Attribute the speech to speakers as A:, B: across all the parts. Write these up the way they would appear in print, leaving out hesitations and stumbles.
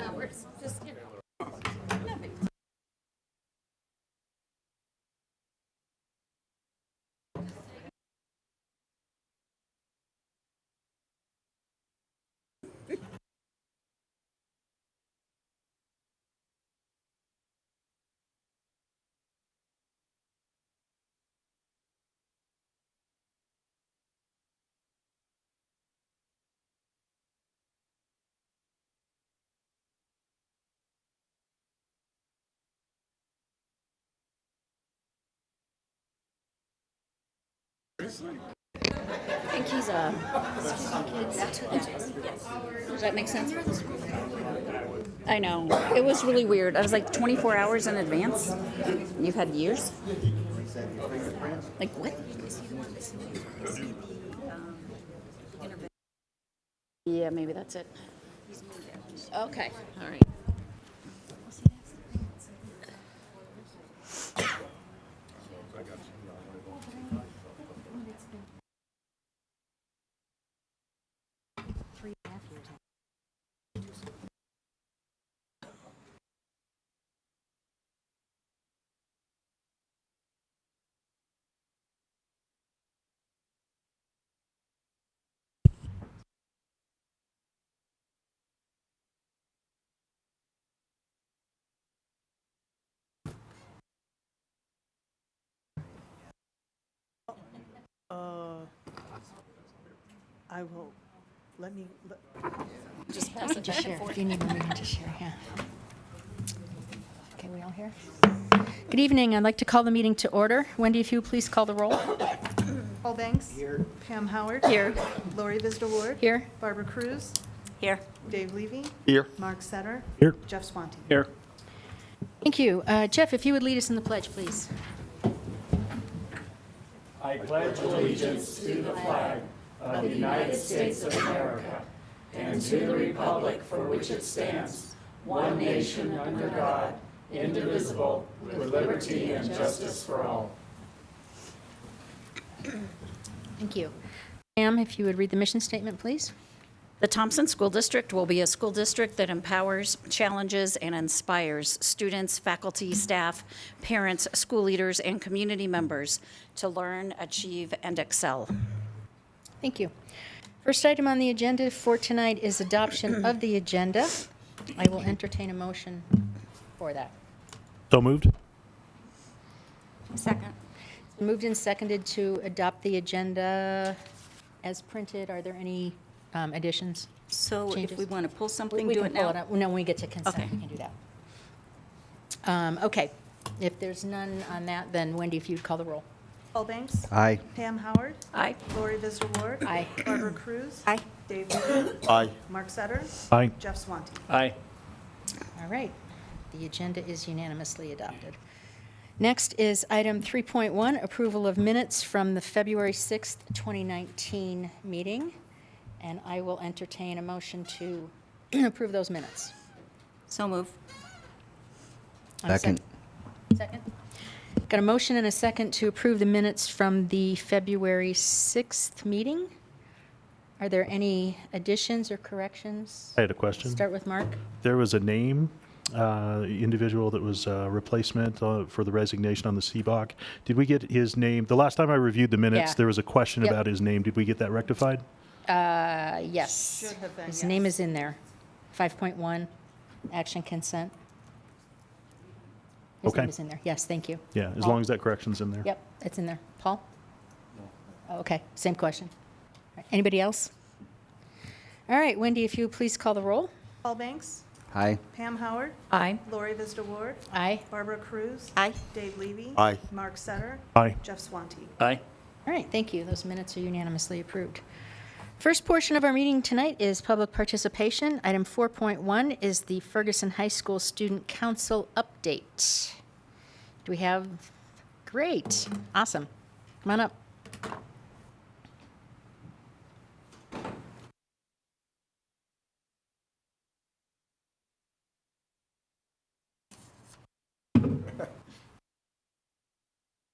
A: hours. Just, you know. Nothing. I think he's does that make sense? I know. It was really weird. I was like 24 hours in advance. You've had years? Like what? Yeah, maybe that's it. Okay. All right.
B: I will, let me,
A: Just pass it back and forth.
C: If you need one, we can just share, yeah. Okay, we all here? Good evening. I'd like to call the meeting to order. Wendy, if you please call the roll.
B: Paul Banks. Here. Pam Howard.
C: Here.
B: Lori Vistor Ward.
C: Here.
B: Barbara Cruz.
A: Here.
B: Dave Levy.
D: Here.
B: Mark Setter.
D: Here.
B: Jeff Swanty.
D: Here.
C: Thank you. Jeff, if you would lead us in the pledge, please.
E: I pledge allegiance to the flag of the United States of America and to the republic for which it stands, one nation under God, indivisible, with liberty and justice for all.
C: Thank you. Pam, if you would read the mission statement, please.
A: The Thompson School District will be a school district that empowers, challenges, and inspires students, faculty, staff, parents, school leaders, and community members to learn, achieve, and excel.
C: Thank you. First item on the agenda for tonight is adoption of the agenda. I will entertain a motion for that.
D: So moved.
A: Second.
C: Moved and seconded to adopt the agenda as printed. Are there any additions?
A: So if
C: Changes?
A: we want to pull something,
C: We
A: do
C: can
A: it
C: pull
A: now?
C: it up. No, when we get to consent,
A: Okay.
C: we can do that. Okay. If there's none on that, then Wendy, if you'd call the roll.
B: Paul Banks.
D: Aye.
B: Pam Howard.
A: Aye.
B: Lori Vistor Ward.
C: Aye.
B: Barbara Cruz.
A: Aye.
B: Dave Levy.
D: Aye.
B: Mark Setter.
D: Aye.
B: Jeff Swanty.
E: Aye.
C: All right. The agenda is unanimously adopted. Next is item 3.1, approval of minutes from the February 6th, 2019 meeting. And I will entertain a motion to approve those minutes.
A: So move.
C: On a
D: Second.
C: Second. Got a motion and a second to approve the minutes from the February 6th meeting. Are there any additions or corrections?
D: I had a question.
C: Start with Mark.
D: There was a name, individual that was a replacement for the resignation on the CBOC. Did we get his name? The last time I reviewed the minutes,
C: Yeah.
D: there was a question
C: Yep.
D: about his name. Did we get that rectified?
C: Yes.
B: Should have been,
C: His
B: yes.
C: name is in there. 5.1, action consent. His
D: Okay.
C: name is in there. Yes, thank you.
D: Yeah, as long as that correction's in there.
C: Yep, it's in there. Paul? No. Okay, same question. All right, anybody else? All right, Wendy, if you would please call the roll.
B: Paul Banks.
D: Aye.
B: Pam Howard.
A: Aye.
B: Lori Vistor Ward.
C: Aye.
B: Barbara Cruz.
A: Aye.
B: Dave Levy.
D: Aye.
B: Mark Setter.
D: Aye.
B: Jeff Swanty.
E: Aye.
C: All right, thank you. Those minutes are unanimously approved. First portion of our meeting tonight is public participation. Item 4.1 is the Ferguson High School Student Council update. Do we have? Great. Awesome. Come on up.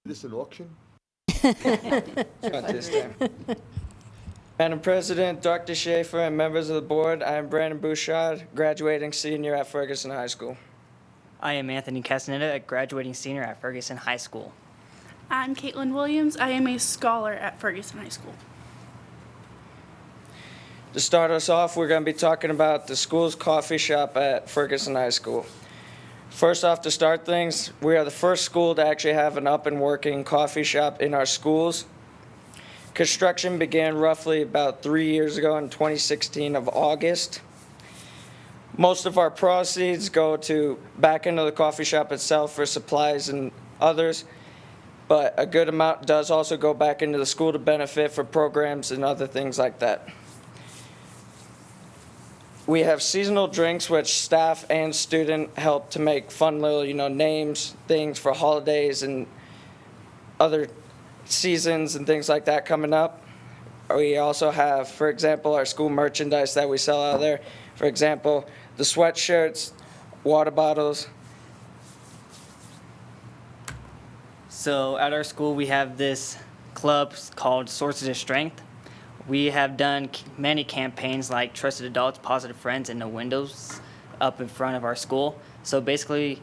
F: This an auction?
G: Not this time.
F: Madam President, Dr. Schaefer, and members of the board, I am Brandon Bouchard, graduating senior at Ferguson High School.
G: I am Anthony Castaneda, a graduating senior at Ferguson High School.
H: I'm Caitlin Williams. I am a scholar at Ferguson High School.
F: To start us off, we're going to be talking about the school's coffee shop at Ferguson High School. First off, to start things, we are the first school to actually have an up and working coffee shop in our schools. Construction began roughly about 3 years ago in 2016 of August. Most of our proceeds go back into the coffee shop itself for supplies and others, but a good amount does also go back into the school to benefit for programs and other things like that. We have seasonal drinks, which staff and student help to make fun little, names, things for holidays and other seasons and things like that coming up. We also have, for example, our school merchandise that we sell out there. For example, the sweatshirts, water bottles.
G: So at our school, we have this club called Sources of Strength. We have done many campaigns like Trusted Adults, Positive Friends, and No Windows up in front of our school. So basically,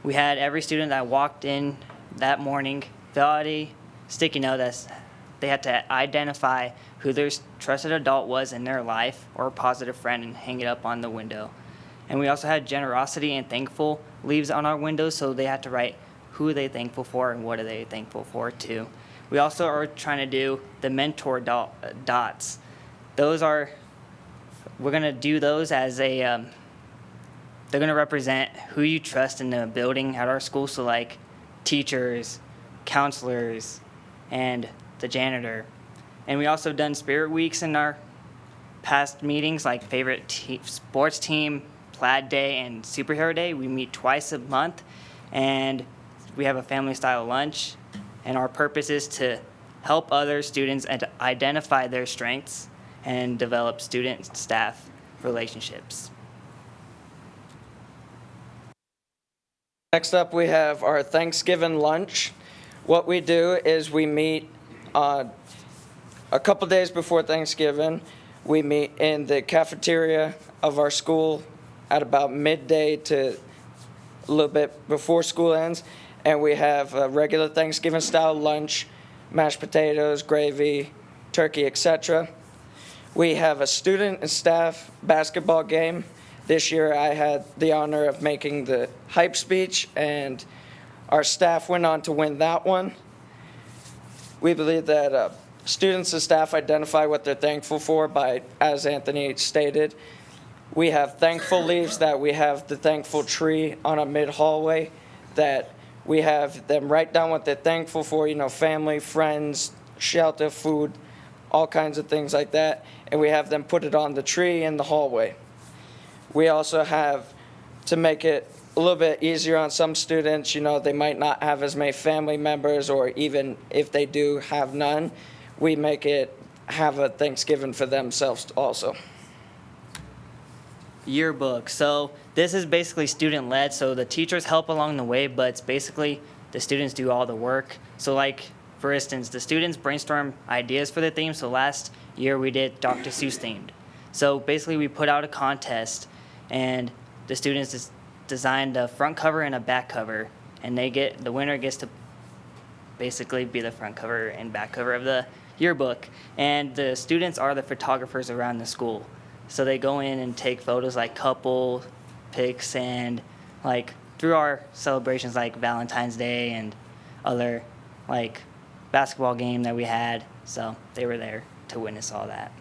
G: we had every student that walked in that morning fill out a sticky note that they had to identify who their trusted adult was in their life or a positive friend and hang it up on the window. And we also had generosity and thankful leaves on our windows, so they had to write who are they thankful for and what are they thankful for too. We also are trying to do the mentor dots. We're gonna do those as they're gonna represent who you trust in the building at our school, so like teachers, counselors, and the janitor. And we also done spirit weeks in our past meetings, like favorite sports team, plaid day, and superhero day. We meet twice a month, and we have a family style lunch. And our purpose is to help other students and to identify their strengths and develop student-staff relationships.
F: Next up, we have our Thanksgiving lunch. What we do is we meet a couple days before Thanksgiving. We meet in the cafeteria of our school at about midday to a little bit before school ends. And we have a regular Thanksgiving-style lunch, mashed potatoes, gravy, turkey, etc. We have a student and staff basketball game. This year I had the honor of making the hype speech, and our staff went on to win that one. We believe that students and staff identify what they're thankful for by, as Anthony stated, we have thankful leaves, that we have the thankful tree on a mid-hallway, that we have them write down what they're thankful for, family, friends, shelter, food, all kinds of things like that. And we have them put it on the tree in the hallway. We also have, to make it a little bit easier on some students, they might not have as many family members, or even if they do have none, we make it have a Thanksgiving for themselves also.
G: Yearbook. So this is basically student-led, so the teachers help along the way, but it's basically the students do all the work. So like, for instance, the students brainstorm ideas for the theme. So last year we did Dr. Seuss themed. So basically we put out a contest, and the students designed a front cover and a back cover, and the winner gets to basically be the front cover and back cover of the yearbook. And the students are the photographers around the school. So they go in and take photos like couple pics, and like through our celebrations like Valentine's Day and other like basketball game that we had. So they were there to witness all that.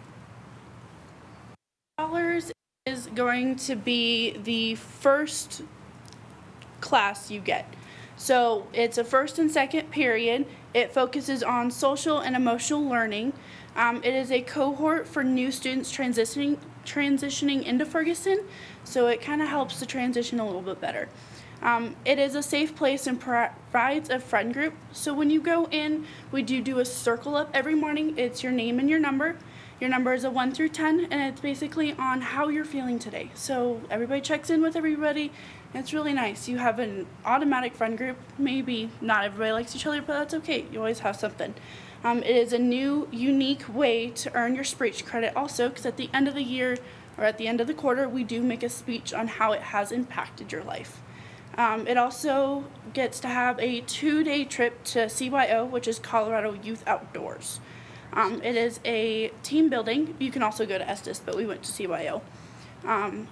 H: Scholars is going to be the first class you get. So it's a first and second period. It focuses on social and emotional learning. It is a cohort for new students transitioning into Ferguson, so it kind of helps the transition a little bit better. It is a safe place and provides a friend group. So when you go in, we do a circle up every morning. It's your name and your number. Your number is a 1 through 10, and it's basically on how you're feeling today. So everybody checks in with everybody, It's really nice. You have an automatic friend group. Maybe not everybody likes each other, but that's okay. You always have something. It is a new, unique way to earn your speech credit also, because at the end of the year or at the end of the quarter, we do make a speech on how it has impacted your life. It also gets to have a 2-day trip to CYO, which is Colorado Youth Outdoors. It is a team building. You can also go to Estes, but we went to CYO.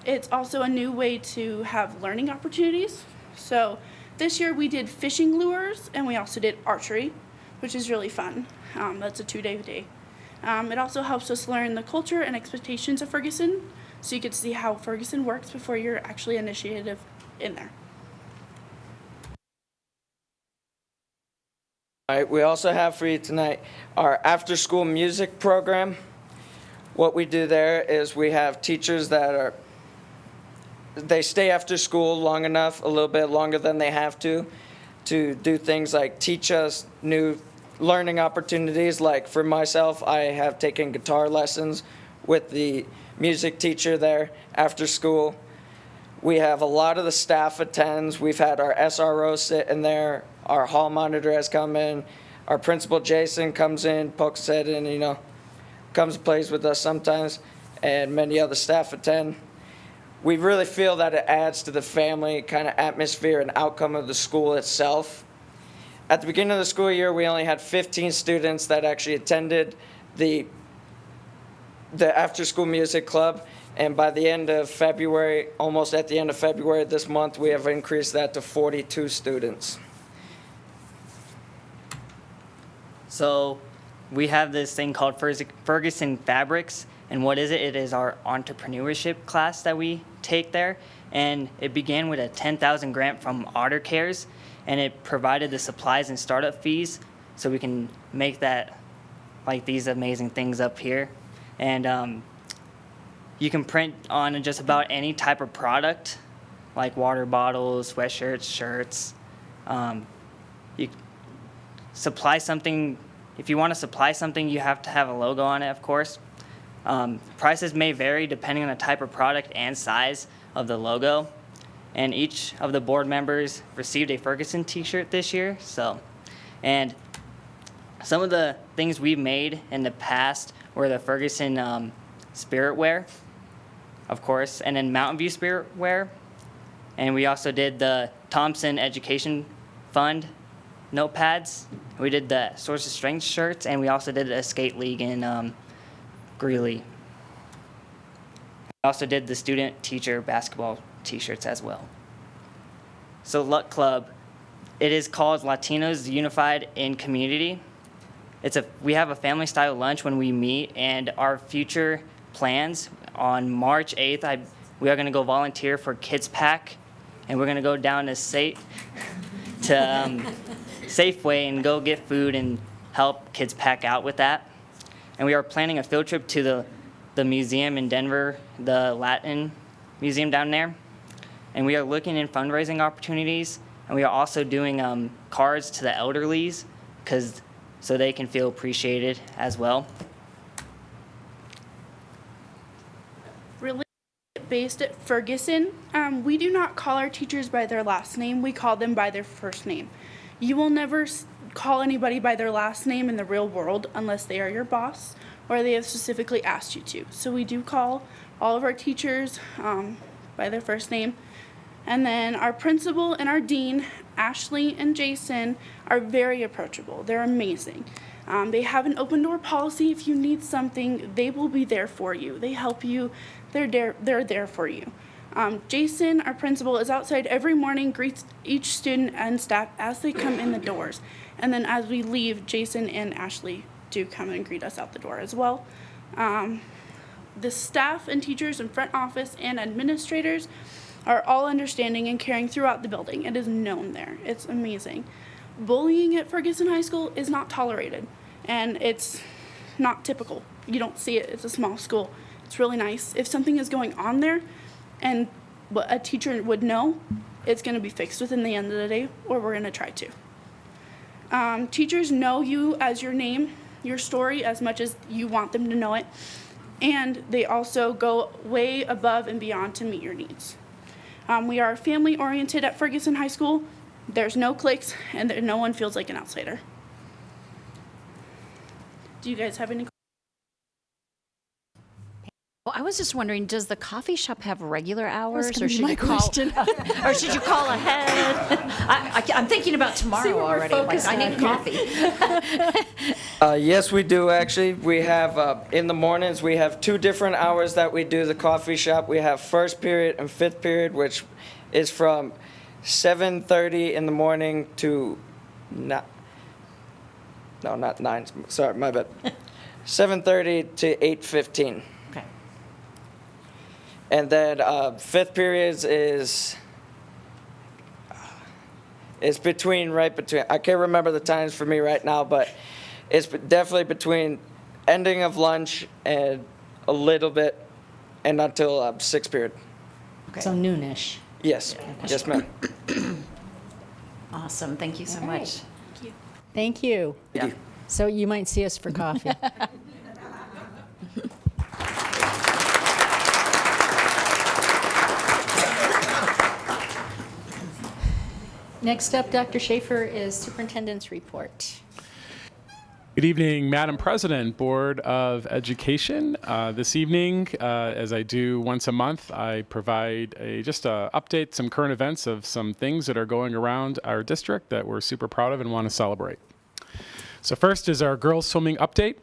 H: It's also a new way to have learning opportunities. So this year we did fishing lures and we also did archery, which is really fun. That's a 2-day day. It also helps us learn the culture and expectations of Ferguson, so you get to see how Ferguson works before you're actually initiated in there.
F: All right, we also have for you tonight our after-school music program. What we do there is we have teachers they stay after school long enough, a little bit longer than they have to do things like teach us new learning opportunities. Like for myself, I have taken guitar lessons with the music teacher there after school. We have a lot of the staff attends. We've had our SRO sit in there. Our hall monitor has come in. Our principal, Jason, comes in, pokes his head in, comes and plays with us sometimes, and many other staff attend. We really feel that it adds to the family kind of atmosphere and outcome of the school itself. At the beginning of the school year, we only had 15 students that actually attended the after-school music club, and by the end of February, almost at the end of February this month, we have increased that to 42 students.
G: So we have this thing called Ferguson Fabrics, and what is it? It is our entrepreneurship class that we take there, and it began with a $10,000 grant from Otter Cares, and it provided the supplies and startup fees so we can make that, like these amazing things up here. And you can print on just about any type of product, like water bottles, sweatshirts, shirts. You supply something. If you want to supply something, you have to have a logo on it, of course. Prices may vary depending on the type of product and size of the logo. And each of the board members received a Ferguson t-shirt this year. And some of the things we've made in the past were the Ferguson Spirit Wear, of course, and then Mountain View Spirit Wear. And we also did the Thompson Education Fund notepads. We did the Source of Strength shirts, and we also did a skate league in Greeley. We also did the student-teacher basketball t-shirts as well. So Luck Club, it is called Latinos Unified in Community. We have a family-style lunch when we meet, and our future plans on March 8th, we are going to go volunteer for Kids Pack, and we're going to go down to Safeway and go get food and help Kids Pack out with that. And we are planning a field trip to the museum in Denver, the Latin museum down there. And we are looking in fundraising opportunities, and we are also doing cards to the elderlies so they can feel appreciated as well.
H: Really based at Ferguson, we do not call our teachers by their last name. We call them by their first name. You will never call anybody by their last name in the real world unless they are your boss or they have specifically asked you to. So we do call all of our teachers by their first name. And then our principal and our dean, Ashley and Jason, are very approachable. They're amazing. They have an open door policy. If you need something, they will be there for you. They help you. They're there for you. Jason, our principal, is outside every morning, greets each student and staff as they come in the doors. And then as we leave, Jason and Ashley do come and greet us out the door as well. The staff and teachers in front office and administrators are all understanding and caring throughout the building. It is known there. It's amazing. Bullying at Ferguson High School is not tolerated, and it's not typical. You don't see it. It's a small school. It's really nice. If something is going on there and what a teacher would know, it's going to be fixed within the end of the day, or we're going to try to. Teachers know you as your name, your story, as much as you want them to know it, and they also go way above and beyond to meet your needs. We are family-oriented at Ferguson High School. There's no cliques, and no one feels like an outsider. Do you guys have any?
A: Well, I was just wondering, does the coffee shop have regular hours,
C: gonna
A: or
C: be
A: should
C: my
A: you call?
C: question.
A: Or should you call ahead? I'm thinking about tomorrow
C: what we're
A: already. Like,
C: focused
A: I need
C: on
A: coffee.
F: Yes, we do actually. We have, in the mornings, we have 2 different hours that we do the coffee shop. We have first period and fifth period, which is from 7:30 in the morning to, not 9, sorry, my bad. 7:30 to 8:15.
A: Okay.
F: And then fifth periods is right between, I can't remember the times for me right now, but it's definitely between ending of lunch and a little bit and until sixth period.
C: So noonish.
F: Yes, yes ma'am.
A: Awesome. Thank you so
C: All right.
A: much.
C: Thank you.
F: Yeah.
C: So you might see us for coffee. Next up, Dr. Schaefer, is Superintendent's report.
I: Good evening, Madam President, Board of Education. This evening, as I do once a month, I provide just a update, some current events of some things that are going around our district that we're super proud of and want to celebrate. So first is our girls swimming update.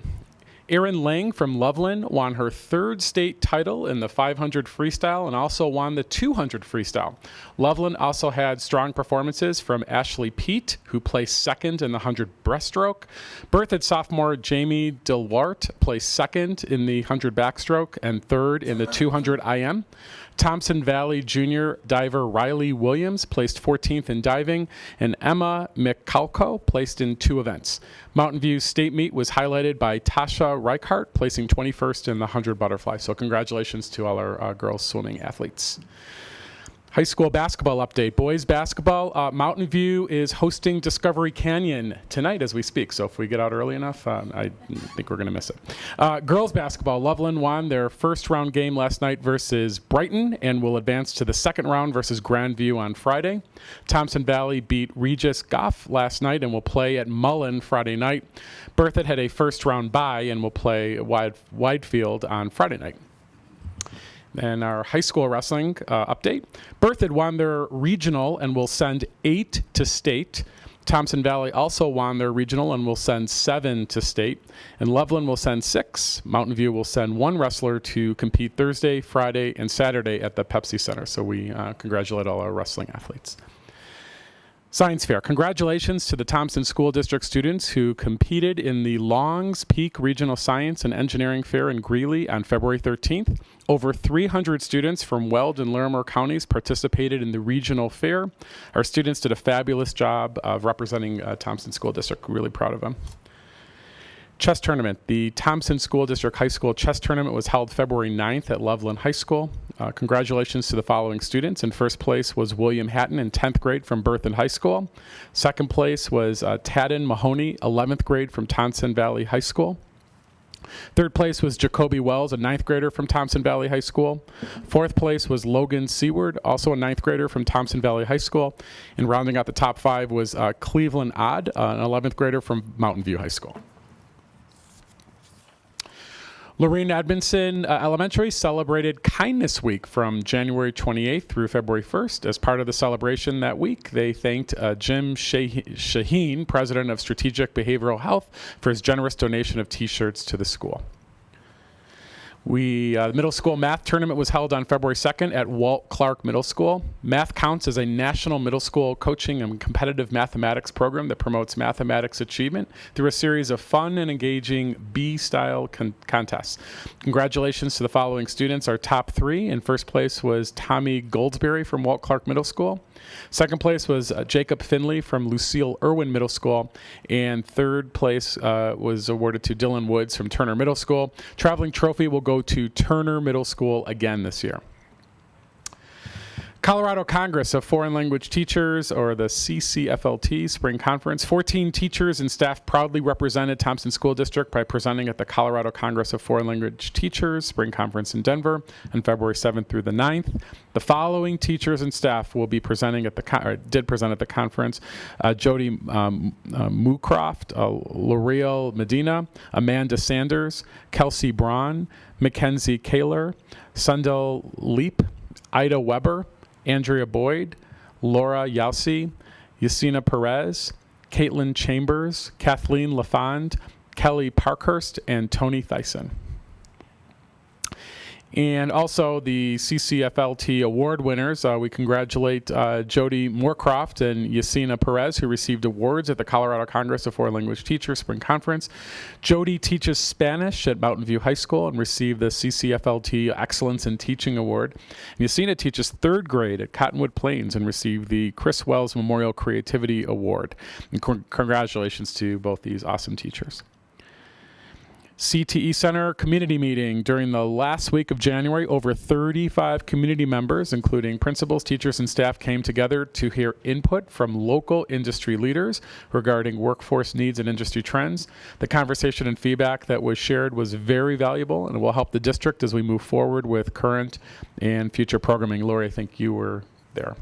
I: Erin Lang from Loveland won her 3rd state title in the 500 freestyle and also won the 200 freestyle. Loveland also had strong performances from Ashley Pete, who placed 2nd in the 100 breaststroke. Berthoud sophomore Jamie Dilwart placed 2nd in the 100 backstroke and 3rd in the 200 IM. Thompson Valley junior diver Riley Williams placed 14th in diving, and Emma McCalco placed in 2 events. Mountain View State Meet was highlighted by Tasha Reichart placing 21st in the 100 butterfly. So congratulations to all our girls swimming athletes. High school basketball update. Boys basketball, Mountain View is hosting Discovery Canyon tonight as we speak. So if we get out early enough, I think we're going to miss it. Girls basketball, Loveland won their first round game last night versus Brighton and will advance to the second round versus Grandview on Friday. Thompson Valley beat Regis Goff last night and will play at Mullen Friday night. Berthoud had a first round bye and will play Widefield on Friday night. And our high school wrestling update. Berthoud won their regional and will send 8 to state. Thompson Valley also won their regional and will send 7 to state. And Loveland will send 6. Mountain View will send 1 wrestler to compete Thursday, Friday, and Saturday at the Pepsi Center. So we congratulate all our wrestling athletes. Science Fair. Congratulations to the Thompson School District students who competed in the Longs Peak Regional Science and Engineering Fair in Greeley on February 13th. Over 300 students from Weld and Larimer counties participated in the regional fair. Our students did a fabulous job of representing Thompson School District. Really proud of them. Chess tournament. The Thompson School District High School chess tournament was held February 9th at Loveland High School. Congratulations to the following students. In first place was William Hatton in 10th grade from Berthoud High School. Second place was Tadden Mahoney, 11th grade from Thompson Valley High School. Third place was Jacoby Wells, a 9th grader from Thompson Valley High School. Fourth place was Logan Seward, also a 9th grader from Thompson Valley High School. And rounding out the top 5 was Cleveland Odd, an 11th grader from Mountain View High School. Laurene Edmondson Elementary celebrated Kindness Week from January 28th through February 1st. As part of the celebration that week, they thanked Jim Shaheen, president of Strategic Behavioral Health, for his generous donation of T-shirts to the school. The middle school math tournament was held on February 2nd at Walt Clark Middle School. Math Counts is a national middle school coaching and competitive mathematics program that promotes mathematics achievement through a series of fun and engaging B-style contests. Congratulations to the following students. Our top 3 in first place was Tommy Goldsberry from Walt Clark Middle School. Second place was Jacob Finley from Lucille Irwin Middle School. And third place was awarded to Dylan Woods from Turner Middle School. Traveling trophy will go to Turner Middle School again this year. Colorado Congress of Foreign Language Teachers, or the CCFLT Spring Conference. 14 teachers and staff proudly represented Thompson School District by presenting at the Colorado Congress of Foreign Language Teachers Spring Conference in Denver on February 7th through the 9th. The following teachers and staff will be presenting at the did present at the conference: Jody Moocroft, L'Oreal Medina, Amanda Sanders, Kelsey Braun, Mackenzie Kaler, Sundal Leap, Ida Weber, Andrea Boyd, Laura Yausi, Yasina Perez, Caitlin Chambers, Kathleen LaFond, Kelly Parkhurst, and Tony Thyssen. And also the CCFLT award winners. We congratulate Jody Moorcroft and Yasina Perez, who received awards at the Colorado Congress of Foreign Language Teachers Spring Conference. Jody teaches Spanish at Mountain View High School and received the CCFLT Excellence in Teaching Award. And Yasina teaches third grade at Cottonwood Plains and received the Chris Wells Memorial Creativity Award. And congratulations to both these awesome teachers. CTE Center community meeting. During the last week of January, over 35 community members, including principals, teachers, and staff, came together to hear input from local industry leaders regarding workforce needs and industry trends. The conversation and feedback that was shared was very valuable and will help the district as we move forward with current and future programming. Lori, I think you were there.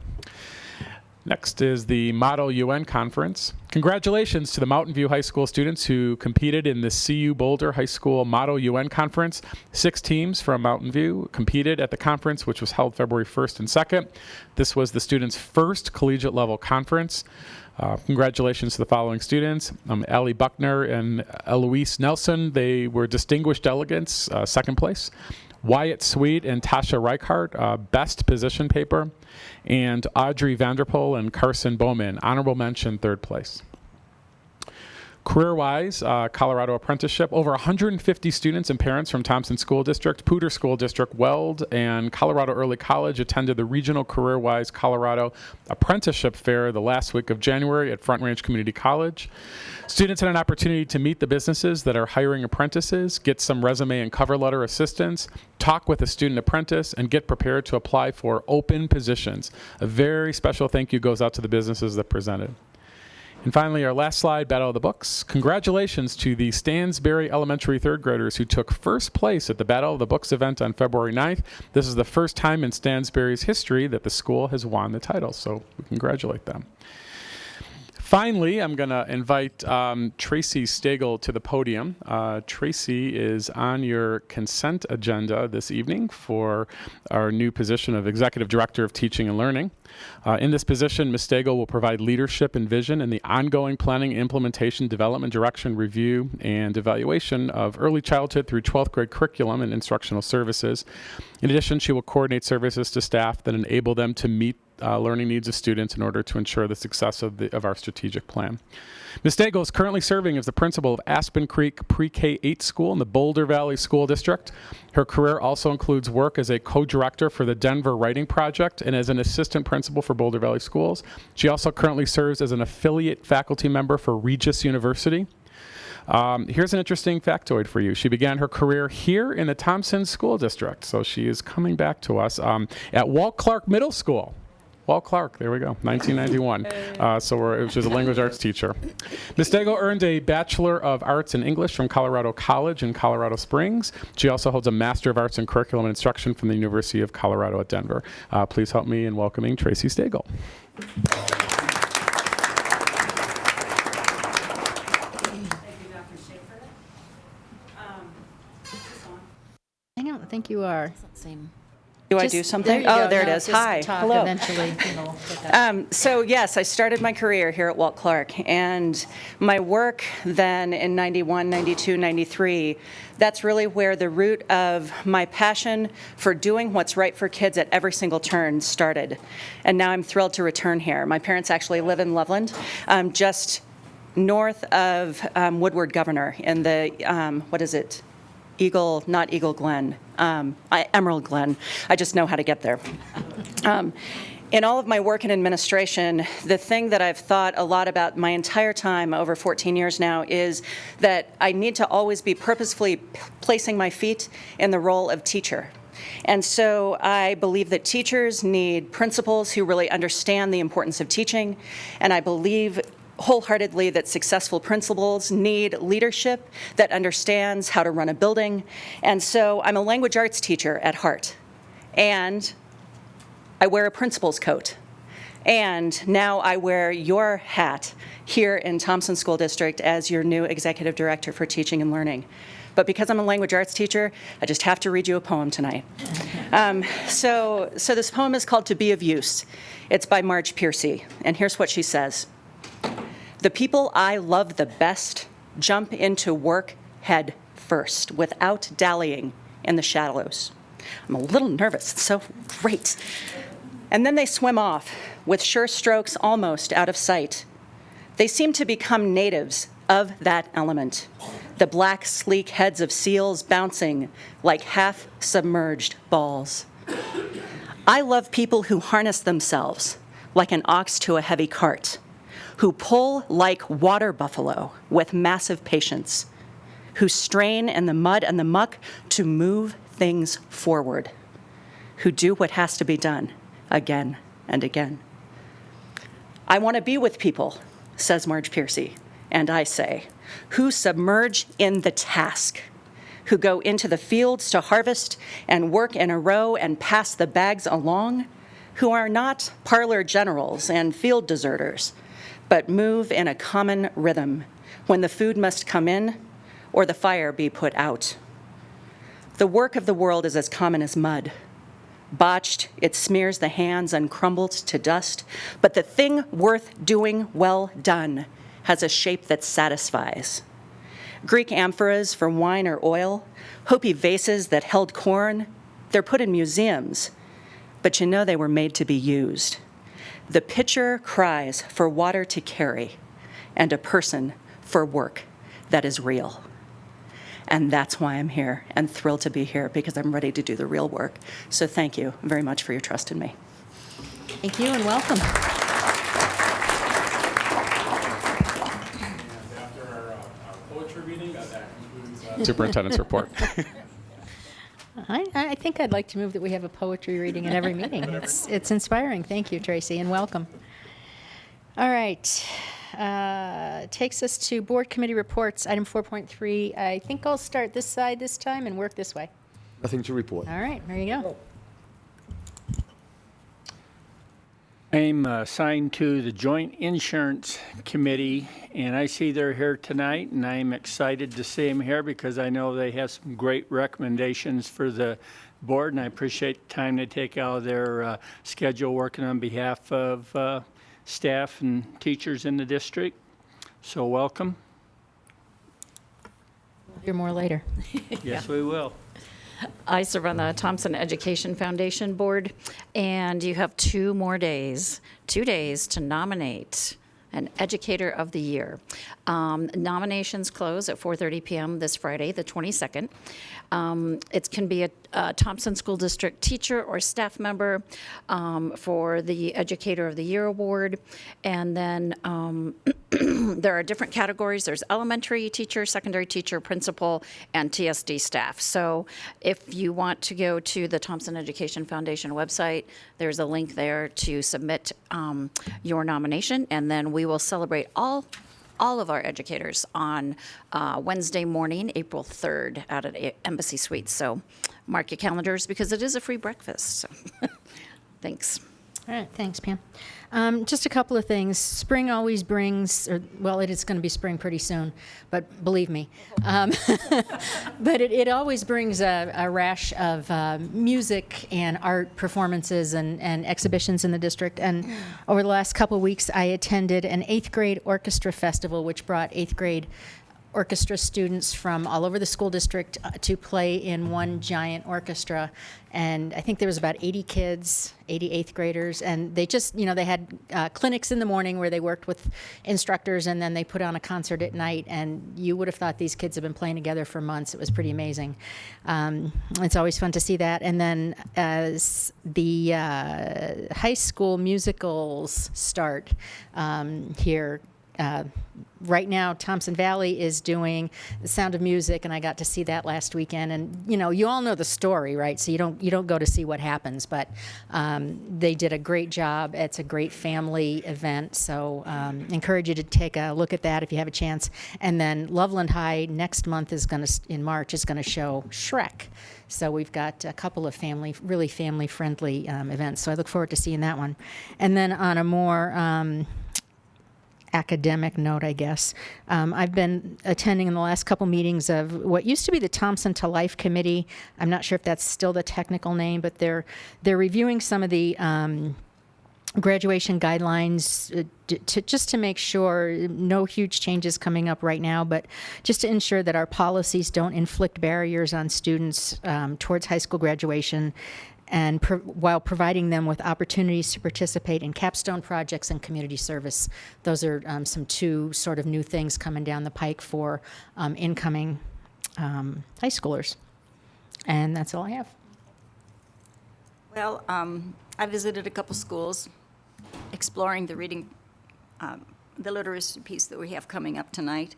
I: Next is the Model UN Conference. Congratulations to the Mountain View High School students who competed in the CU Boulder High School Model UN Conference. 6 teams from Mountain View competed at the conference, which was held February 1st and 2nd. This was the students' first collegiate level conference. Congratulations to the following students: Allie Buckner and Eloise Nelson. They were distinguished delegates, second place. Wyatt Sweet and Tasha Reichart, best position paper. And Audrey Vanderpool and Carson Bowman, honorable mention, third place. CareerWise, Colorado Apprenticeship. Over 150 students and parents from Thompson School District, Poudre School District, Weld, and Colorado Early College attended the regional CareerWise Colorado Apprenticeship Fair the last week of January at Front Range Community College. Students had an opportunity to meet the businesses that are hiring apprentices, get some resume and cover letter assistance, talk with a student apprentice, and get prepared to apply for open positions. A very special thank you goes out to the businesses that presented. And finally, our last slide, Battle of the Books. Congratulations to the Stansbury Elementary third graders who took first place at the Battle of the Books event on February 9th. This is the first time in Stansbury's history that the school has won the title, so we congratulate them. Finally, I'm going to invite Tracy Stagel to the podium. Tracy is on your consent agenda this evening for our new position of Executive Director of Teaching and Learning. In this position, Ms. Stagel will provide leadership and vision in the ongoing planning, implementation, development, direction, review, and evaluation of early childhood through 12th grade curriculum and instructional services. In addition, she will coordinate services to staff that enable them to meet learning needs of students in order to ensure the success of our strategic plan. Ms. Stagel is currently serving as the principal of Aspen Creek Pre-K-8 School in the Boulder Valley School District. Her career also includes work as a co-director for the Denver Writing Project and as an assistant principal for Boulder Valley Schools. She also currently serves as an affiliate faculty member for Regis University. Here's an interesting factoid for you. She began her career here in the Thompson School District, so she is coming back to us at Walt Clark Middle School. Walt Clark, there we go, 1991. She was a language arts teacher. Ms. Stagel earned a Bachelor of Arts in English from Colorado College in Colorado Springs. She also holds a Master of Arts in Curriculum and Instruction from the University of Colorado at Denver. Please help me in welcoming Tracy Stagel.
C: I don't think you are.
J: Do I
C: Just-
J: do something?
C: there you
J: Oh,
C: go.
J: there it
C: No,
J: is.
C: just
J: Hi.
C: talk
J: Hello.
C: Eventually, get that.
J: So yes, I started my career here at Walt Clark, and my work then in 91, 92, 93, that's really where the root of my passion for doing what's right for kids at every single turn started. And now I'm thrilled to return here. My parents actually live in Loveland, just north of Woodward Governor in the, what is it? Not Eagle Glen, Emerald Glen. I just know how to get there. In all of my work in administration, the thing that I've thought a lot about my entire time, over 14 years now, is that I need to always be purposefully placing my feet in the role of teacher. And so I believe that teachers need principals who really understand the importance of teaching, and I believe wholeheartedly that successful principals need leadership that understands how to run a building. And so I'm a language arts teacher at heart, and I wear a principal's coat. And now I wear your hat here in Thompson School District as your new Executive Director for Teaching and Learning. But because I'm a language arts teacher, I just have to read you a poem tonight. So this poem is called To Be of Use. It's by Marge Piercy, and here's what she says. The people I love the best jump into work head first, without dallying in the shallows. I'm a little nervous, it's so great. And then they swim off with sure strokes almost out of sight. They seem to become natives of that element, the black, sleek heads of seals bouncing like half-submerged balls. I love people who harness themselves like an ox to a heavy cart, who pull like water buffalo with massive patience, who strain in the mud and the muck to move things forward, who do what has to be done again and again. I want to be with people, says Marge Piercy, and I say, who submerge in the task, who go into the fields to harvest and work in a row and pass the bags along, who are not parlor generals and field deserters, but move in a common rhythm when the food must come in or the fire be put out. The work of the world is as common as mud. Botched, it smears the hands and crumbles to dust, but the thing worth doing well done has a shape that satisfies. Greek amphoras for wine or oil, Hopi vases that held corn, they're put in museums, but you know they were made to be used. The pitcher cries for water to carry, and a person for work that is real. And that's why I'm here and thrilled to be here, because I'm ready to do the real work. So thank you very much for your trust in me.
C: Thank you and welcome.
I: And after our poetry reading, that concludes Superintendent's report.
C: I think I'd like to move that we have a poetry reading in every meeting. It's inspiring. Thank you, Tracy, and welcome. All right. Takes us to board committee reports, item 4.3. I think I'll start this side this time and work this way.
K: Nothing to report.
C: All right, there you go.
E: I'm assigned to the Joint Insurance Committee, and I see they're here tonight, and I'm excited to see them here because I know they have some great recommendations for the board, and I appreciate the time they take out of their schedule working on behalf of staff and teachers in the district. So welcome.
C: We'll hear more later.
E: Yes, we will.
A: I serve on the Thompson Education Foundation Board, and you have 2 days to nominate an Educator of the Year. Nominations close at 4:30 p.m. this Friday, the 22nd. It can be a Thompson School District teacher or staff member for the Educator of the Year award. And then there are different categories. There's elementary teacher, secondary teacher, principal, and TSD staff. So if you want to go to the Thompson Education Foundation website, there's a link there to submit your nomination, and then we will celebrate all of our educators on Wednesday morning, April 3rd, out at Embassy Suites. So mark your calendars because it is a free breakfast. So thanks.
C: All right, thanks, Pam. Just a couple of things. Spring always brings, well, it is going to be spring pretty soon, but believe me. But it always brings a rash of music and art performances and exhibitions in the district. And over the last couple of weeks, I attended an 8th grade orchestra festival, which brought 8th grade orchestra students from all over the school district to play in one giant orchestra. And I think there was about 80 kids, 80 8th graders, and they just, they had clinics in the morning where they worked with instructors, and then they put on a concert at night, and you would have thought these kids have been playing together for months. It was pretty amazing. It's always fun to see that. And then as the high school musicals start here, right now, Thompson Valley is doing The Sound of Music, and I got to see that last weekend. And you all know the story, right? So you don't go to see what happens, but they did a great job. It's a great family event, so encourage you to take a look at that if you have a chance. And then Loveland High next month in March is going to show Shrek. So we've got a couple of really family-friendly events. So I look forward to seeing that one. And then on a more academic note, I guess. I've been attending in the last couple meetings of what used to be the Thompson to Life Committee. I'm not sure if that's still the technical name, but they're reviewing some of the graduation guidelines just to make sure no huge changes coming up right now, but just to ensure that our policies don't inflict barriers on students towards high school graduation, and while providing them with opportunities to participate in capstone projects and community service. Those are some two sort of new things coming down the pike for incoming high schoolers. And that's all I have.
K: Well, I visited a couple schools exploring the reading, the literacy piece that we have coming up tonight.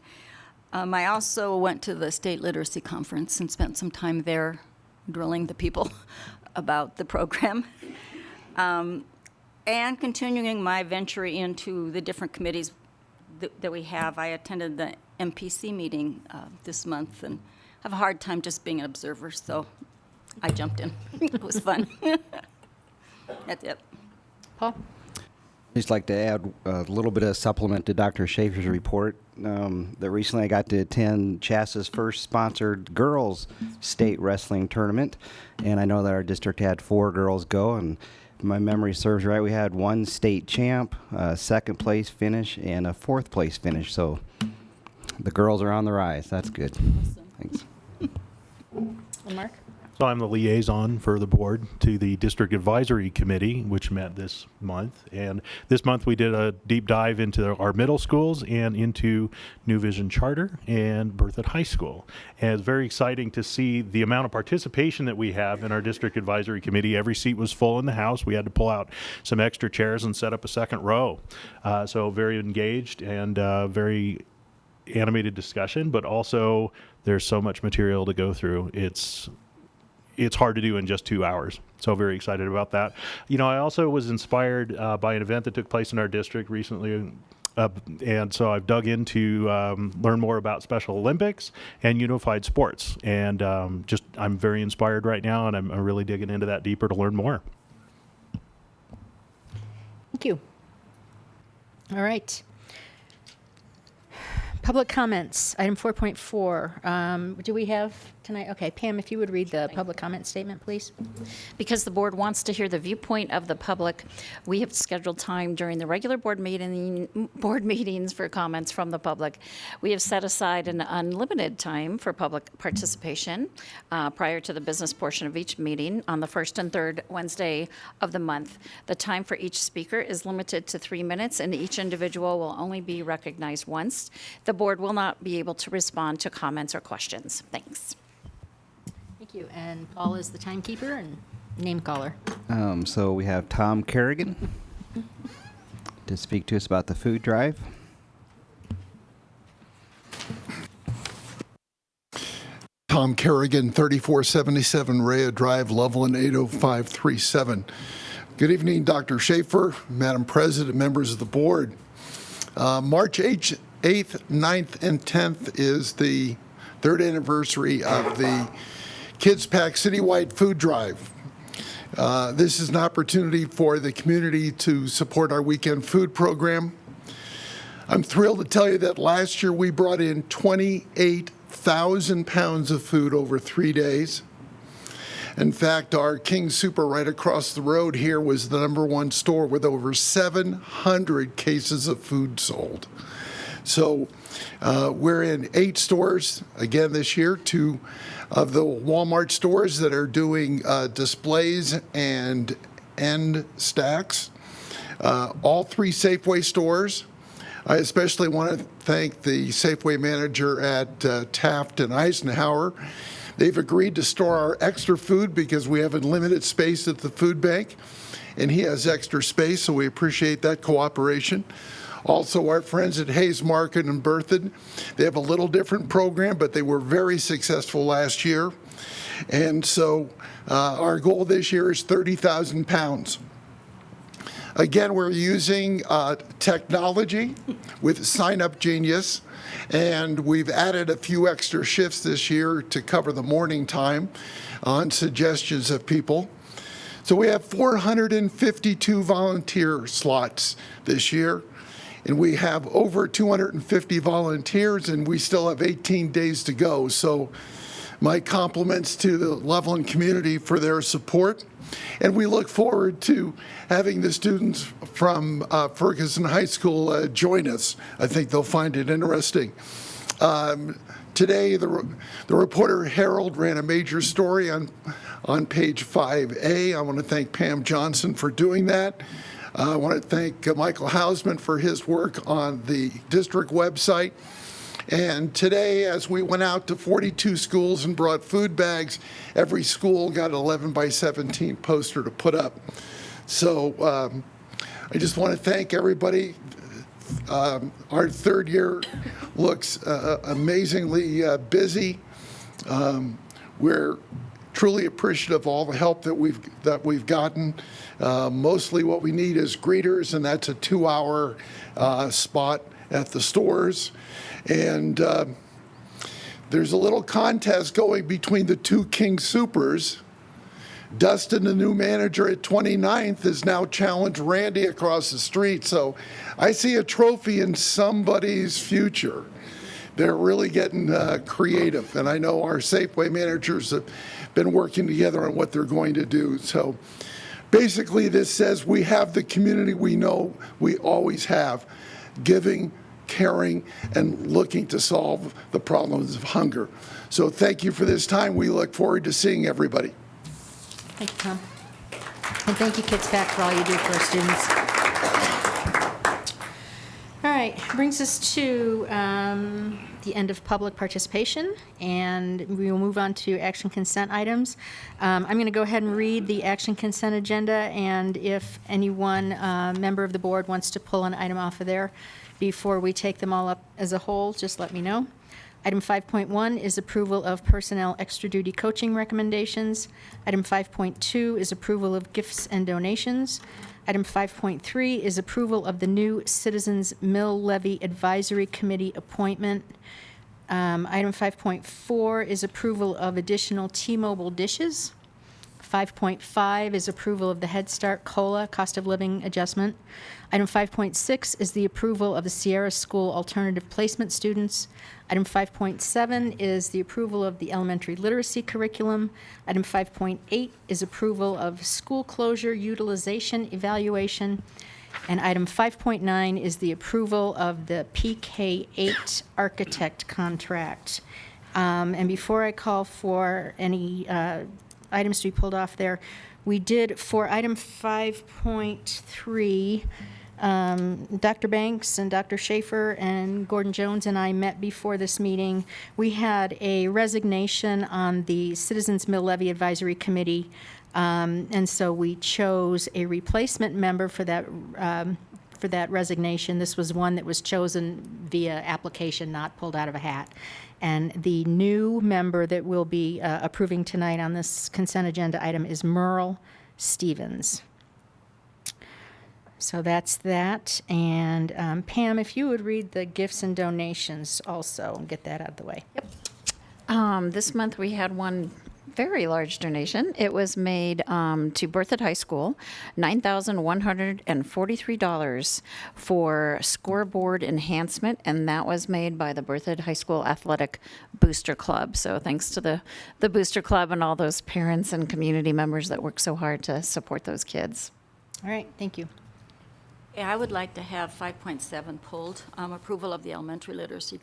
K: I also went to the state literacy conference and spent some time there drilling the people about the program, and continuing my venture into the different committees that we have. I attended the MPC meeting this month and have a hard time just being an observer, so I jumped in. It was fun. That's it.
C: Paul?
L: I'd just like to add a little bit of supplement to Dr. Schaefer's report. That recently I got to attend CHASA's first sponsored girls state wrestling tournament, and I know that our district had 4 girls go, and if my memory serves right, we had 1 state champ, a 2nd place finish, and a 4th place finish. So the girls are on the rise. That's good.
K: Awesome.
L: Thanks.
C: And Mark?
D: So I'm the liaison for the board to the District Advisory Committee, which met this month. And this month we did a deep dive into our middle schools and into New Vision Charter and Berthoud High School. And it's very exciting to see the amount of participation that we have in our District Advisory Committee. Every seat was full in the house. We had to pull out some extra chairs and set up a second row. So very engaged and very animated discussion, but also there's so much material to go through. It's hard to do in just 2 hours. So very excited about that. I also was inspired by an event that took place in our district recently. And so I've dug into learn more about Special Olympics and unified sports. And I'm very inspired right now, and I'm really digging into that deeper to learn more.
C: Thank you. All right. Public comments, item 4.4. Do we have tonight? Okay, Pam, if you would read the public comment statement, please.
A: Because the board wants to hear the viewpoint of the public, we have scheduled time during the regular board meetings for comments from the public. We have set aside an unlimited time for public participation prior to the business portion of each meeting on the first and third Wednesday of the month. The time for each speaker is limited to 3 minutes, and each individual will only be recognized once. The board will not be able to respond to comments or questions. Thanks.
C: Thank you. And Paul is the timekeeper and name caller.
L: So we have Tom Kerrigan to speak to us about the food drive.
M: Tom Kerrigan, 3477 Rhea Drive, Loveland, 80537. Good evening, Dr. Schaefer, Madam President, members of the board. March 8th, 9th, and 10th is the 3rd anniversary of the Kids Pack Citywide Food Drive. This is an opportunity for the community to support our weekend food program. I'm thrilled to tell you that last year we brought in 28,000 pounds of food over 3 days. In fact, our King Super right across the road here was the #1 store with over 700 cases of food sold. So we're in 8 stores again this year, 2 of the Walmart stores that are doing displays and end stacks. All 3 Safeway stores. I especially want to thank the Safeway manager at Taft and Eisenhower. They've agreed to store our extra food because we have a limited space at the food bank, and he has extra space, so we appreciate that cooperation. Also, our friends at Hayes Market in Berthoud, they have a little different program, but they were very successful last year. And so our goal this year is 30,000 pounds. Again, we're using technology with Sign Up Genius, and we've added a few extra shifts this year to cover the morning time on suggestions of people. So we have 452 volunteer slots this year, and we have over 250 volunteers, and we still have 18 days to go. So my compliments to the Loveland community for their support. And we look forward to having the students from Ferguson High School join us. I think they'll find it interesting. Today, the Reporter Herald ran a major story on page 5A. I want to thank Pam Johnson for doing that. I want to thank Michael Hausman for his work on the district website. And today, as we went out to 42 schools and brought food bags, every school got an 11 by 17 poster to put up. So I just want to thank everybody. Our third year looks amazingly busy. We're truly appreciative of all the help that we've gotten. Mostly what we need is greeters, and that's a 2-hour spot at the stores. And there's a little contest going between the two King Supers. Dustin, the new manager at 29th, has now challenged Randy across the street. So I see a trophy in somebody's future. They're really getting creative. And I know our Safeway managers have been working together on what they're going to do. So basically this says we have the community we know we always have, giving, caring, and looking to solve the problems of hunger. So thank you for this time. We look forward to seeing everybody.
C: Thank you, Tom. And thank you, Kids Pack, for all you do for our students. All right, brings us to the end of public participation, and we will move on to action consent items. I'm going to go ahead and read the action consent agenda, and if anyone, member of the board, wants to pull an item off of there before we take them all up as a whole, just let me know. Item 5.1 is approval of personnel extra duty coaching recommendations. Item 5.2 is approval of gifts and donations. Item 5.3 is approval of the new Citizens Mill Levy Advisory Committee appointment. Item 5.4 is approval of additional T-Mobile dishes. 5.5 is approval of the Head Start COLA cost of living adjustment. Item 5.6 is the approval of the Sierra School alternative placement students. Item 5.7 is the approval of the elementary literacy curriculum. Item 5.8 is approval of school closure utilization evaluation. And item 5.9 is the approval of the PK8 architect contract. And before I call for any items to be pulled off there, we did, for item 5.3, Dr. Banks and Dr. Schaefer and Gordon Jones and I met before this meeting. We had a resignation on the Citizens Mill Levy Advisory Committee, and so we chose a replacement member for that resignation. This was one that was chosen via application, not pulled out of a hat. And the new member that we'll be approving tonight on this consent agenda item is Merle Stevens. So that's that. And Pam, if you would read the gifts and donations also and get that out of the way.
A: Yep. This month we had one very large donation. It was made to Berthoud High School, $9,143 for scoreboard enhancement, and that was made by the Berthoud High School Athletic Booster Club. So thanks to the Booster Club and all those parents and community members that work so hard to support those kids.
C: All right, thank you.
K: Yeah, I would like to have 5.7 pulled, approval of the elementary literacy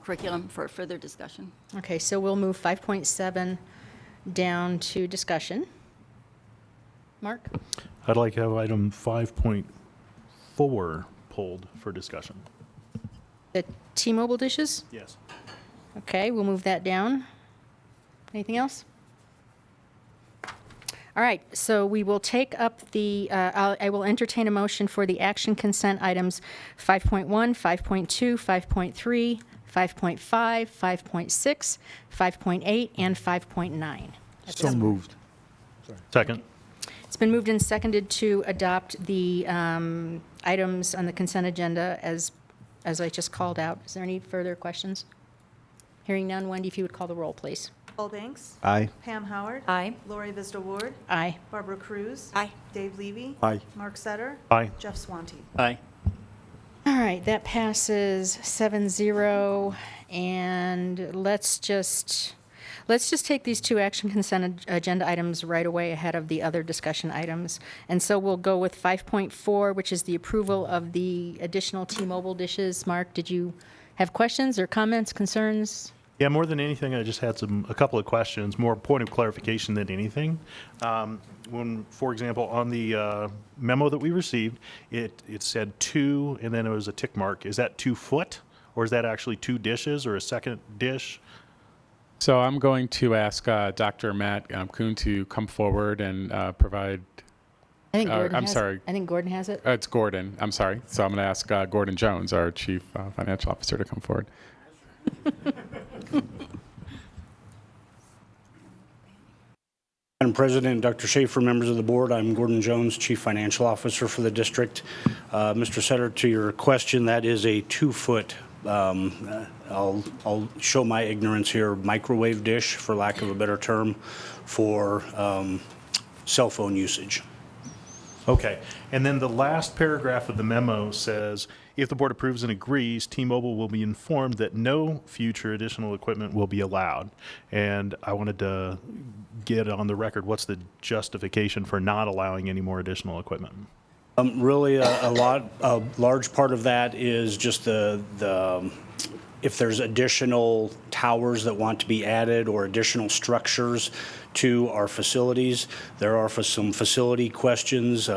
K: curriculum for further discussion.
C: Okay, so we'll move 5.7 down to discussion. Mark?
D: I'd like to have item 5.4 pulled for discussion.
C: The T-Mobile dishes?
D: Yes.
C: Okay, we'll move that down. Anything else? All right, so we will take up the, I will entertain a motion for the action consent items 5.1, 5.2, 5.3, 5.5, 5.6, 5.8, and 5.9.
E: So moved.
D: Second.
C: It's been moved and seconded to adopt the items on the consent agenda as I just called out. Is there any further questions? Hearing none, Wendy, if you would call the roll, please.
B: Paul Banks.
L: Aye.
B: Pam Howard.
A: Aye.
B: Lori Vista Ward.
C: Aye.
B: Barbara Cruz.
K: Aye.
B: Dave Levy.
E: Aye.
B: Mark Setter.
D: Aye.
B: Jeff Swanty.
G: Aye.
C: All right, that passes 7-0, and let's just take these two action consent agenda items right away ahead of the other discussion items. And so we'll go with 5.4, which is the approval of the additional T-Mobile dishes. Mark, did you have questions or comments, concerns?
D: Yeah, more than anything, I just had a couple of questions, more point of clarification than anything. When, for example, on the memo that we received, it said 2, and then it was a tick mark. Is that 2 foot, or is that actually 2 dishes or a second dish?
I: So I'm going to ask Dr. Matt Kuhn to come forward and provide.
C: I think Gordon
I: I'm
C: has
I: sorry.
C: it. I think Gordon has it.
I: It's Gordon. I'm sorry. So I'm going to ask Gordon Jones, our Chief Financial Officer, to come forward.
N: Madam President, Dr. Schaefer, members of the board, I'm Gordon Jones, Chief Financial Officer for the district. Mr. Setter, to your question, that is a 2-foot, I'll show my ignorance here, microwave dish, for lack of a better term, for cell phone usage.
D: Okay. And then the last paragraph of the memo says, if the board approves and agrees, T-Mobile will be informed that no future additional equipment will be allowed. And I wanted to get on the record, what's the justification for not allowing any more additional equipment?
N: Really, a large part of that is just if there's additional towers that want to be added or additional structures to our facilities, there are some facility questions.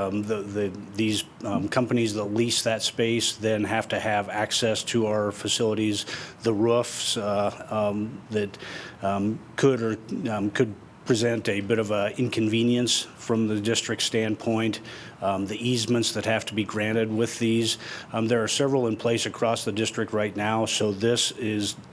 N: These companies that lease that space then have to have access to our facilities. The roofs that could present a bit of an inconvenience from the district standpoint, the easements that have to be granted with these. There are several in place across the district right now, so this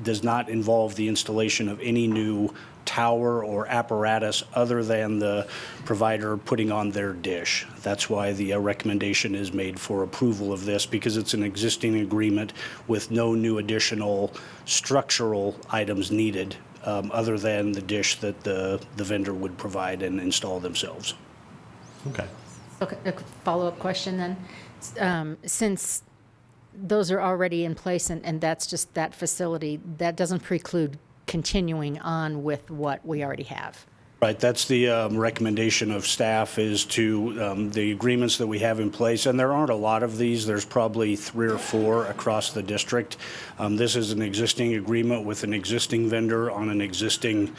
N: does not involve the installation of any new tower or apparatus other than the provider putting on their dish. That's why the recommendation is made for approval of this, because it's an existing agreement with no new additional structural items needed other than the dish that the vendor would provide and install themselves.
D: Okay.
C: Okay, a follow-up question then. Since those are already in place and that's just that facility, that doesn't preclude continuing on with what we already have.
N: Right, that's the recommendation of staff, is to the agreements that we have in place, and there aren't a lot of these. There's probably 3 or 4 across the district. This is an existing agreement with an existing vendor on an existing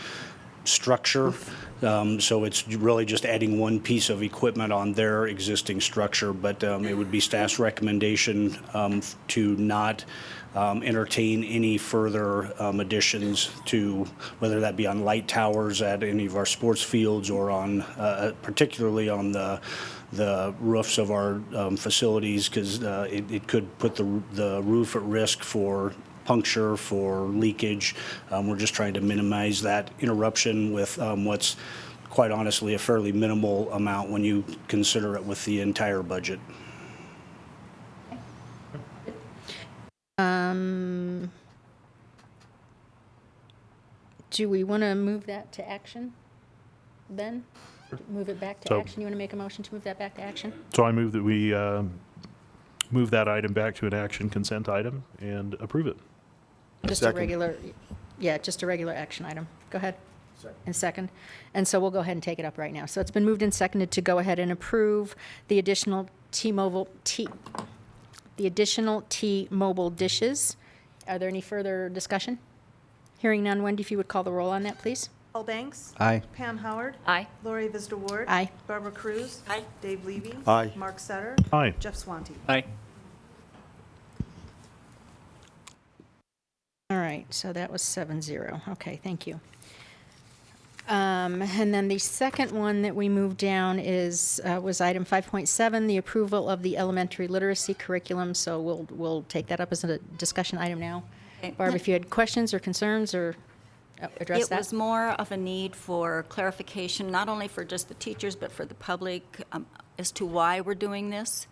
N: structure. So it's really just adding one piece of equipment on their existing structure, but it would be staff's recommendation to not entertain any further additions to, whether that be on light towers at any of our sports fields or on, particularly on the roofs of our facilities, because it could put the roof at risk for puncture, for leakage. We're just trying to minimize that interruption with what's quite honestly a fairly minimal amount when you consider it with the entire budget.
C: Do we want to move that to action, Ben? Move it back to
D: So-
C: action? You want to make a motion to move that back to action?
D: So I move that we move that item back to an action consent item and approve it.
C: Just
E: Second.
C: a regular, yeah, just a regular action item. Go ahead. And second. And so we'll go ahead and take it up right now. So it's been moved and seconded to go ahead and approve the additional T-Mobile dishes. Are there any further discussion? Hearing none, Wendy, if you would call the roll on that, please.
B: Paul Banks.
L: Aye.
B: Pam Howard.
A: Aye.
B: Lori Vista Ward.
C: Aye.
B: Barbara Cruz.
K: Aye.
B: Dave Levy.
E: Aye.
B: Mark Setter.
D: Aye.
B: Jeff Swanty.
G: Aye.
C: All right, so that was 7-0. Okay, thank you. And then the second one that we moved down was item 5.7, the approval of the elementary literacy curriculum. So we'll take that up as a discussion item now.
K: Okay.
C: Barb, if you had questions or concerns or address
K: It
C: that.
K: was more of a need for clarification, not only for just the teachers, but for the public, as to why we're doing this,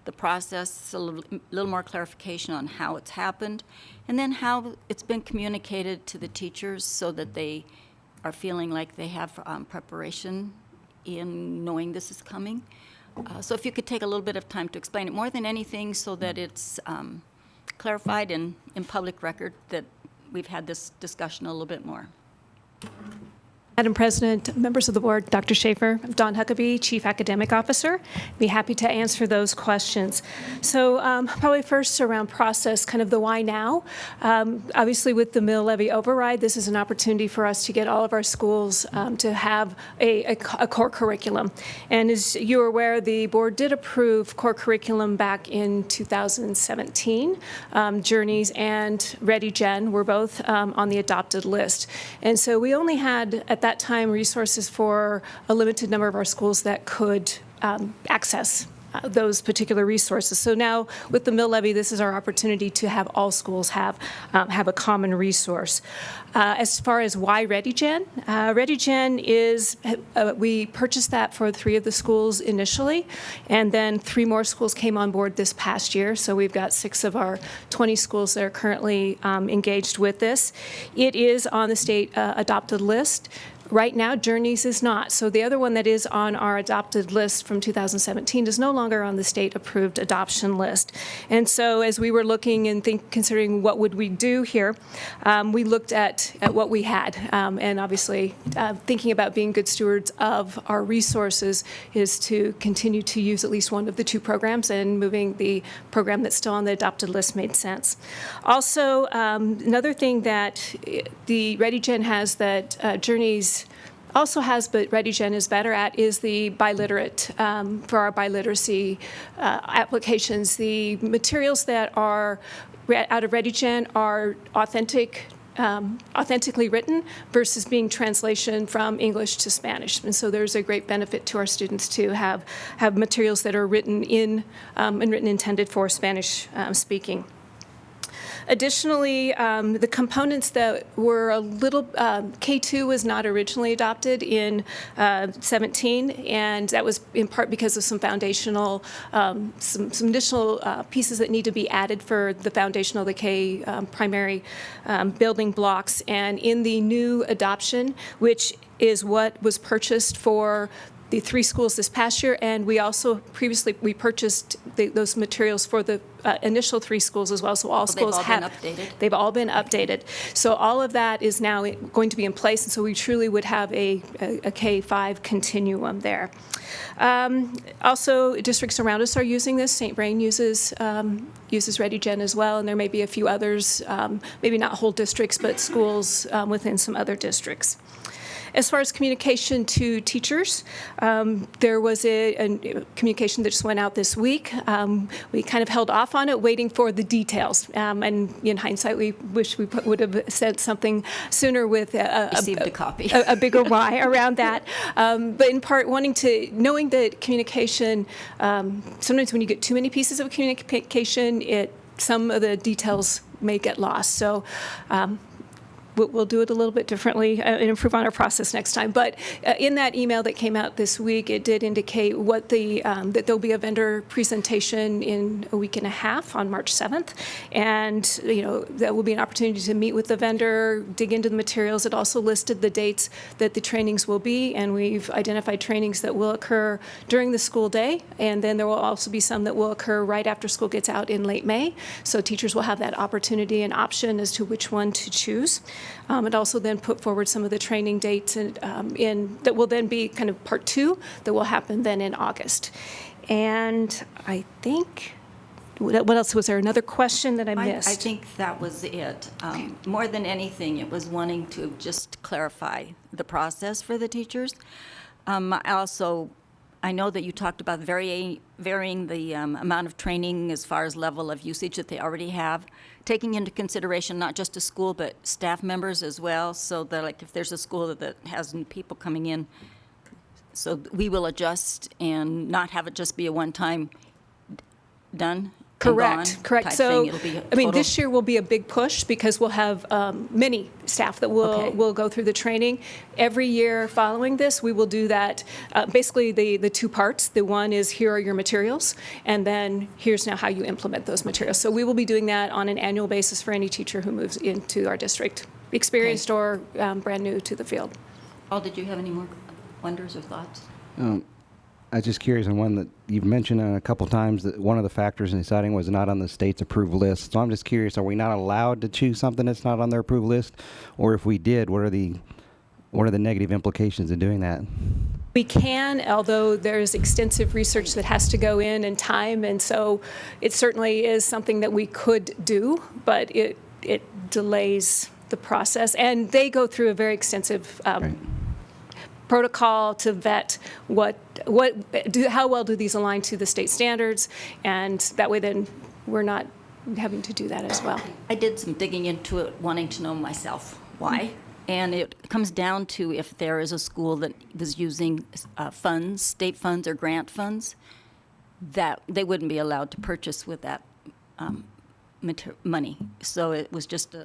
K: the process, a little more clarification on how it's happened, and then how it's been communicated to the teachers so that they are feeling like they have preparation in knowing this is coming. So if you could take a little bit of time to explain it more than anything so that it's clarified in public record that we've had this discussion a little bit more.
O: Madam President, members of the board, Dr. Schaefer, I'm Dawn Huckabee, Chief Academic Officer. Be happy to answer those questions. So probably first around process, kind of the why now. Obviously with the mill levy override, this is an opportunity for us to get all of our schools to have a core curriculum. And as you're aware, the board did approve core curriculum back in 2017. Journeys and Ready Gen were both on the adopted list. And so we only had, at that time, resources for a limited number of our schools that could access those particular resources. So now with the mill levy, this is our opportunity to have all schools have a common resource. As far as why ReadyGen, ReadyGen is, we purchased that for 3 of the schools initially, and then 3 more schools came on board this past year. So we've got 6 of our 20 schools that are currently engaged with this. It is on the state adopted list. Right now, Journeys is not. So the other one that is on our adopted list from 2017 is no longer on the state-approved adoption list. And so as we were looking and considering what would we do here, we looked at what we had. And obviously, thinking about being good stewards of our resources is to continue to use at least one of the 2 programs, and moving the program that's still on the adopted list made sense. Also, another thing that the ReadyGen has that Journeys also has, but ReadyGen is better at, is the biliterate, for our biliteracy applications. The materials that are out of ReadyGen are authentically written versus being translation from English to Spanish. And so there's a great benefit to our students to have materials that are written in and written intended for Spanish speaking. Additionally, the components that were a little, K2 was not originally adopted in 17, and that was in part because of some foundational, some additional pieces that need to be added for the foundational, the K primary building blocks. And in the new adoption, which is what was purchased for the 3 schools this past year, and we also previously purchased those materials for the initial 3 schools as well. So all schools have they've all been updated. So all of that is now going to be in place, and so we truly would have a K-5 continuum there. Also, districts around us are using this. St. Vrain uses ReadyGen as well, and there may be a few others, maybe not whole districts, but schools within some other districts. As far as communication to teachers, there was a communication that just went out this week. We kind of held off on it, waiting for the details. And in hindsight, we wish we would have said something sooner with a bigger why around that. But in part, knowing that communication, sometimes when you get too many pieces of communication, some of the details may get lost. So we'll do it a little bit differently and improve on our process next time. But in that email that came out this week, it did indicate what that there'll be a vendor presentation in a week and a half on March 7th. And, that will be an opportunity to meet with the vendor, dig into the materials. It also listed the dates that the trainings will be, and we've identified trainings that will occur during the school day. And then there will also be some that will occur right after school gets out in late May. So teachers will have that opportunity and option as to which one to choose. It also then put forward some of the training dates that will then be kind of part 2 that will happen then in August. And I think, what else? Was there another question that I missed?
K: I think that was it. More than anything, it was wanting to just clarify the process for the teachers. I I know that you talked about varying the amount of training as far as level of usage that they already have, taking into consideration not just a school, but staff members as well, so that like if there's a school that has new people coming in, so we will adjust and not have it just be a one-time done.
O: Correct, correct. So, I mean, this
K: year.
O: year will be a big push because we'll have many staff that will go through the training. Every year following this, we will do that, basically the two parts. The one is here are your materials, and then here's now how you implement those materials. So we will be doing that on an annual basis for any teacher who moves into our district, experienced or brand new to the field.
K: Paul, did you have any more wonders or thoughts?
L: I was just curious on one that you've mentioned a couple times that one of the factors in deciding was not on the state's approved list. So I'm just curious, are we not allowed to choose something that's not on their approved list? Or if we did, what are the negative implications of doing that?
O: We can, although there's extensive research that has to go in and time, and so it certainly is something that we could do, but it delays the process. And they go through a very extensive protocol to vet how well do these align to the state standards, and that way then we're not having to do that as well.
K: I did some digging into it, wanting to know myself why. And it comes down to if there is a school that was using funds, state funds or grant funds, that they wouldn't be allowed to purchase with that money. So it was just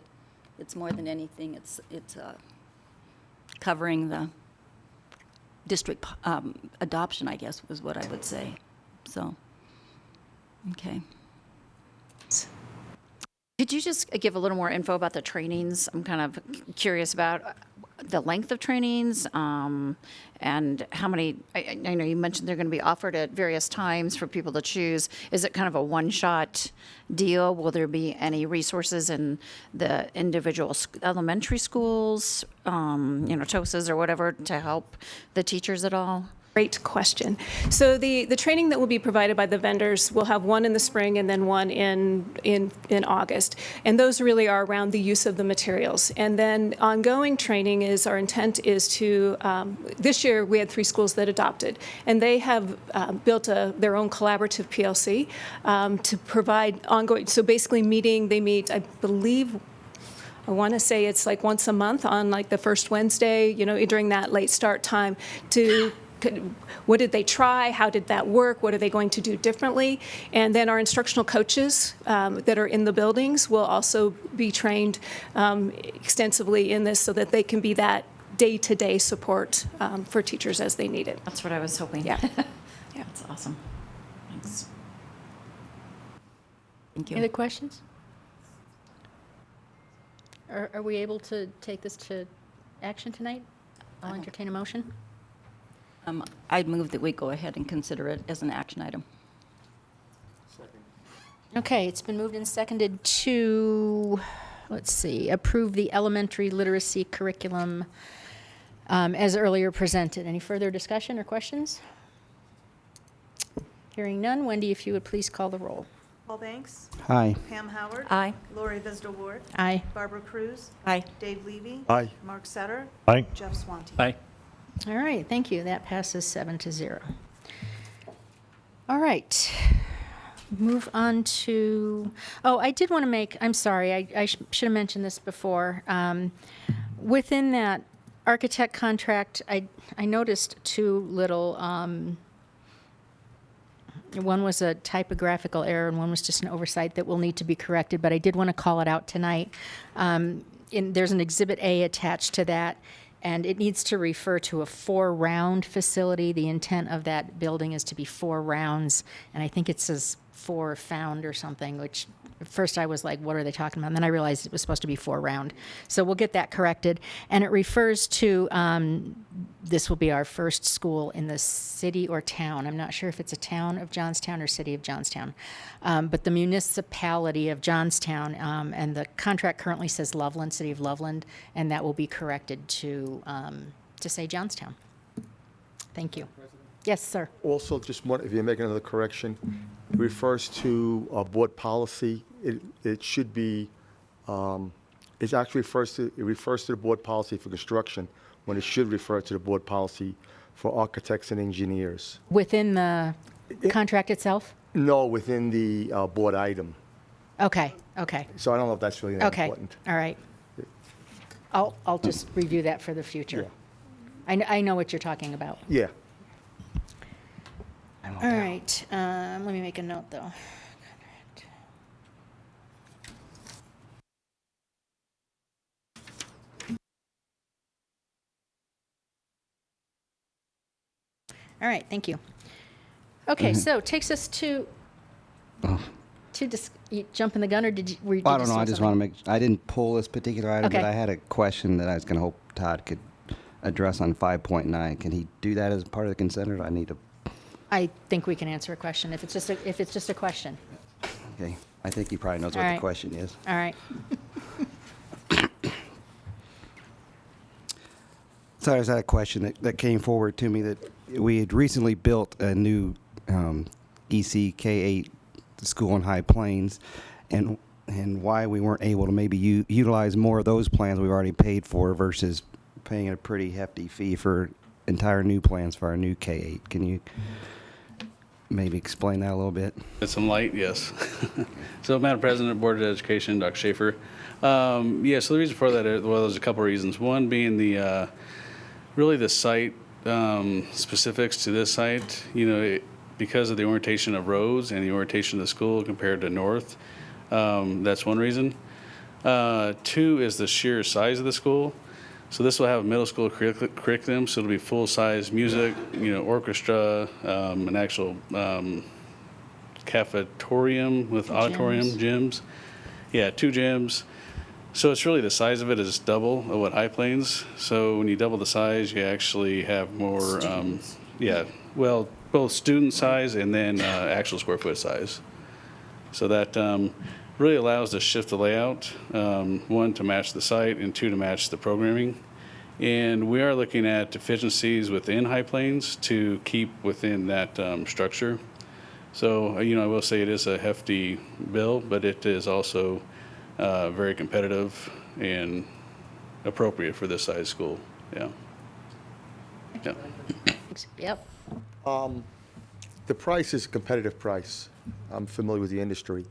K: it's more than anything, it's covering the district adoption, I guess, was what I would say. So, okay.
A: Could you just give a little more info about the trainings? I'm kind of curious about the length of trainings and how many. I know you mentioned they're going to be offered at various times for people to choose. Is it kind of a one-shot deal? Will there be any resources in the individual elementary schools, TOSAs or whatever, to help the teachers at all?
O: Great question. So the training that will be provided by the vendors, will have one in the spring and then one in August. And those really are around the use of the materials. And then ongoing training is, our intent is to, this year we had 3 schools that adopted. And they have built their own collaborative PLC to provide ongoing, so basically they meet, I believe, I want to say it's like once a month on like the first Wednesday, during that late start time to what did they try? How did that work? What are they going to do differently? And then our instructional coaches that are in the buildings will also be trained extensively in this so that they can be that day-to-day support for teachers as they need it.
A: That's what I was hoping.
O: Yeah.
A: Yeah, that's awesome. Thanks.
K: Thank you.
C: Any other questions? Are we able to take this to action tonight? I'll entertain a motion.
K: I'd move that we go ahead and consider it as an action item.
C: Okay, it's been moved and seconded to, let's see, approve the elementary literacy curriculum as earlier presented. Any further discussion or questions? Hearing none, Wendy, if you would please call the roll.
B: Paul Banks.
L: Hi.
B: Pam Howard.
A: Aye.
B: Lori Visda Ward.
C: Aye.
B: Barbara Cruz.
K: Aye.
B: Dave Levy.
M: Aye.
B: Mark Setter.
D: Aye.
B: Jeff Swanty.
I: Aye.
C: All right, thank you. That passes 7-0. All right. Move on to, I did want to make, I'm sorry, I should have mentioned this before. Within that architect contract, I noticed 2 little, one was a typographical error and one was just an oversight that will need to be corrected, but I did want to call it out tonight. There's an Exhibit A attached to that, and it needs to refer to a 4-round facility. The intent of that building is to be 4 rounds, and I think it says 4 found or something, which at first I was like, what are they talking about? And then I realized it was supposed to be 4 round. So we'll get that corrected. And it refers to, this will be our first school in the city or town. I'm not sure if it's a town of Johnstown or city of Johnstown, but the municipality of Johnstown, and the contract currently says Loveland, city of Loveland, and that will be corrected to say Johnstown. Thank you. Yes, sir.
P: Also, just one, if you make another correction, it refers to board policy. It should be, it actually refers to the board policy for construction when it should refer to the board policy for architects and engineers.
C: Within the contract itself?
P: No, within the board item.
C: Okay, okay,
P: So I don't know if that's really that
C: okay.
P: important.
C: All right. I'll just review that for the future. I know what you're talking about.
P: Yeah.
C: All right, let me make a note, though. All right, thank you. Okay, so takes us to you jumping the gun, or did you? Were you
L: I don't know. I just want to make. I didn't pull this particular item,
C: Okay.
L: but I had a question that I was going to hope Todd could address on 5.9. Can he do that as part of the consent, or do I need to?
C: I think we can answer a question if it's just a question.
L: Okay. I think he probably knows
C: All
L: what
C: right.
L: the question is.
C: All right.
L: So there's that question that came forward to me that we had recently built a new EC K-8 school in High Plains, and why we weren't able to maybe utilize more of those plans we've already paid for versus paying a pretty hefty fee for entire new plans for our new K-8. Can you maybe explain that a little bit?
Q: It's some light, yes. So, Madam President, Board of Education, Dr. Schaefer. So the reason for that, well, there's a couple reasons. One being really the site specifics to this site. Because of the orientation of roads and the orientation of the school compared to north. That's one reason. Two is the sheer size of the school. So this will have a middle school curriculum, so it'll be full-size music, orchestra, an actual cafetorium with auditorium, gyms. Yeah, 2 gyms. So it's really the size of it is double of what High Plains. So when you double the size, you actually have more, both student size and then actual square foot size. So that really allows to shift the layout, 1, to match the site, and 2, to match the programming. And we are looking at efficiencies within High Plains to keep within that structure. So, I will say it is a hefty bill, but it is also very competitive and appropriate for this size school. Yeah.
C: Yep.
P: The price is a competitive price. I'm familiar with the industry.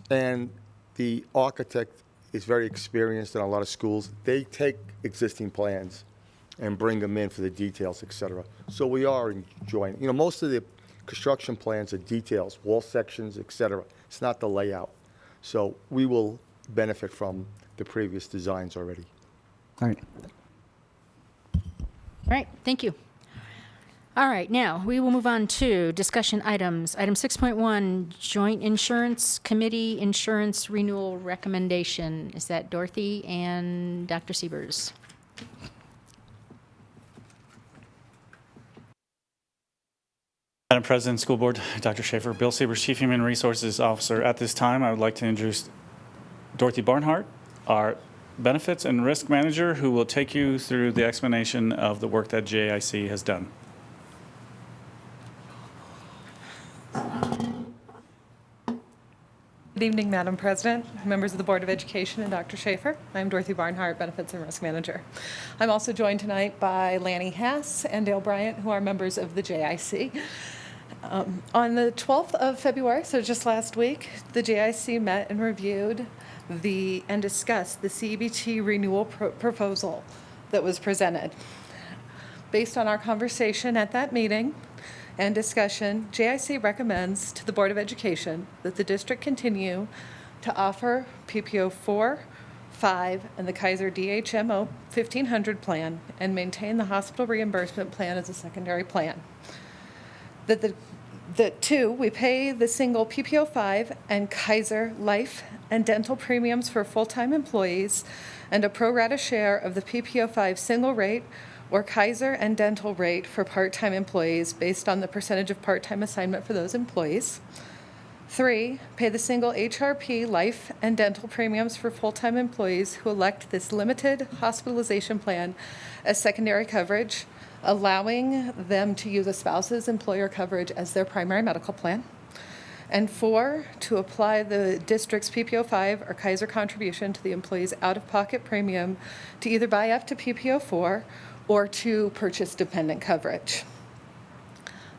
P: And the architect is very experienced in a lot of schools. They take existing plans and bring them in for the details, et cetera. So we are enjoying, most of the construction plans are details, wall sections, et cetera. It's not the layout. So we will benefit from the previous designs already.
L: All right.
C: All right, thank you. All right, now we will move on to discussion items. Item 6.1, Joint Insurance Committee Insurance Renewal Recommendation. Is that Dorothy and Dr. Siebers?
R: Madam President, School Board, Dr. Schaefer, Bill Siebers, Chief Human Resources Officer. At this time, I would like to introduce Dorothy Barnhart, our Benefits and Risk Manager, who will take you through the explanation of the work that JIC has done.
S: Good evening, Madam President, members of the Board of Education, and Dr. Schaefer. I'm Dorothy Barnhart, Benefits and Risk Manager. I'm also joined tonight by Lanny Hass and Dale Bryant, who are members of the JIC. On the 12th of February, so just last week, the JIC met and reviewed and discussed the CEBT renewal proposal that was presented. Based on our conversation at that meeting and discussion, JIC recommends to the Board of Education that the district continue to offer PPO 4, 5, and the Kaiser DHMO 1500 plan and maintain the hospital reimbursement plan as a secondary plan. That 2, we pay the single PPO 5 and Kaiser life and dental premiums for full-time employees and a pro rata share of the PPO 5 single rate or Kaiser and dental rate for part-time employees based on the percentage of part-time assignment for those employees. 3, pay the single HRP life and dental premiums for full-time employees who elect this limited hospitalization plan as secondary coverage, allowing them to use a spouse's employer coverage as their primary medical plan. And 4, to apply the district's PPO 5 or Kaiser contribution to the employee's out-of-pocket premium to either buy up to PPO 4 or to purchase dependent coverage.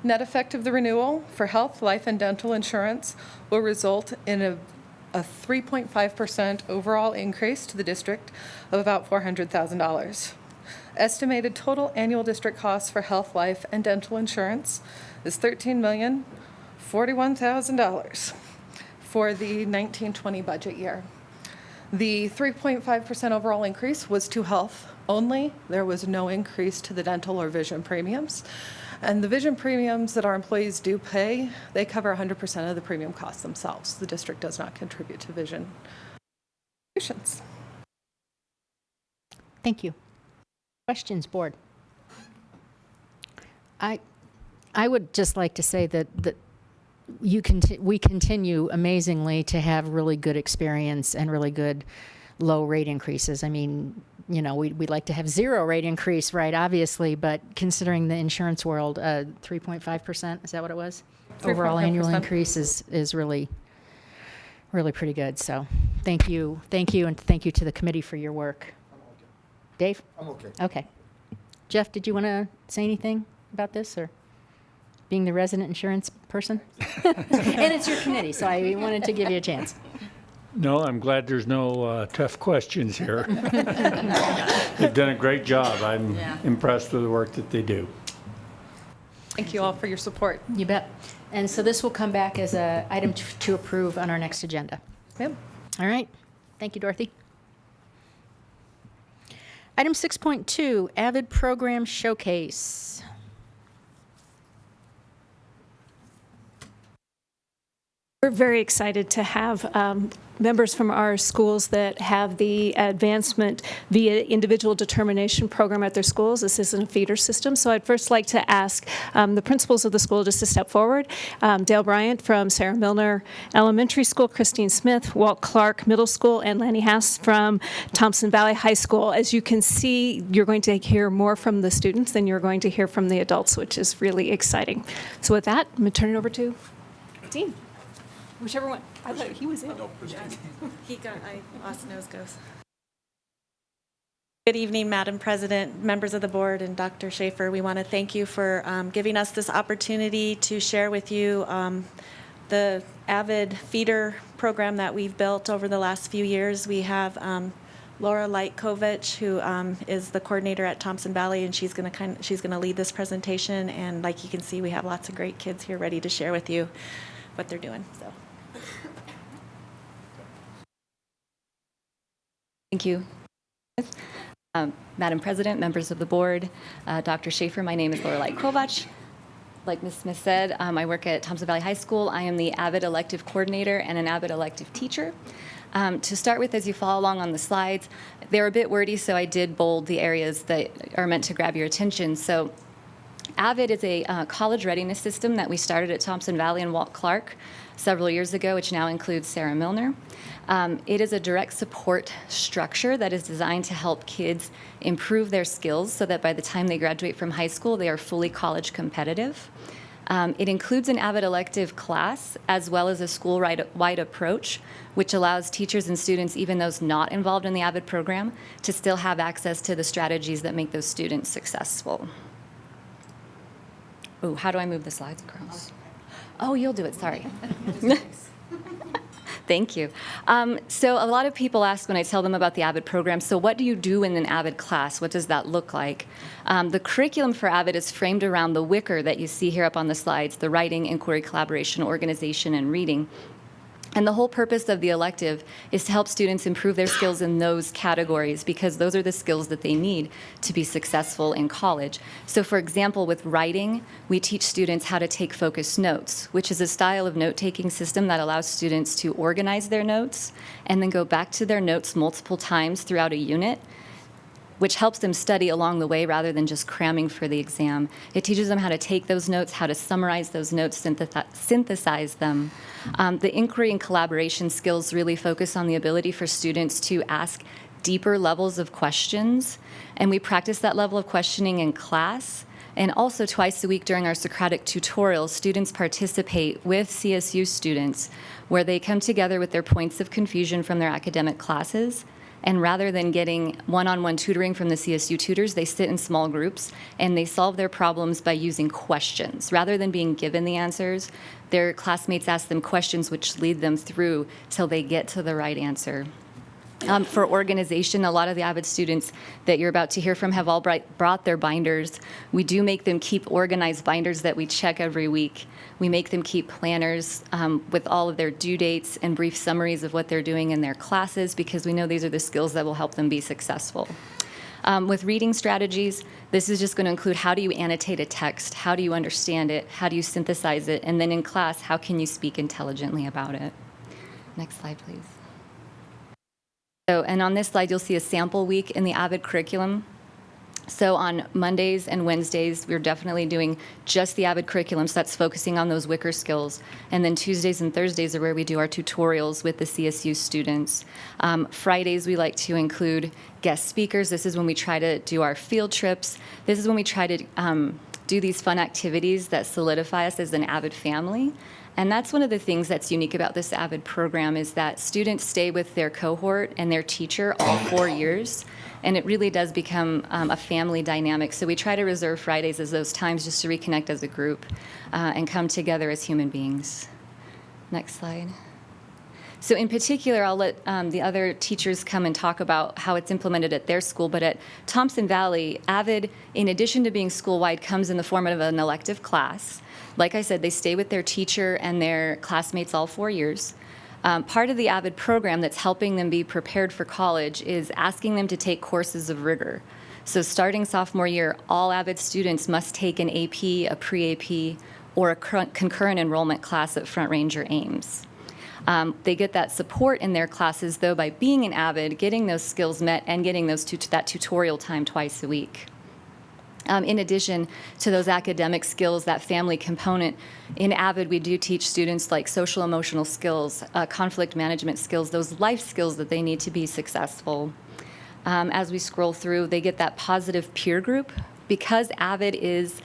S: Net effect of the renewal for health, life, and dental insurance will result in a 3.5% overall increase to the district of about $400,000. Estimated total annual district costs for health, life, and dental insurance is $13,041,000 for the 1920 budget year. The 3.5% overall increase was to health only. There was no increase to the dental or vision premiums. And the vision premiums that our employees do pay, they cover 100% of the premium costs themselves. The district does not contribute to vision contributions.
C: Thank you. Questions, board? I would just like to say that we continue amazingly to have really good experience and really good low rate increases. I mean, you know, we'd like to have 0 rate increase, right, obviously, but considering the insurance world, 3.5%, is that what it was? Overall annual increase is really, really pretty good. So thank you, and thank you to the committee for your work. Dave?
P: I'm okay.
C: Okay. Jeff, did you want to say anything about this, or being the resident insurance person? And it's your committee, so I wanted to give you a chance.
T: No, I'm glad there's no tough questions here. They've done a great job. I'm impressed with the work that they do.
S: Thank you all for your support.
C: You bet. And so this will come back as an item to approve on our next agenda.
S: Yep.
C: All right. Thank you, Dorothy. Item 6.2, Avid Program Showcase.
O: We're very excited to have members from our schools that have the advancement via individual determination program at their schools. This isn't a feeder system. So I'd first like to ask the principals of the school just to step forward. Dale Bryant from Sarah Milner Elementary School, Christine Smith, Walt Clark Middle School, and Lanny Hass from Thompson Valley High School. As you can see, you're going to hear more from the students than you're going to hear from the adults, which is really exciting. So with that, I'm going to turn it over to Dean. Whichever one. I thought he was in.
U: I lost nose goes. Good evening, Madam President, members of the board, and Dr. Schaefer. We want to thank you for giving us this opportunity to share with you the AVID feeder program that we've built over the last few years. We have Laura Lightkovich, who is the coordinator at Thompson Valley, and she's going to lead this presentation. And like you can see, we have lots of great kids here ready to share with you what they're doing. So.
V: Thank you. Madam President, members of the board, Dr. Schaefer, my name is Laura Lightkovich. Like Ms. Smith said, I work at Thompson Valley High School. I am the AVID elective coordinator and an AVID elective teacher. To start with, as you follow along on the slides, they're a bit wordy, so I did bold the areas that are meant to grab your attention. So AVID is a college readiness system that we started at Thompson Valley and Walt Clark several years ago, which now includes Sarah Milner. It is a direct support structure that is designed to help kids improve their skills so that by the time they graduate from high school, they are fully college competitive. It includes an AVID elective class as well as a school-wide approach, which allows teachers and students, even those not involved in the AVID program, to still have access to the strategies that make those students successful. Oh, how do I move the slides across? Oh, you'll do it, sorry. Thank you. So a lot of people ask when I tell them about the AVID program, so what do you do in an AVID class? What does that look like? The curriculum for AVID is framed around the wicker that you see here up on the slides, the writing, inquiry, collaboration, organization, and reading. And the whole purpose of the elective is to help students improve their skills in those categories because those are the skills that they need to be successful in college. So for example, with writing, we teach students how to take focused notes, which is a style of note-taking system that allows students to organize their notes and then go back to their notes multiple times throughout a unit, which helps them study along the way rather than just cramming for the exam. It teaches them how to take those notes, how to summarize those notes, synthesize them. The inquiry and collaboration skills really focus on the ability for students to ask deeper levels of questions, and we practice that level of questioning in class. And also twice a week during our Socratic tutorials, students participate with CSU students where they come together with their points of confusion from their academic classes And rather than getting one-on-one tutoring from the CSU tutors, they sit in small groups and they solve their problems by using questions. Rather than being given the answers, their classmates ask them questions which lead them through till they get to the right answer. For organization, a lot of the AVID students that you're about to hear from have all brought their binders. We do make them keep organized binders that we check every week. We make them keep planners with all of their due dates and brief summaries of what they're doing in their classes, because we know these are the skills that will help them be successful. With reading strategies, this is just going to include how do you annotate a text, how do you understand it, how do you synthesize it, and then in class, how can you speak intelligently about it. Next slide, please. So, and on this slide, you'll see a sample week in the AVID curriculum. So on Mondays and Wednesdays, we're definitely doing just the AVID curriculum, so that's focusing on those wicker skills. And then Tuesdays and Thursdays are where we do our tutorials with the CSU students. Fridays, we like to include guest speakers. This is when we try to do our field trips. This is when we try to do these fun activities that solidify us as an AVID family. And that's one of the things that's unique about this AVID program, is that students stay with their cohort and their teacher all 4 years, and it really does become a family dynamic. So we try to reserve Fridays as those times just to reconnect as a group and come together as human beings. Next slide. So in particular, I'll let the other teachers come and talk about how it's implemented at their school, but at Thompson Valley, AVID, in addition to being school-wide, comes in the form of an elective class. Like I said, they stay with their teacher and their classmates all 4 years. Part of the AVID program that's helping them be prepared for college is asking them to take courses of rigor. So starting sophomore year, all AVID students must take an AP, a pre-AP, or a concurrent enrollment class at Front Range or Ames. They get that support in their classes, though, by being an AVID, getting those skills met, and getting those that tutorial time twice a week. In addition to those academic skills, that family component, in AVID we do teach students like social emotional skills, conflict management skills, those life skills that they need to be successful. As we scroll through, they get that positive peer group. Because AVID is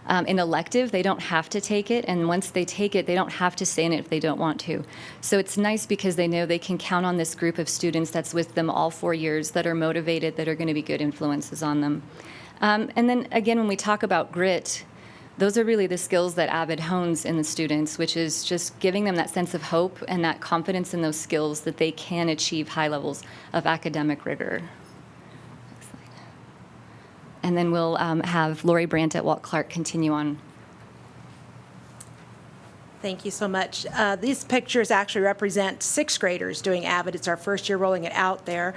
V: an elective, they don't have to take it, and once they take it, they don't have to stay in it if they don't want to. So it's nice because they know they can count on this group of students that's with them all 4 years, that are motivated, that are going to be good influences on them. And then again, when we talk about grit, those are really the skills that AVID hones in the students, which is just giving them that sense of hope and that confidence in those skills that they can achieve high levels of academic rigor. Next slide. And then we'll have Lori Brandt at Walt Clark continue on.
F: Thank you so much. These pictures actually represent sixth graders doing AVID. It's our first year rolling it out there.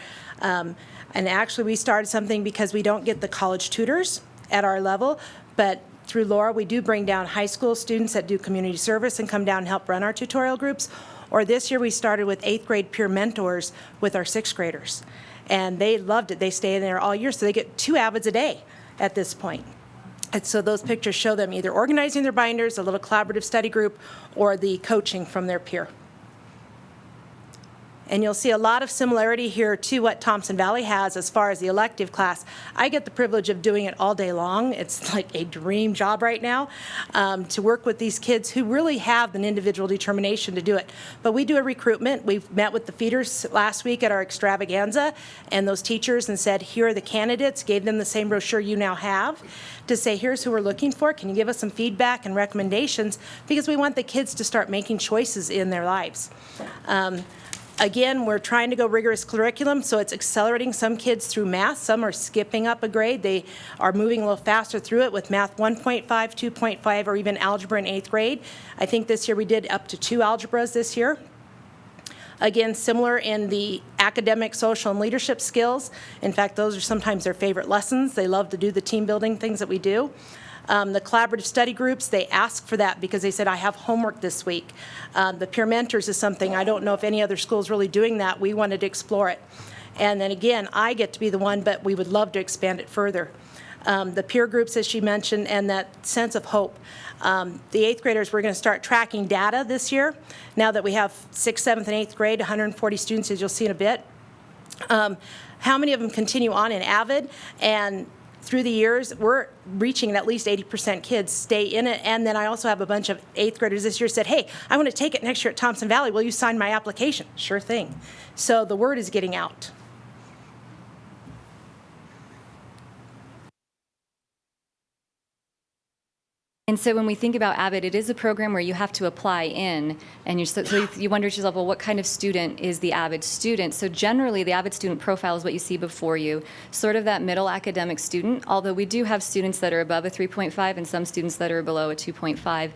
F: And actually, we started something because we don't get the college tutors at our level, but through Laura, we do bring down high school students that do community service and come down and help run our tutorial groups. Or this year, we started with 8th grade peer mentors with our 6th graders. And they loved it. They stay in there all year, so they get 2 AVIDs a day at this point. And so those pictures show them either organizing their binders, a little collaborative study group, or the coaching from their peer. And you'll see a lot of similarity here to what Thompson Valley has as far as the elective class. I get the privilege of doing it all day long. It's like a dream job right now to work with these kids who really have an individual determination to do it. But we do a recruitment. We've met with the feeders last week at our extravaganza and those teachers and said, here are the candidates, gave them the same brochure you now have to say, here's who we're looking for. Can you give us some feedback and recommendations? Because we want the kids to start making choices in their lives. Again, we're trying to go rigorous curriculum, so it's accelerating some kids through math. Some are skipping up a grade. They are moving a little faster through it with math 1.5, 2.5, or even algebra in 8th grade. I think this year we did up to 2 algebras this year. Again, similar in the academic, social, and leadership skills. In fact, those are sometimes their favorite lessons. They love to do the team building things that we do. The collaborative study groups, they ask for that because they said, I have homework this week. The peer mentors is something, I don't know if any other school is really doing that. We wanted to explore it. And then again, I get to be the one, but we would love to expand it further. The peer groups, as she mentioned, and that sense of hope. The 8th graders, we're going to start tracking data this year. Now that we have 6th, 7th, and 8th grade, 140 students, as you'll see in a bit. How many of them continue on in AVID? And through the years, we're reaching at least 80% kids stay in it. And then I also have a bunch of 8th graders this year said, hey, I want to take it next year at Thompson Valley. Will you sign my application? Sure thing. So the word is getting out.
V: And so when we think about Avid, it is a program where you have to apply in, and so you wonder to yourself, well, what kind of student is the Avid student? So generally, the Avid student profile is what you see before you, sort of that middle academic student, although we do have students that are above a 3.5 and some students that are below a 2.5.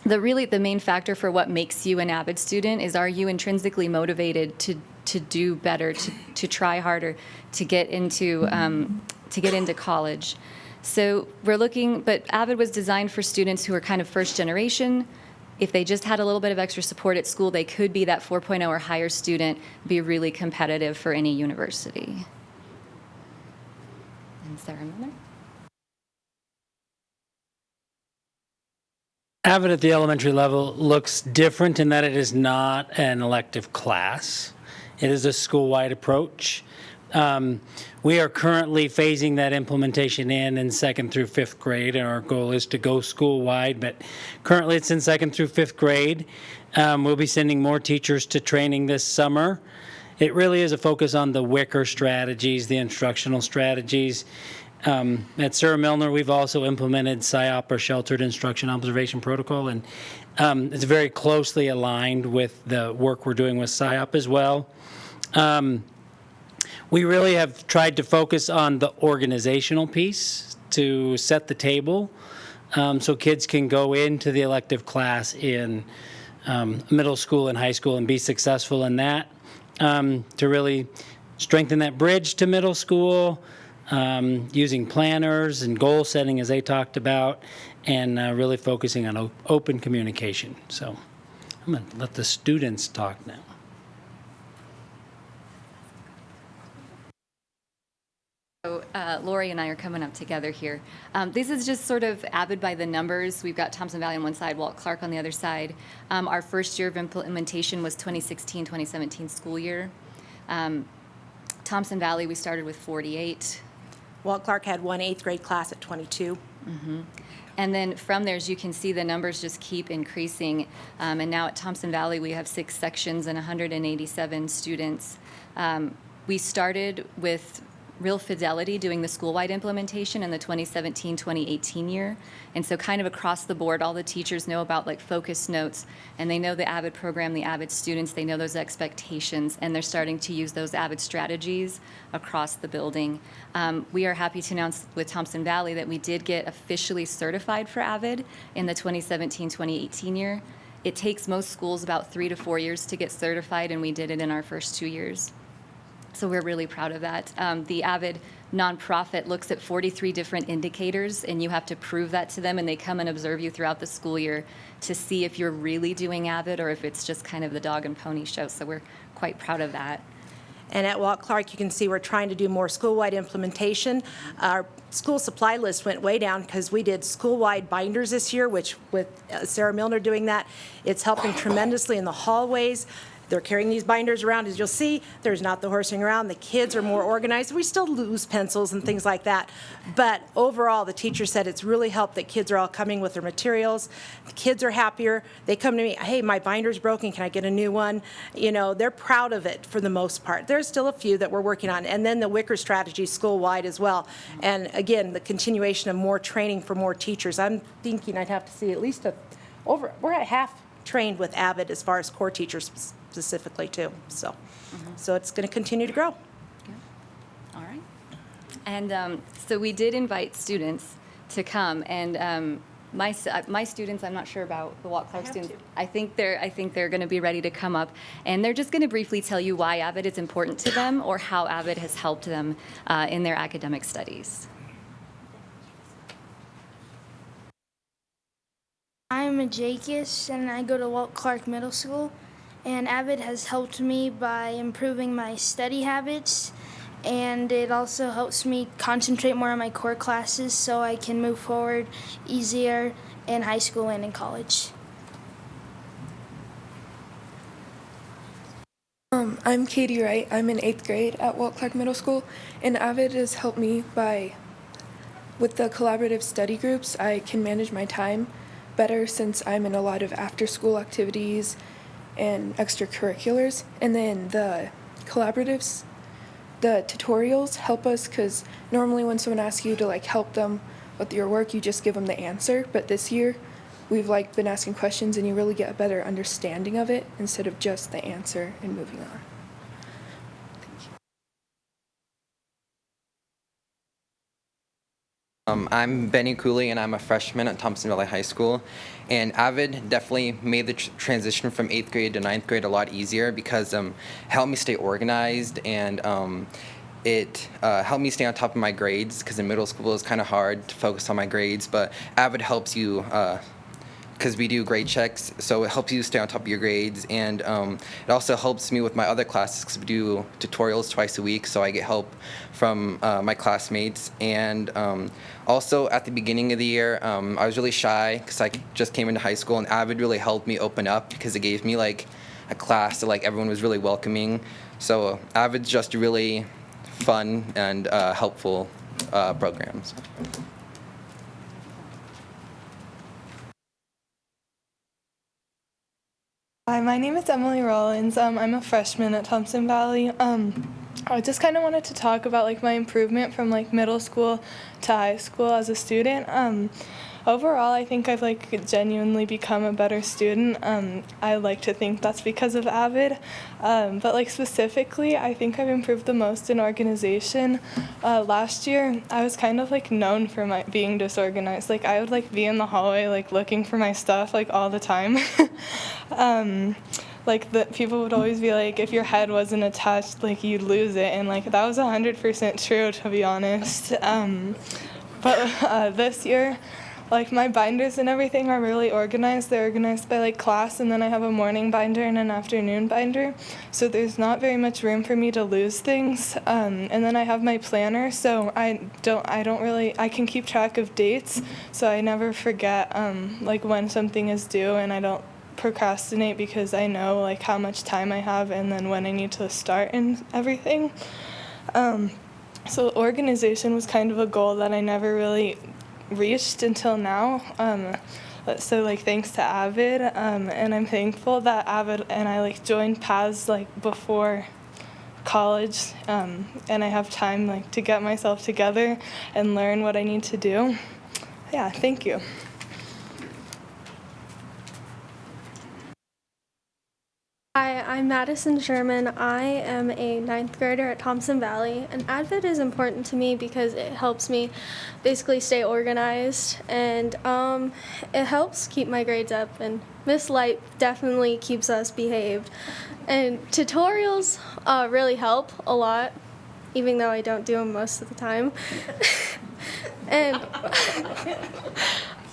V: The main factor for what makes you an Avid student is, are you intrinsically motivated to do better, to try harder, to get into college. So we're looking, but Avid was designed for students who are kind of first generation. If they just had a little bit of extra support at school, they could be that 4.0 or higher student, be really competitive for any university. And Sarah Miller?
H: Avid at the elementary level looks different in that it is not an elective class. It is a school-wide approach. We are currently phasing that implementation in 2nd through 5th grade, and our goal is to go school-wide, but currently it's in 2nd through 5th grade. We'll be sending more teachers to training this summer. It really is a focus on the Wicker strategies, the instructional strategies. At Sarah Milner, we've also implemented SIOP, or Sheltered Instruction Observation Protocol, and it's very closely aligned with the work we're doing with SIOP as well. We really have tried to focus on the organizational piece to set the table, so kids can go into the elective class in middle school and high school and be successful in that, to really strengthen that bridge to middle school, using planners and goal setting as they talked about, and really focusing on open communication. So I'm going to let the students talk now.
V: So Lori and I are coming up together here. This is just sort of Avid by the numbers. We've got Thompson Valley on one side, Walt Clark on the other side. Our first year of implementation was 2016-2017 school year. Thompson Valley, we started with 48.
F: Walt Clark had one 8th grade class at 22.
V: Mm-hmm. And then from there, as you can see, the numbers just keep increasing. And now at Thompson Valley, we have 6 sections and 187 students. We started with Real Fidelity doing the school-wide implementation in the 2017-2018 year. And so kind of across the board, all the teachers know about like focus notes, and they know the Avid program, the Avid students, they know those expectations, and they're starting to use those Avid strategies across the building. We are happy to announce with Thompson Valley that we did get officially certified for Avid in the 2017-2018 year. It takes most schools about 3 to 4 years to get certified, and we did it in our first 2 years. So we're really proud of that. The Avid nonprofit looks at 43 different indicators, and you have to prove that to them, and they come and observe you throughout the school year to see if you're really doing Avid or if it's just kind of the dog and pony show. So we're quite proud of that.
F: And at Walt Clark, you can see we're trying to do more school-wide implementation. Our school supply list went way down because we did school-wide binders this year, which with Sarah Milner doing that, it's helping tremendously in the hallways. They're carrying these binders around. As you'll see, there's not the horsing around. The kids are more organized. We still lose pencils and things like that. But overall, the teacher said it's really helped that kids are all coming with their materials. The kids are happier. They come to me, hey, my binder's broken. Can I get a new one? You know, they're proud of it for the most part. There's still a few that we're working on. And then the Wicker strategy school-wide as well. And again, the continuation of more training for more teachers. I'm thinking I'd have to see at least we're at half trained with Avid as far as core teachers specifically too. So it's going to continue to grow.
V: Yeah. All right. And so we did invite students to come, and my students, I'm not sure about the Walt Clark students. I think they're going to be ready to come up, and they're just going to briefly tell you why Avid is important to them or how Avid has helped them in their academic studies.
J: I'm a Jacus, and I go to Walt Clark Middle School, and Avid has helped me by improving my study habits, and it also helps me concentrate more on my core classes so I can move forward easier in high school and in college.
W: I'm Katie Wright. I'm in 8th grade at Walt Clark Middle School, and Avid has helped me with the collaborative study groups. I can manage my time better since I'm in a lot of after-school activities and extracurriculars. And then the collaboratives, the tutorials help us because normally when someone asks you to help them with your work, you just give them the answer. But this year, we've like been asking questions, and you really get a better understanding of it instead of just the answer and moving on.
E: I'm Benny Cooley, and I'm a freshman at Thompson Valley High School. And AVID definitely made the transition from 8th grade to 9th grade a lot easier because it helped me stay organized, and it helped me stay on top of my grades because in middle school it was kind of hard to focus on my grades. But AVID helps you because we do grade checks, so it helps you stay on top of your grades, and it also helps me with my other classes because we do tutorials twice a week, so I get help from my classmates. And also at the beginning of the year, I was really shy because I just came into high school, and AVID really helped me open up because it gave me like a class that like everyone was really welcoming. So AVID's just really fun and helpful programs.
W: Hi, my name is Emily Rollins. I'm a freshman at Thompson Valley. I just kind of wanted to talk about like my improvement from like middle school to high school as a student. Overall, I think I've like genuinely become a better student. I like to think that's because of AVID, but like specifically, I think I've improved the most in organization. Last year, I was kind of like known for my being disorganized. Like I would like be in the hallway like looking for my stuff like all the time. Like the people would always be like, if your head wasn't attached, like you'd lose it, and like that was 100% true, to be honest. But this year, like my binders and everything are really organized. They're organized by like class, and then I have a morning binder and an afternoon binder. So there's not very much room for me to lose things. And then I have my planner, so I can keep track of dates, so I never forget like when something is due, and I don't procrastinate because I know like how much time I have and then when I need to start and everything. So organization was kind of a goal that I never really reached until now. So like thanks to AVID, and I'm thankful that AVID and I like joined paths like before college, and I have time like to get myself together and learn what I need to do. Yeah, thank you.
G: Hi, I'm Madison Sherman. I am a 9th grader at Thompson Valley, and AVID is important to me because it helps me basically stay organized, and it helps keep my grades up, and Miss Light definitely keeps us behaved. And tutorials really help a lot, even though I don't do them most of the time. And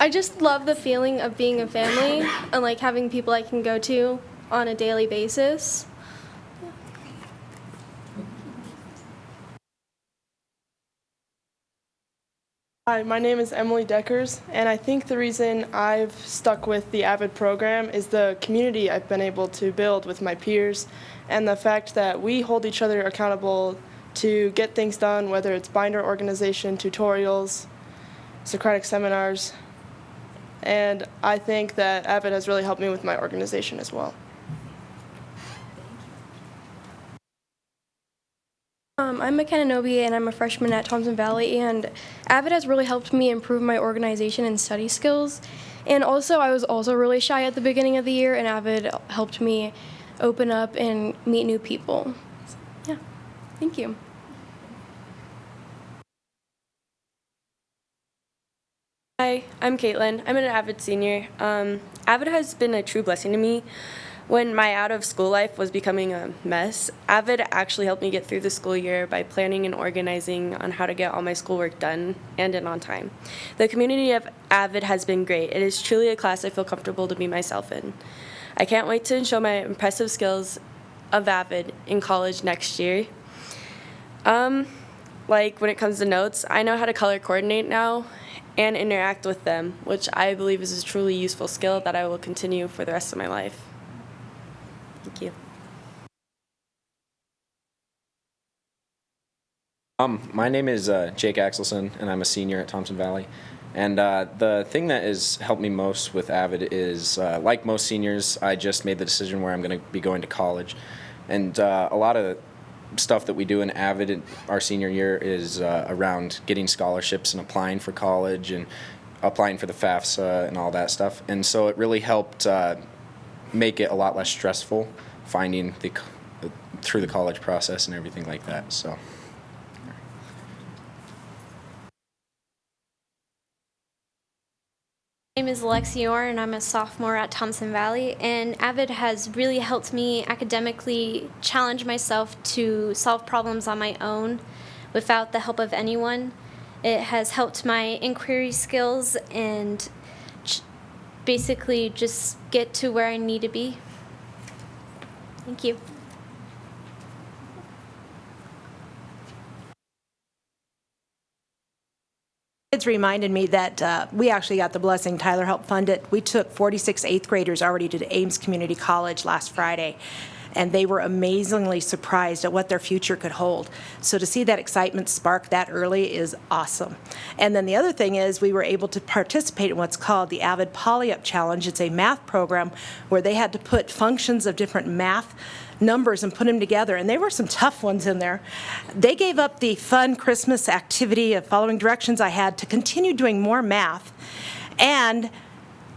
G: I just love the feeling of being a family and like having people I can go to on a daily basis.
N: Hi, my name is Emily Deckers, and I think the reason I've stuck with the AVID program is the community I've been able to build with my peers, and the fact that we hold each other accountable to get things done, whether it's binder organization, tutorials, Socratic seminars, and I think that AVID has really helped me with my organization as well.
G: I'm McKenna Nobi, and I'm a freshman at Thompson Valley, and AVID has really helped me improve my organization and study skills. And also, I was also really shy at the beginning of the year, and AVID helped me open up and meet new people. So, yeah, thank you.
X: Hi, I'm Caitlin. I'm an AVID senior. AVID has been a true blessing to me. When my out-of-school life was becoming a mess, AVID actually helped me get through the school year by planning and organizing on how to get all my schoolwork done and in on time. The community of AVID has been great. It is truly a class I feel comfortable to be myself in. I can't wait to show my impressive skills of AVID in college next year. Like when it comes to notes, I know how to color coordinate now and interact with them, which I believe is a truly useful skill that I will continue for the rest of my life. Thank you.
Y: My name is Jake Axelson, and I'm a senior at Thompson Valley. And the thing that has helped me most with AVID is, like most seniors, I just made the decision where I'm going to be going to college. And a lot of stuff that we do in AVID in our senior year is around getting scholarships and applying for college and applying for the FAFSA and all that stuff. And so it really helped make it a lot less stressful finding through the college process and everything like that. So.
A: My name is Alexi Orr, and I'm a sophomore at Thompson Valley, and AVID has really helped me academically challenge myself to solve problems on my own without the help of anyone. It has helped my inquiry skills and basically just get to where I need to be. Thank you.
F: Kids reminded me that we actually got the blessing. Tyler helped fund it. We took 46 eighth graders already to Ames Community College last Friday, and they were amazingly surprised at what their future could hold. So to see that excitement spark that early is awesome. And then the other thing is we were able to participate in what's called the AVID Poly-Up Challenge. It's a math program where they had to put functions of different math numbers and put them together, and there were some tough ones in there. They gave up the fun Christmas activity of following directions I had to continue doing more math. And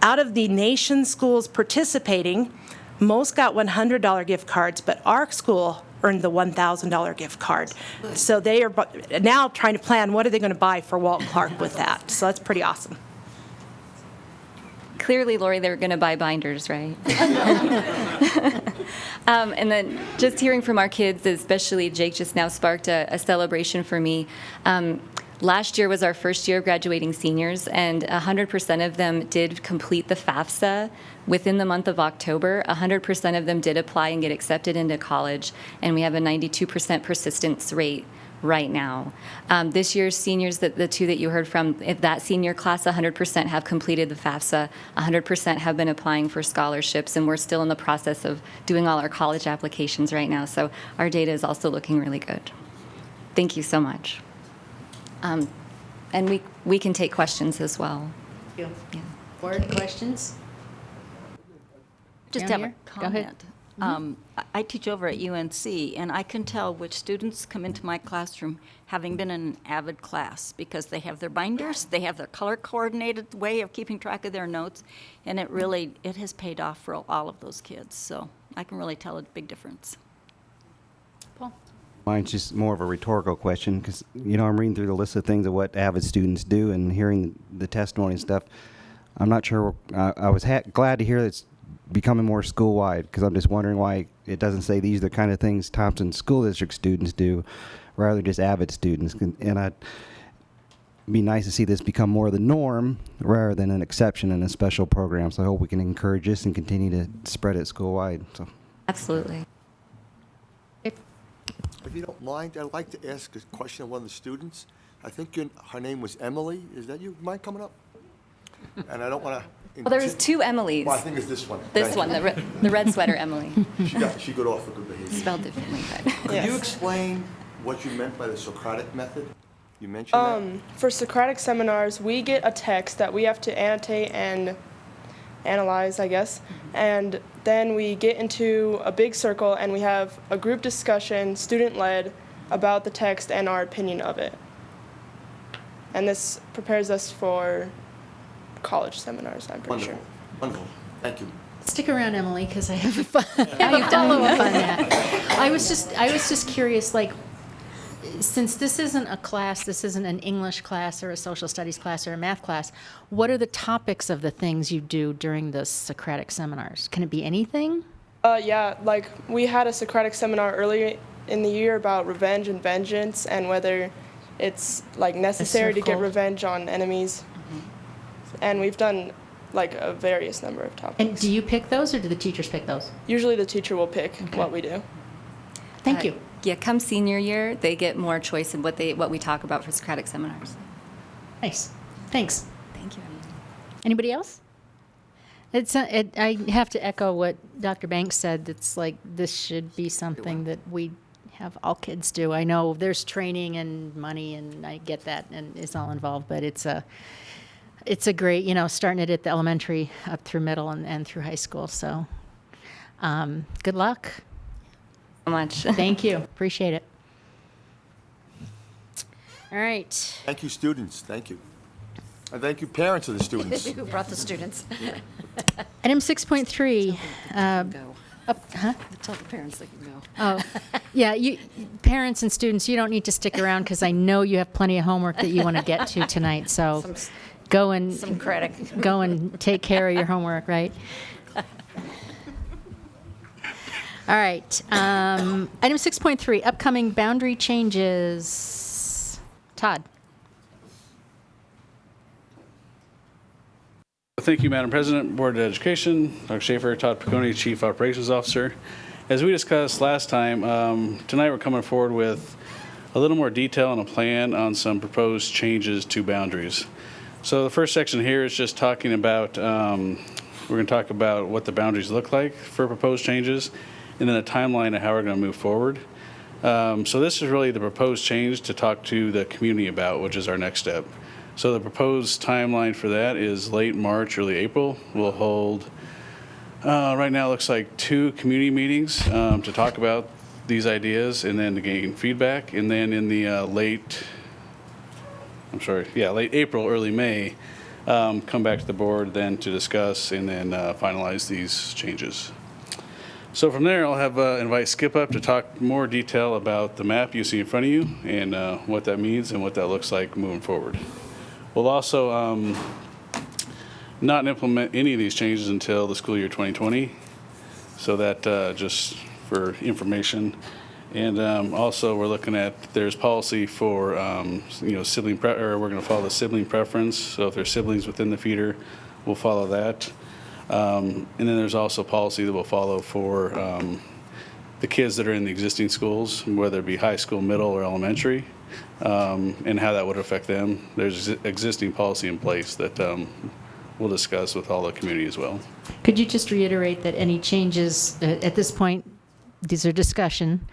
F: out of the nation schools participating, most got $100 gift cards, but our school earned the $1,000 gift card. So they are now trying to plan what are they going to buy for Walt Clark with that. So that's pretty awesome.
V: Clearly, Lori, they were going to buy binders, right? And then just hearing from our kids, especially Jake just now sparked a celebration for me. Last year was our first year of graduating seniors, and 100% of them did complete the FAFSA within the month of October. 100% of them did apply and get accepted into college, and we have a 92% persistence rate right now. This year's seniors, the two that you heard from, that senior class, 100% have completed the FAFSA, 100% have been applying for scholarships, and we're still in the process of doing all our college applications right now, so our data is also looking really good. Thank you so much. And we can take questions as well.
C: Thank you. Yeah. Board questions?
B: Just
C: Down
B: have
C: here?
B: a
C: Go ahead.
B: comment. I teach over at UNC, and I can tell which students come into my classroom having been in an AVID class because they have their binders, they have their color-coordinated way of keeping track of their notes, and it has paid off for all of those kids. So I can really tell a big difference.
C: Paul?
L: Mine's just more of a rhetorical question because, I'm reading through the list of things of what AVID students do and hearing the testimony and stuff. I'm not sure. I was glad to hear that it's becoming more school-wide because I'm just wondering why it doesn't say these are the kind of things Thompson School District students do rather than just AVID students. And it'd be nice to see this become more the norm rather than an exception in a special program. So I hope we can encourage this and continue to spread it school-wide. So.
V: Absolutely.
P: If you don't mind, I'd like to ask a question of one of the students. I think her name was Emily. Is that you? Mind coming up? And I don't want to.
V: Well, there's two Emilys.
P: Well, I think it's this one.
V: This one, the red sweater Emily.
P: She got off for good behavior.
V: Spelled differently, but.
P: Could you explain what you meant by the Socratic method? You mentioned that.
N: For Socratic seminars, we get a text that we have to annotate and analyze, I guess, and then we get into a big circle and we have a group discussion, student-led, about the text and our opinion of it. And this prepares us for college seminars, I'm pretty sure.
P: Wonderful. Thank you.
C: Stick around, Emily, because I have a follow-up on that. I was just curious, since this isn't a class, this isn't an English class or a social studies class or a math class, what are the topics of the things you do during the Socratic seminars? Can it be anything?
N: Yeah, we had a Socratic seminar earlier in the year about revenge and vengeance and whether it's necessary to get revenge on enemies. And we've done a various number of topics.
C: And do you pick those or do the teachers pick those?
N: Usually the teacher will pick what we do.
C: Thank you.
V: Yeah, come senior year, they get more choice in what we talk about for Socratic seminars.
C: Nice. Thanks.
V: Thank you.
C: Anybody else? I have to echo what Dr. Banks said. It's this should be something that we have all kids do. I know there's training and money, and I get that, and it's all involved, but it's a great, starting it at the elementary up through middle and through high school. So good luck.
V: So much.
C: Thank you. Appreciate it. All right.
P: Thank you, students. Thank you. And thank you, parents of the students.
D: Who brought the students?
C: Item 6.3.
D: Tell the parents they can go.
C: Oh, yeah, you parents and students, you don't need to stick around because I know you have plenty of homework that you want to get to tonight. So go and
D: some credit.
C: Go and take care of your homework, right? All right. Item 6.3, upcoming boundary changes. Todd.
I: Thank you, Madam President, Board of Education, Dr. Schaefer, Todd Piccone, Chief Operations Officer. As we discussed last time, tonight we're coming forward with a little more detail and a plan on some proposed changes to boundaries. So the first section here is just talking about, we're going to talk about what the boundaries look like for proposed changes, and then a timeline of how we're going to move forward. So this is really the proposed change to talk to the community about, which is our next step. So the proposed timeline for that is late March, early April. We'll hold, right now it looks like 2 community meetings to talk about these ideas and then to gain feedback. And then in the late April, early May, come back to the board then to discuss and then finalize these changes. So from there, I'll have invite Skip up to talk more detail about the map you see in front of you and what that means and what that looks like moving forward. We'll also not implement any of these changes until the school year 2020, so that just for information. And also we're looking at, there's policy for sibling, we're going to follow the sibling preference. So if there's siblings within the feeder, we'll follow that. And then there's also policy that we'll follow for the kids that are in the existing schools, whether it be high school, middle, or elementary. And how that would affect them. There's existing policy in place that we'll discuss with all the community as well.
C: Could you just reiterate that any changes, at this point, these are discussion,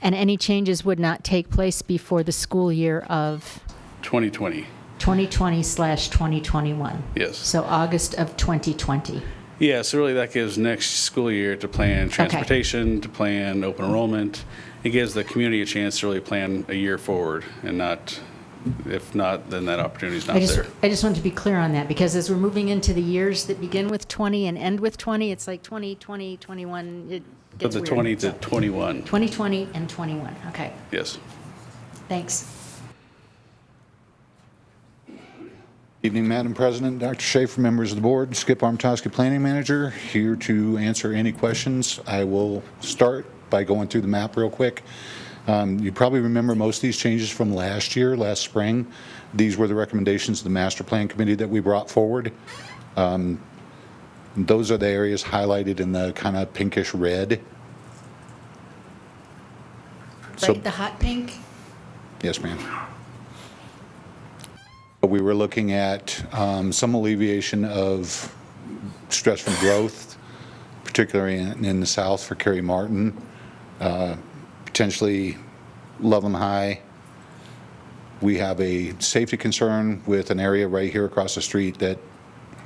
C: and any changes would not take place before the school year of
I: 2020.
C: 2020/2021.
I: Yes.
C: So August of 2020.
I: Yeah, so really that gives next school year to plan transportation, to plan open enrollment. It gives the community a chance to really plan a year forward and not, if not, then that opportunity is not there.
C: I just want to be clear on that because as we're moving into the years that begin with 20 and end with 20, it's like 2020, 21, it gets
I: But the
C: weird.
I: 20 to 21.
C: 2020 and 21, okay.
I: Yes.
C: Thanks.
K: Evening, Madam President, Dr. Schaefer, members of the board, Skip Armtoski, Planning Manager, here to answer any questions. I will start by going through the map real quick. You probably remember most of these changes from last year, last spring. These were the recommendations of the Master Plan Committee that we brought forward. Those are the areas highlighted in the kind of pinkish red.
C: Right, the hot pink?
K: Yes, ma'am. We were looking at some alleviation of stress from growth, particularly in the south for Cary Martin, potentially Loveland High. We have a safety concern with an area right here across the street that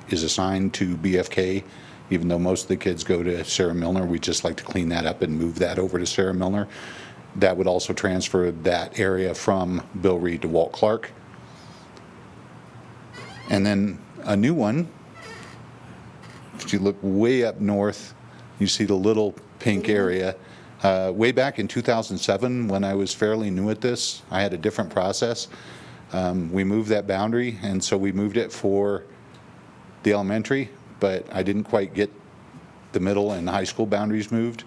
K: is assigned to BFK, even though most of the kids go to Sarah Milner. We'd just like to clean that up and move that over to Sarah Milner. That would also transfer that area from Bill Reed to Walt Clark. And then a new one, if you look way up north, you see the little pink area. Way back in 2007, when I was fairly new at this, I had a different process. We moved that boundary, and so we moved it for the elementary, but I didn't quite get the middle and high school boundaries moved.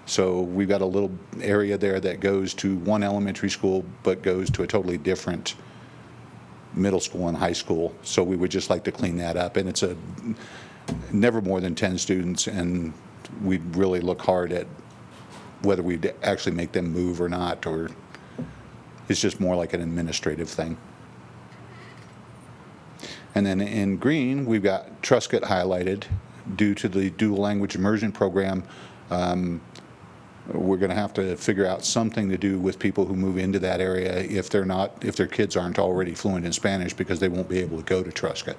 K: So we've got a little area there that goes to one elementary school, but goes to a totally different middle school and high school. So we would just like to clean that up. And it's never more than 10 students, and we'd really look hard at whether we'd actually make them move or not, or it's just more like an administrative thing. And then in green, we've got Truscott highlighted due to the dual language immersion program. We're going to have to figure out something to do with people who move into that area if their kids aren't already fluent in Spanish, because they won't be able to go to Truscott.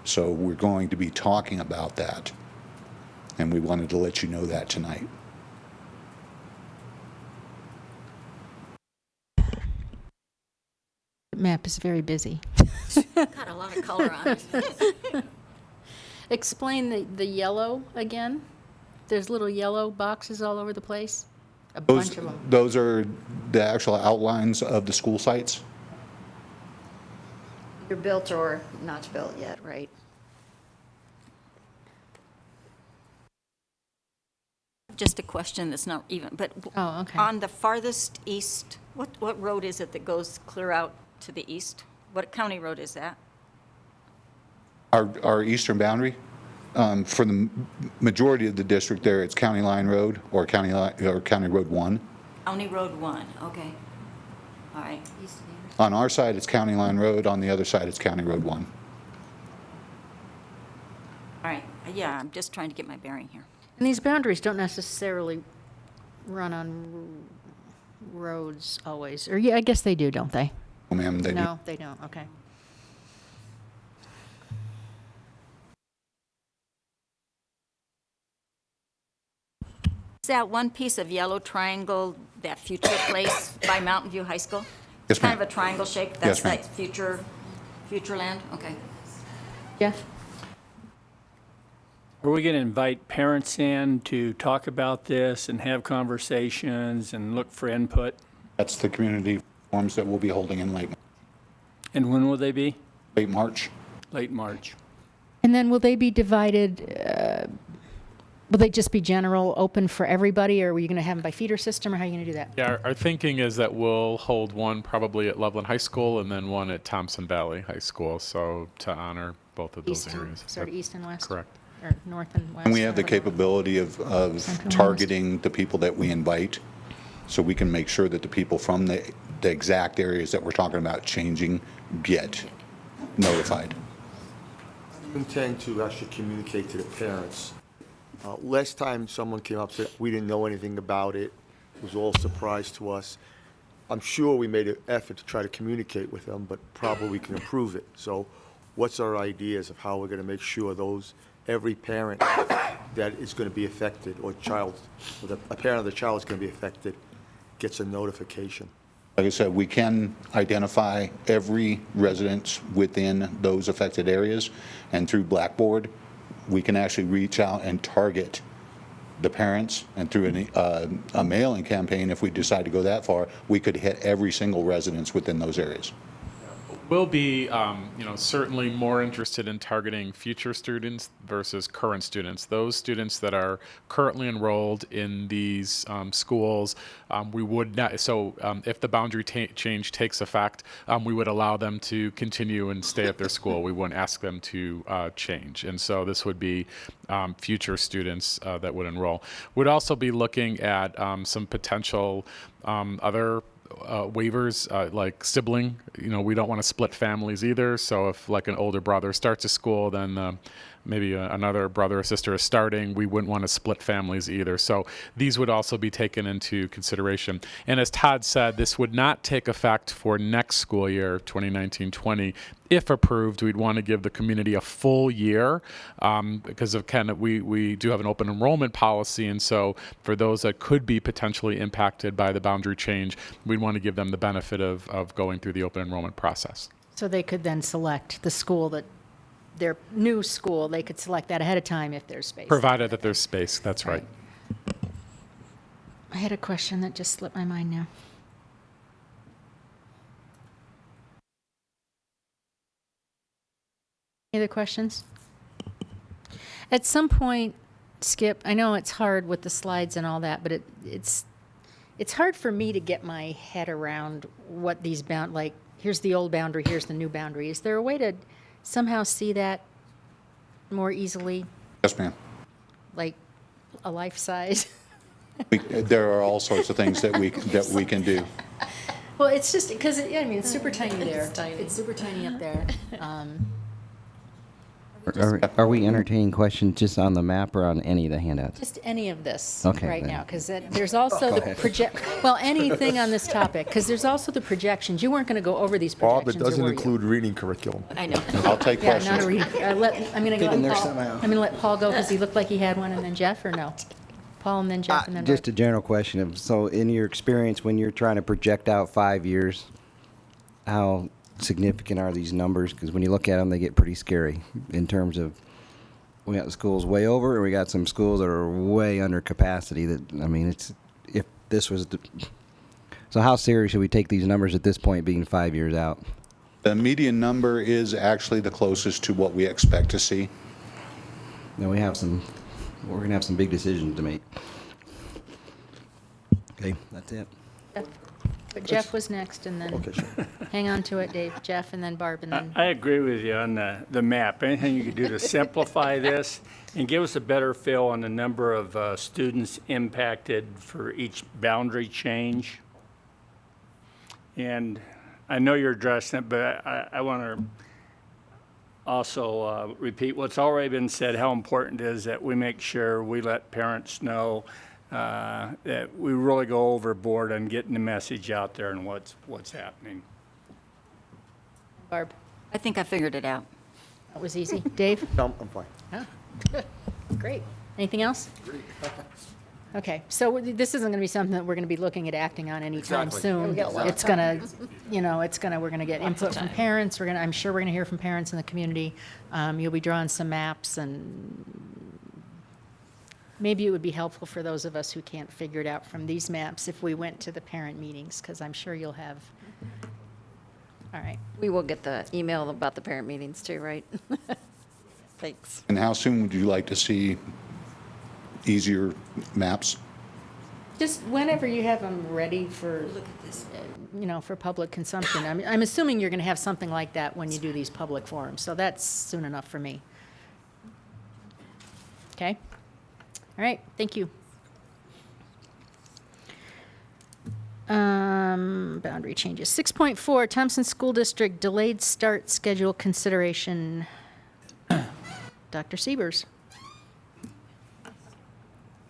K: So we're going to be talking about that, and we wanted to let you know that tonight.
C: map is very busy.
B: Got a lot of color on it.
C: Explain the yellow again. There's little yellow boxes all over the place. A bunch of them.
K: Those are the actual outlines of the school sites.
V: They're built or not built yet, right?
B: Just a question that's not even, but
C: Oh, okay.
B: on the farthest east, what road is it that goes clear out to the east? What county road is that?
K: Our eastern boundary, for the majority of the district there, it's County Line Road or County Road 1.
B: County Road 1, okay. All right.
K: On our side, it's County Line Road. On the other side, it's County Road 1.
B: All right, yeah, I'm just trying to get my bearing here.
C: And these boundaries don't necessarily run on roads always. Or yeah, I guess they do, don't they?
K: Oh, ma'am, they do.
C: No, they don't. Okay.
B: Is that one piece of yellow triangle, that future place by Mountain View High School?
K: Yes,
B: Kind
K: ma'am.
B: of a triangle shape?
K: Yes,
B: That's
K: ma'am.
B: like future land? Okay.
C: Jeff?
M: Are we going to invite parents in to talk about this and have conversations and look for input?
K: That's the community forums that we'll be holding in
M: And when will they be?
K: late March.
M: Late March.
C: And then will they be divided, will they just be general, open for everybody, or are you going to have them by feeder system, or how are you going to do that?
Q: Yeah, our thinking is that we'll hold one probably at Loveland High School and then one at Thompson Valley High School, so to honor both of those
C: East,
Q: areas.
C: sort of east and west?
Q: Correct.
C: Or north and west?
K: And we have the
C: or-
K: capability of
C: Central and
K: targeting the people that we invite, so we can make sure that the people from the exact areas that we're talking about changing get notified.
P: We intend to actually communicate to the parents. Last time someone came up and said, we didn't know anything about it, it was all a surprise to us. I'm sure we made an effort to try to communicate with them, but probably we can improve it. So what's our ideas of how we're going to make sure every parent that is going to be affected, or a parent of the child is going to be affected, gets a notification?
K: Like I said, we can identify every residence within those affected areas, and through Blackboard, we can actually reach out and target the parents, and through a mailing campaign, if we decide to go that far, we could hit every single residence within those areas.
Q: We'll be, certainly more interested in targeting future students versus current students. Those students that are currently enrolled in these schools, we would not. So, if the boundary change takes effect, we would allow them to continue and stay at their school. We wouldn't ask them to change. And so, this would be future students that would enroll. We'd also be looking at some potential other waivers, like sibling. We don't want to split families either. So if like an older brother starts a school, then maybe another brother or sister is starting, we wouldn't want to split families either. So these would also be taken into consideration. And as Todd said, this would not take effect for next school year, 2019-20. If approved, we'd want to give the community a full year because of we do have an open enrollment policy. And so for those that could be potentially impacted by the boundary change, we'd want to give them the benefit of going through the open enrollment process.
C: So they could then select the school their new school, they could select that ahead of time if there's space.
Q: Provided that there's space, that's right.
C: I had a question that just slipped my mind now. Any other questions? At some point, Skip, I know it's hard with the slides and all that, but it's hard for me to get my head around what these here's the old boundary, here's the new boundary. Is there a way to somehow see that more easily,
K: Yes, ma'am.
C: like a life size?
K: There are all sorts of things that we can do.
C: Well, it's just because it's super tiny there. It's super tiny up there.
L: Are we entertaining questions just on the map or on any of the handouts?
C: Just any of this
L: Okay,
C: right
L: then.
C: now, because there's also anything on this topic, because there's also the projections. You weren't going to go over these
P: Bob,
C: projections,
P: it doesn't
C: or were you?
P: include reading curriculum.
B: I know.
K: I'll take
C: Yeah,
K: questions.
C: not a reading. I'm going
L: Fit in
C: to
L: there
C: let Paul.
L: somehow.
C: I'm going to let Paul go because he looked like he had one, and then Jeff, or no? Paul and then Jeff, and then
L: Just a general question. So in your experience, when you're trying to project out 5 years, how significant are these numbers? Because when you look at them, they get pretty scary in terms of we got the schools way over, and we got some schools that are way under capacity. That, I mean, it's if this was so how serious should we take these numbers at this point, being 5 years out?
K: The median number is actually the closest to what we expect to see.
L: Now we're going to have some big decisions to make. Okay, that's it.
C: But Jeff was next, and then hang on to it, Dave. Jeff, and then Barb, and then
M: I agree with you on the map. Anything you could do to simplify this and give us a better feel on the number of students impacted for each boundary change. And I know you're addressing it, but I want to also repeat what's already been said, how important it is that we make sure we let parents know that we really go overboard on getting the message out there and what's happening.
C: Barb.
B: I think I figured it out.
C: That was easy. Dave?
P: No, I'm fine.
C: Oh, good. Great. Anything else? Okay, so this isn't going to be something that we're going to be looking at acting on anytime soon. It's going to, we're going to get input from parents. I'm sure we're going to hear from parents in the community. You'll be drawing some maps, and maybe it would be helpful for those of us who can't figure it out from these maps if we went to the parent meetings, because I'm sure you'll have. All right.
D: We will get the email about the parent meetings too, right? Thanks.
K: And how soon would you like to see easier maps?
C: Just whenever you have them ready for, for public consumption. I'm assuming you're going to have something like that when you do these public forums, so that's soon enough for me. Okay? All right, thank you. Boundary changes. 6.4, Thompson School District delayed start schedule consideration. Dr. Siebers.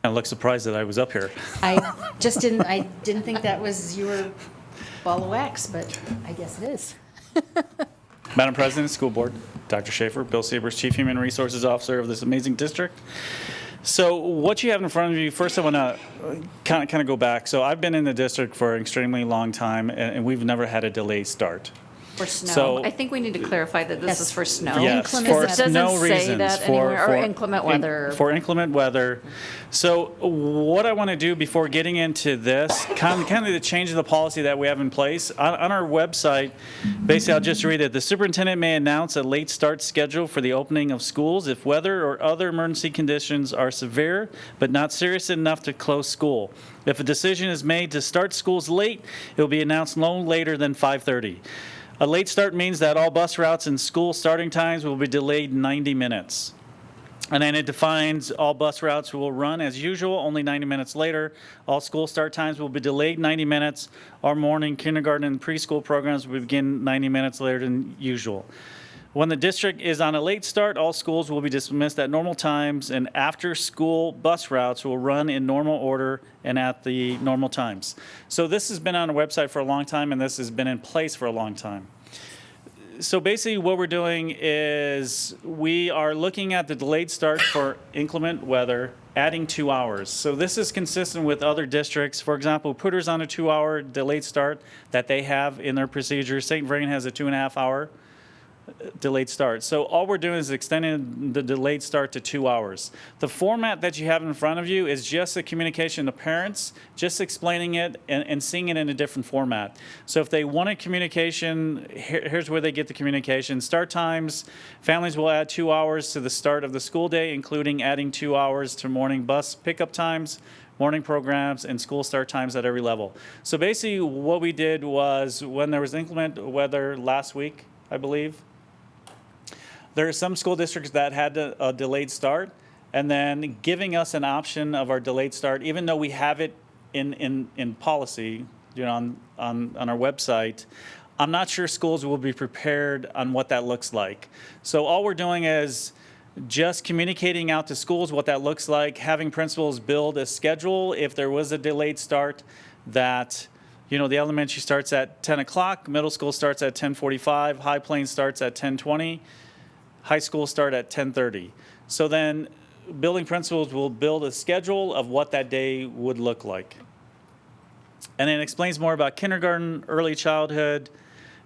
O: I look surprised that I was up here.
C: I didn't think that was your ball of wax, but I guess it is.
O: Madam President, School Board, Dr. Schaefer, Bill Siebers, Chief Human Resources Officer of this amazing district. So what you have in front of you, first I want to kind of go back. So I've been in the district for an extremely long time, and we've never had a delayed start.
D: For snow.
O: So,
D: I think we need to clarify that this is for snow.
O: Yes,
D: Because
O: for
D: it doesn't
O: snow
D: say
O: reasons.
D: that anywhere, or inclement weather.
O: For inclement weather. So what I want to do before getting into this, kind of the change of the policy that we have in place, on our website, basically I'll just read it. The superintendent may announce a late start schedule for the opening of schools if weather or other emergency conditions are severe but not serious enough to close school. If a decision is made to start schools late, it will be announced no later than 5:30. A late start means that all bus routes and school starting times will be delayed 90 minutes. And then it defines all bus routes will run as usual, only 90 minutes later. All school start times will be delayed 90 minutes. Our morning, kindergarten, and preschool programs will begin 90 minutes later than usual. When the district is on a late start, all schools will be dismissed at normal times, and after-school bus routes will run in normal order and at the normal times. So this has been on our website for a long time, and this has been in place for a long time. So basically what we're doing is we are looking at the delayed start for inclement weather, adding 2 hours. So this is consistent with other districts. For example, Putter's on a 2-hour delayed start that they have in their procedure. St. Vrain has a 2.5-hour delayed start. So all we're doing is extending the delayed start to 2 hours. The format that you have in front of you is just a communication to parents, just explaining it and seeing it in a different format. So if they want a communication, here's where they get the communication. Start times, families will add 2 hours to the start of the school day, including adding 2 hours to morning bus pickup times, morning programs, and school start times at every level. So basically what we did was when there was inclement weather last week, I believe, there are some school districts that had a delayed start, and then giving us an option of our delayed start, even though we have it in policy, on our website. I'm not sure schools will be prepared on what that looks like. So all we're doing is just communicating out to schools what that looks like, having principals build a schedule if there was a delayed start that, the elementary starts at 10 o'clock, middle school starts at 10:45, High Plains starts at 10:20. High school start at 10:30. So then building principals will build a schedule of what that day would look like. And it explains more about kindergarten, early childhood,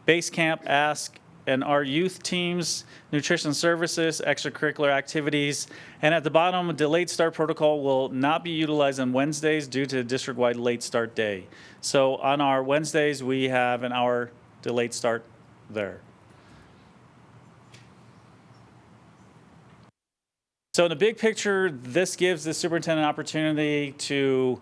O: Base Camp, Ask, and our youth teams, nutrition services, extracurricular activities. And at the bottom, a delayed start protocol will not be utilized on Wednesdays due to district-wide late start day. So on our Wednesdays, we have an hour delayed start there. So in the big picture, this gives the superintendent an opportunity to,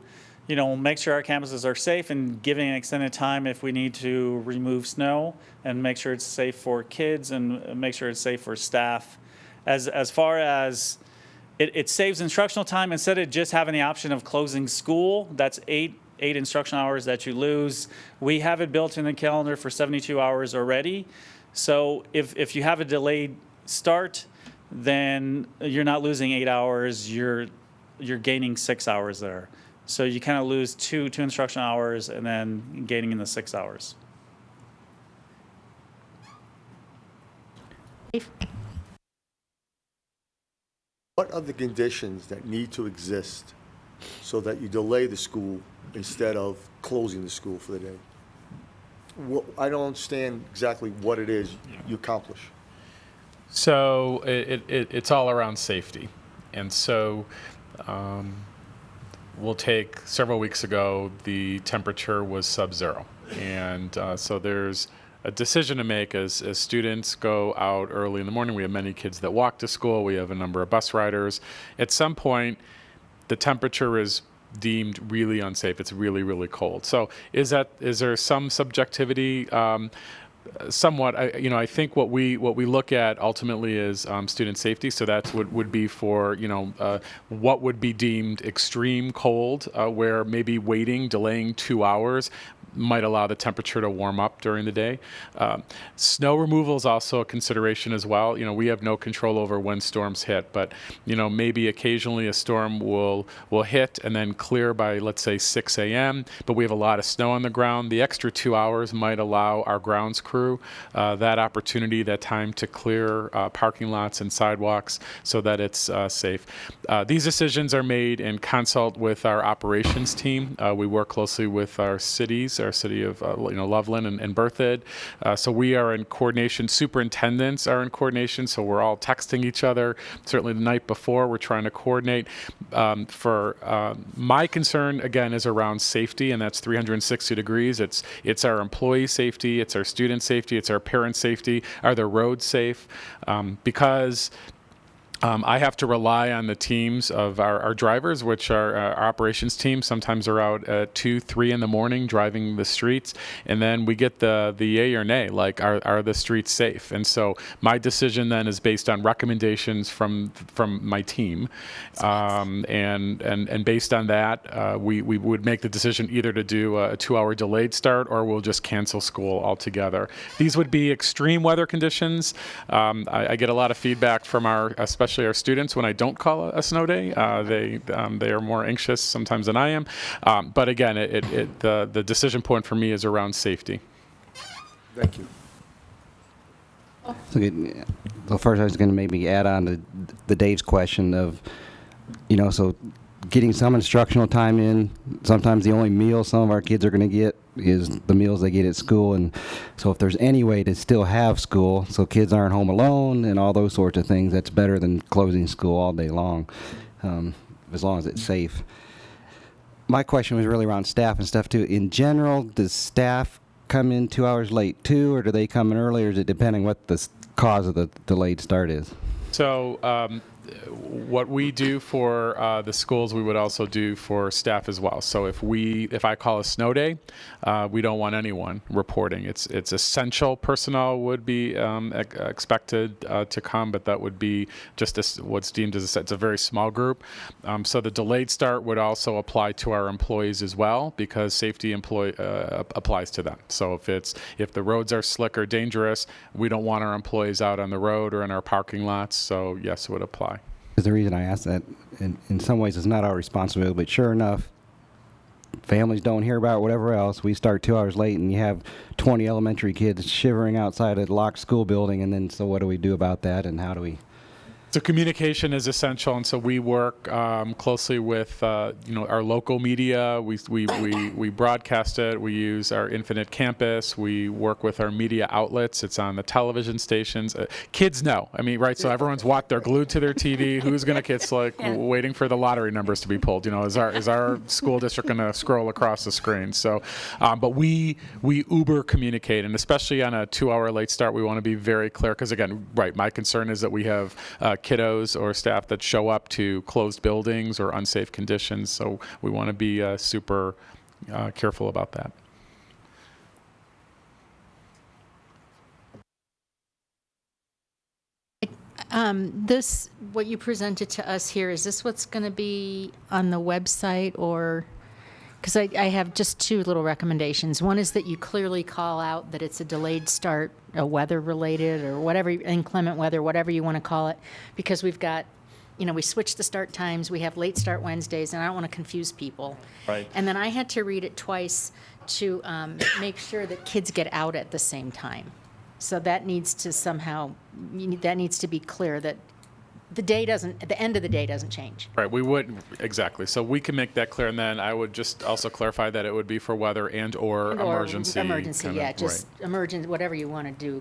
O: make sure our campuses are safe and giving an extended time if we need to remove snow, and make sure it's safe for kids and make sure it's safe for staff. As far as it saves instructional time, instead of just having the option of closing school, that's eight instructional hours that you lose. We have it built in the calendar for 72 hours already. So if you have a delayed start, then you're not losing 8 hours, you're gaining 6 hours there. So you kind of lose two instructional hours and then gaining in the 6 hours.
P: What are the conditions that need to exist so that you delay the school instead of closing the school for the day? I don't understand exactly what it is you accomplish.
Q: So it's all around safety. And so we'll take several weeks ago, the temperature was sub-zero. And so there's a decision to make as students go out early in the morning. We have many kids that walk to school. We have a number of bus riders. At some point, the temperature is deemed really unsafe. It's really, really cold. So is there some subjectivity? Somewhat. I think what we look at ultimately is student safety. So that's what would be for what would be deemed extreme cold, where maybe delaying 2 hours might allow the temperature to warm up during the day. Snow removal is also a consideration as well. We have no control over when storms hit, but maybe occasionally a storm will hit and then clear by, let's say, 6 a.m., but we have a lot of snow on the ground. The extra 2 hours might allow our grounds crew that opportunity, that time to clear parking lots and sidewalks so that it's safe. These decisions are made in consult with our operations team. We work closely with our cities, our city of Loveland and Berthoud. So we are in coordination. Superintendents are in coordination, so we're all texting each other. Certainly the night before, we're trying to coordinate. My concern, again, is around safety, and that's 360 degrees. It's our employee safety, it's our student safety, it's our parent safety. Are the roads safe? Because I have to rely on the teams of our drivers, which are our operations team. Sometimes are out at 2, 3 in the morning driving the streets, and then we get the yay or nay, like are the streets safe? And so my decision then is based on recommendations from my team, and based on that, we would make the decision either to do a 2-hour delayed start or we'll just cancel school altogether. These would be extreme weather conditions. I get a lot of feedback from especially our students when I don't call a snow day. They are more anxious sometimes than I am. But again, the decision point for me is around safety.
P: Thank you.
L: So first I was going to maybe add on to the Dave's question of, so getting some instructional time in. Sometimes the only meal some of our kids are going to get is the meals they get at school, and so if there's any way to still have school so kids aren't home alone and all those sorts of things, that's better than closing school all day long, as long as it's safe. My question was really around staff and stuff too. In general, does staff come in 2 hours late too, or do they come in early, or is it depending what the cause of the delayed start is?
Q: So what we do for the schools, we would also do for staff as well. So if I call a snow day, we don't want anyone reporting. It's essential personnel would be expected to come, but that would be just what's deemed as it's a very small group. So the delayed start would also apply to our employees as well, because safety applies to them. So if the roads are slick or dangerous, we don't want our employees out on the road or in our parking lots. So yes, it would apply.
L: The reason I asked that, in some ways, it's not our responsibility, but sure enough, families don't hear about it, whatever else. We start 2 hours late, and you have 20 elementary kids shivering outside a locked school building, and then so what do we do about that, and how do we
Q: So communication is essential, and so we work closely with our local media. We broadcast it. We use our Infinite Campus. We work with our media outlets. It's on the television stations. Kids know. I mean, right? So everyone's they're glued to their TV. Who's gonna? It's like waiting for the lottery numbers to be pulled. Is our school district gonna scroll across the screen? So, but we uber communicate, and especially on a 2-hour late start, we want to be very clear because again, right? My concern is that we have kiddos or staff that show up to closed buildings or unsafe conditions. So we want to be super careful about that.
C: What you presented to us here, is this what's going to be on the website, or? Because I have just 2 little recommendations. One is that you clearly call out that it's a delayed start, a weather-related or whatever, inclement weather, whatever you want to call it, because we've got, we switched the start times, we have late start Wednesdays, and I don't want to confuse people.
O: Right.
C: And then I had to read it twice to make sure that kids get out at the same time. So that needs to that needs to be clear that the end of the day doesn't change.
Q: Right, we would, exactly. So we can make that clear, and then I would just also clarify that it would be for weather or emergency.
C: Emergency,
Q: kind of,
C: just emergency, whatever you want to do,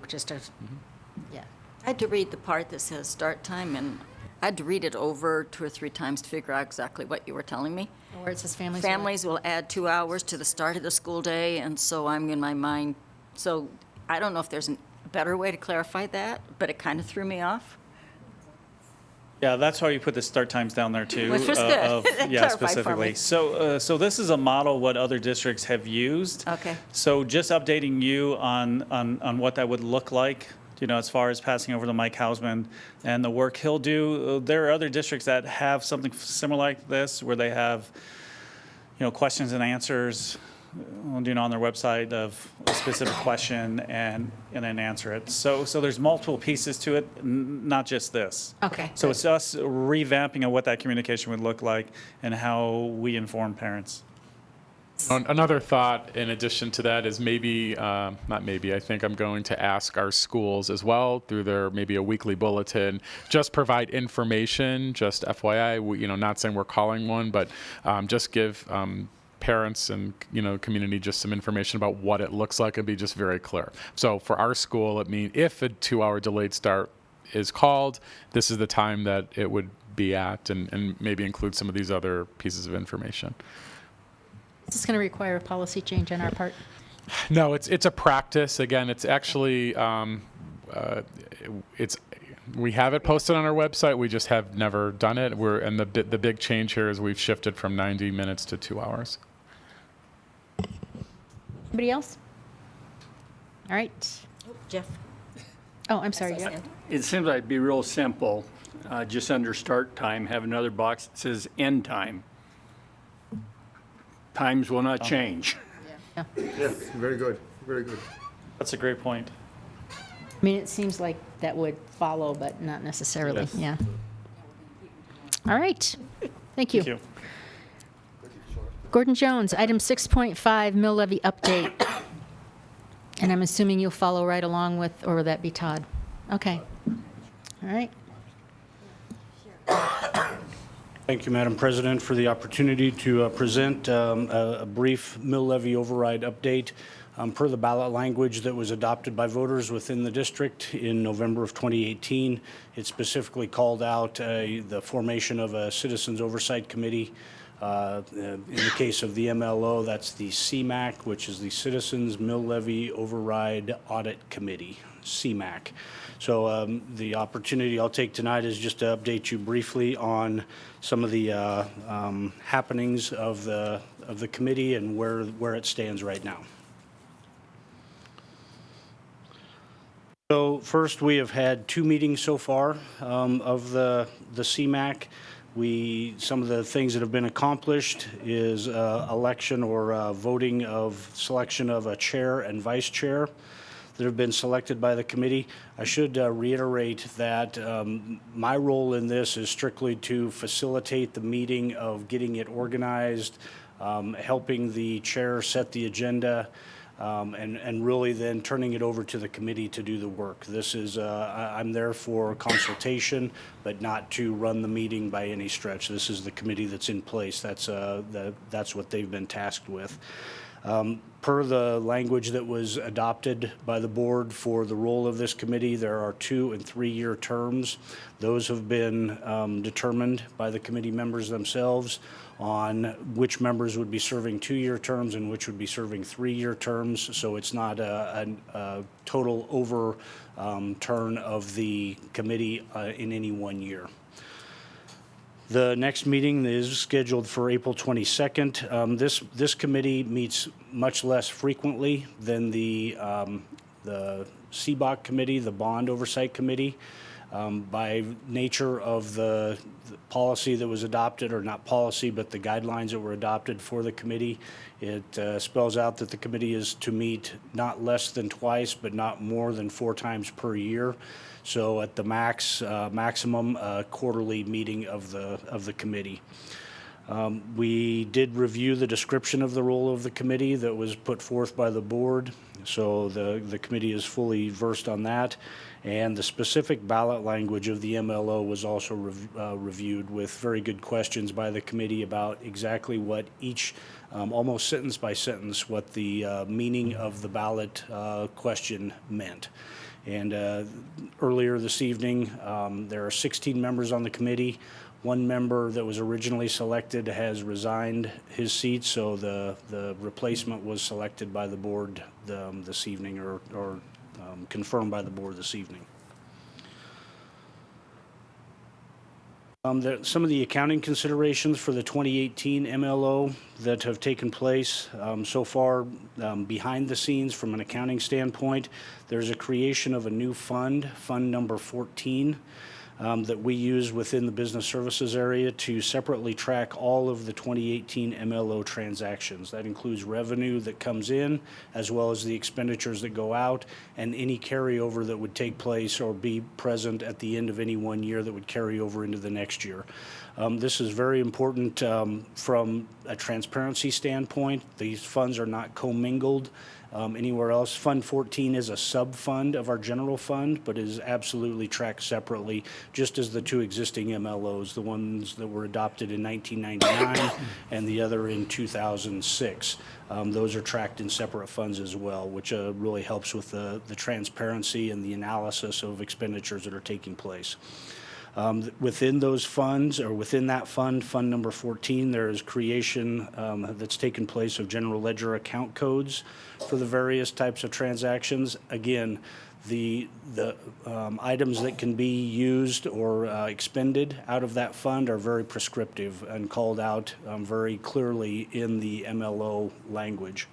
C: yeah.
B: I had to read the part that says start time, and I had to read it over 2 or 3 times to figure out exactly what you were telling me.
C: Where it says families.
B: Families will add 2 hours to the start of the school day, and so I'm in my mind. So I don't know if there's a better way to clarify that, but it kind of threw me off.
O: Yeah, that's why you put the start times down there too.
B: Which was good.
O: Yeah,
B: Clarified for
O: specifically.
B: me.
O: So this is a model what other districts have used.
B: Okay.
O: So just updating you on what that would look like, as far as passing over to Mike Hausman and the work he'll do. There are other districts that have something similar like this, where they have, questions and answers, on their website of a specific question and then answer it. So there's multiple pieces to it, not just this.
C: Okay.
O: So it's us revamping of what that communication would look like and how we inform parents.
Q: Another thought in addition to that is I think I'm going to ask our schools as well through their maybe a weekly bulletin, just provide information, just FYI, not saying we're calling one, but just give parents and community just some information about what it looks like and be just very clear. So for our school, if a 2-hour delayed start is called, this is the time that it would be at, and maybe include some of these other pieces of information.
C: Is this going to require a policy change on our part?
Q: No, it's a practice. Again, it's actually we have it posted on our website. We just have never done it. And the big change here is we've shifted from 90 minutes to 2 hours.
C: Anybody else? All right.
B: Jeff.
C: Oh, I'm sorry. Jeff.
M: It seems like it'd be real simple. Just under start time, have another box that says end time. Times will not change.
C: Yeah.
P: Yeah, very good, very good.
O: That's a great point.
C: It seems like that would follow, but not necessarily.
O: Yes.
C: Yeah. All right. Thank you.
O: Thank you.
C: Gordon Jones, item 6.5, mill levy update. And I'm assuming you'll follow right along with, or will that be Todd? Okay. All right.
H: Thank you, Madam President, for the opportunity to present a brief mill levy override update per the ballot language that was adopted by voters within the district in November of 2018. It specifically called out the formation of a Citizens Oversight Committee. In the case of the MLO, that's the CMAC, which is the Citizens Mill Levy Override Audit Committee, CMAC. So the opportunity I'll take tonight is just to update you briefly on some of the happenings of the committee and where it stands right now. So first, we have had 2 meetings so far of the CMAC. Some of the things that have been accomplished is election or voting of selection of a chair and vice chair that have been selected by the committee. I should reiterate that my role in this is strictly to facilitate the meeting of getting it organized, helping the chair set the agenda, and really then turning it over to the committee to do the work. This is, I'm there for consultation, but not to run the meeting by any stretch. This is the committee that's in place. That's what they've been tasked with. Per the language that was adopted by the board for the role of this committee, there are 2- and 3-year terms. Those have been determined by the committee members themselves on which members would be serving 2-year terms and which would be serving 3-year terms. So it's not a total overturn of the committee in any one year. The next meeting is scheduled for April 22nd. This committee meets much less frequently than the CBOC committee, the Bond Oversight Committee. By nature of the policy that was adopted, or not policy, but the guidelines that were adopted for the committee, it spells out that the committee is to meet not less than twice, but not more than 4 times per year. So at the maximum quarterly meeting of the committee. We did review the description of the role of the committee that was put forth by the board. So the committee is fully versed on that. And the specific ballot language of the MLO was also reviewed with very good questions by the committee about exactly what each, almost sentence by sentence, what the meaning of the ballot question meant. And earlier this evening, there are 16 members on the committee. 1 member that was originally selected has resigned his seat, so the replacement was selected by the board this evening, or confirmed by the board this evening. Some of the accounting considerations for the 2018 MLO that have taken place so far behind the scenes from an accounting standpoint, there's a creation of a new fund, Fund Number 14, that we use within the business services area to separately track all of the 2018 MLO transactions. That includes revenue that comes in, as well as the expenditures that go out, and any carryover that would take place or be present at the end of any one year that would carry over into the next year. This is very important from a transparency standpoint. These funds are not commingled anywhere else. Fund 14 is a sub-fund of our general fund, but is absolutely tracked separately, just as the 2 existing MLOs, the ones that were adopted in 1999 and the other in 2006. Those are tracked in separate funds as well, which really helps with the transparency and the analysis of expenditures that are taking place. Within those funds, or within that fund, Fund Number 14, there is creation that's taken place of general ledger account codes for the various types of transactions. Again, the items that can be used or expended out of that fund are very prescriptive and called out very clearly in the MLO language.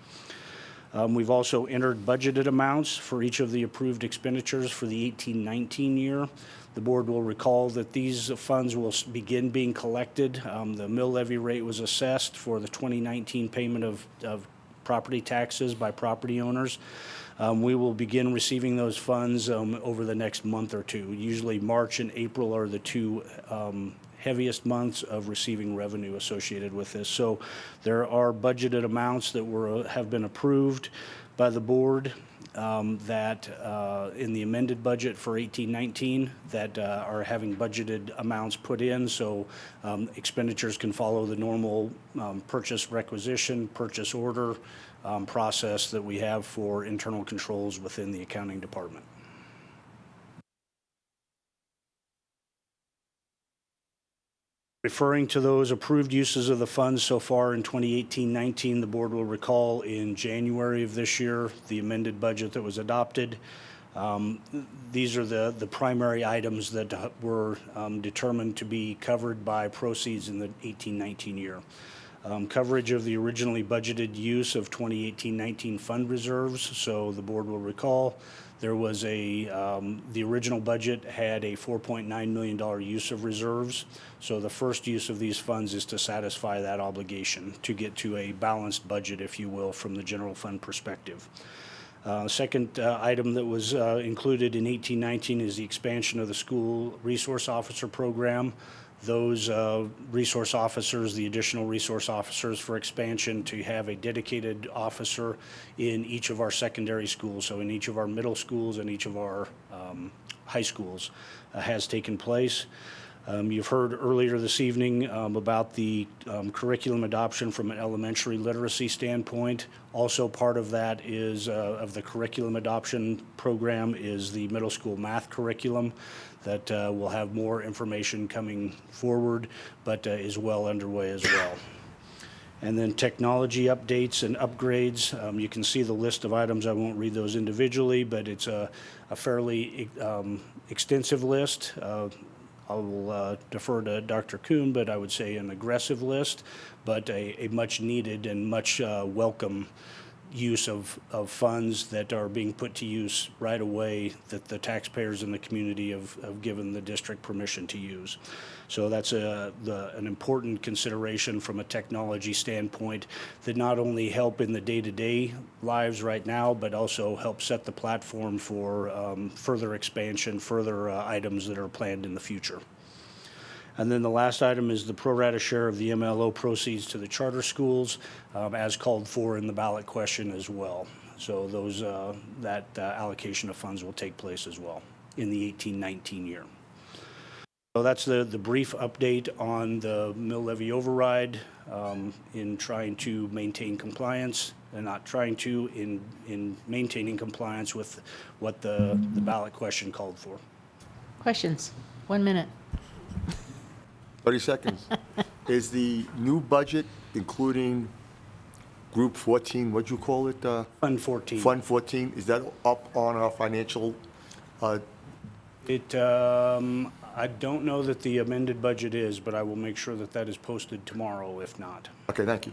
H: We've also entered budgeted amounts for each of the approved expenditures for the 18-19 year. The board will recall that these funds will begin being collected. The mill levy rate was assessed for the 2019 payment of property taxes by property owners. We will begin receiving those funds over the next month or 2. Usually March and April are the 2 heaviest months of receiving revenue associated with this. So there are budgeted amounts that have been approved by the board that in the amended budget for 18-19 that are having budgeted amounts put in, so expenditures can follow the normal purchase requisition, purchase order process that we have for internal controls within the accounting department. Referring to those approved uses of the funds so far in 2018-19, the board will recall in January of this year, the amended budget that was adopted. These are the primary items that were determined to be covered by proceeds in the 18-19 year. Coverage of the originally budgeted use of 2018-19 fund reserves. So the board will recall there was the original budget had a $4.9 million use of reserves. So the first use of these funds is to satisfy that obligation to get to a balanced budget, if you will, from the general fund perspective. Second item that was included in 18-19 is the expansion of the school resource officer program. those resource officers, the additional resource officers for expansion, to have a dedicated officer in each of our secondary schools, so in each of our middle schools and each of our high schools, has taken place. You've heard earlier this evening about the curriculum adoption from an elementary literacy standpoint. Also part of that is, of the curriculum adoption program, is the middle school math curriculum that will have more information coming forward, but is well underway as well. And then technology updates and upgrades. You can see the list of items. I won't read those individually, but it's a fairly extensive list. I'll defer to Dr. Kuhn, but I would say an aggressive list, but a much needed and much welcome use of funds that are being put to use right away, that the taxpayers in the community have given the district permission to use. So that's an important consideration from a technology standpoint that not only help in the day-to-day lives right now, but also help set the platform for further expansion, further items that are planned in the future. And then the last item is the pro rata share of the MLO proceeds to the charter schools, as called for in the ballot question as well. So those that allocation of funds will take place as well in the 18-19 year. So that's the brief update on the mill levy override in trying to maintain compliance, and not trying to, in maintaining compliance with what the ballot question called for.
C: Questions? 1 minute.
P: 30 seconds. Is the new budget including Group 14, what'd you call it?
H: Fund 14.
P: Fund 14, is that up on our financial?
H: I don't know that the amended budget is, but I will make sure that that is posted tomorrow, if not.
P: Okay, thank you.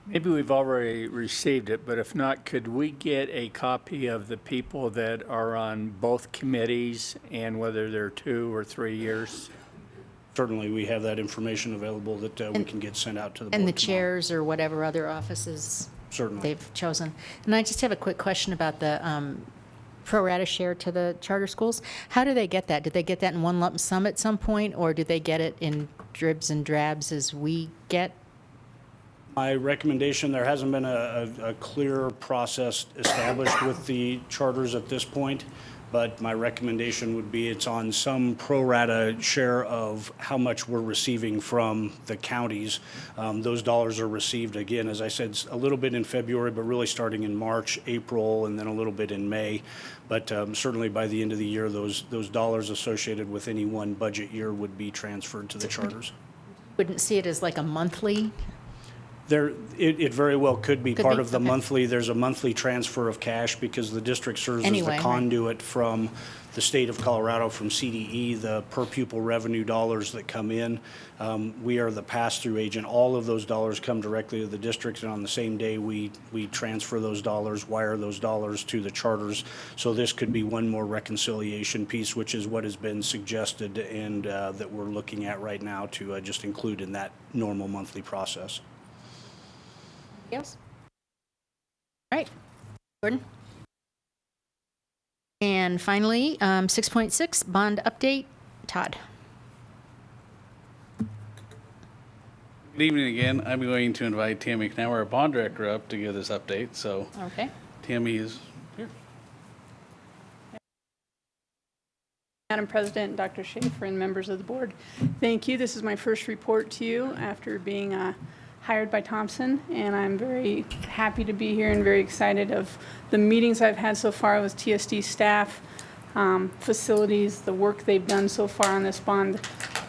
M: Maybe we've already received it, but if not, could we get a copy of the people that are on both committees and whether they're 2 or 3 years?
H: Certainly, we have that information available that we can get sent out to the board
C: And the
H: tomorrow.
C: chairs or whatever other offices
H: Certainly.
C: they've chosen. And I just have a quick question about the pro rata share to the charter schools. How do they get that? Did they get that in one lump sum at some point, or do they get it in dribs and drabs as we get?
H: My recommendation, there hasn't been a clear process established with the charters at this point, but my recommendation would be it's on some pro rata share of how much we're receiving from the counties. Those dollars are received, again, as I said, a little bit in February, but really starting in March, April, and then a little bit in May. But certainly by the end of the year, those dollars associated with any one budget year would be transferred to the charters.
C: Wouldn't see it as like a monthly?
H: It very well could be part of the
C: okay.
H: monthly. There's a monthly transfer of cash because the district serves as
C: Anyway,
H: the
C: right.
H: conduit from the state of Colorado, from CDE, the per pupil revenue dollars that come in. We are the pass-through agent. All of those dollars come directly to the district, and on the same day, we transfer those dollars, wire those dollars to the charters. So this could be one more reconciliation piece, which is what has been suggested and that we're looking at right now to just include in that normal monthly process.
C: Yes. All right. Gordon? And finally, 6.6, bond update. Todd?
I: Good evening again. I'm going to invite Tammy Knauer, our bond director, up to give this update. So
C: Okay.
I: Tammy is here.
J: Madam President, Dr. Schaefer, and members of the board, thank you. This is my first report to you after being hired by Thompson, and I'm very happy to be here and very excited of the meetings I've had so far with TSD staff, facilities, the work they've done so far on this bond.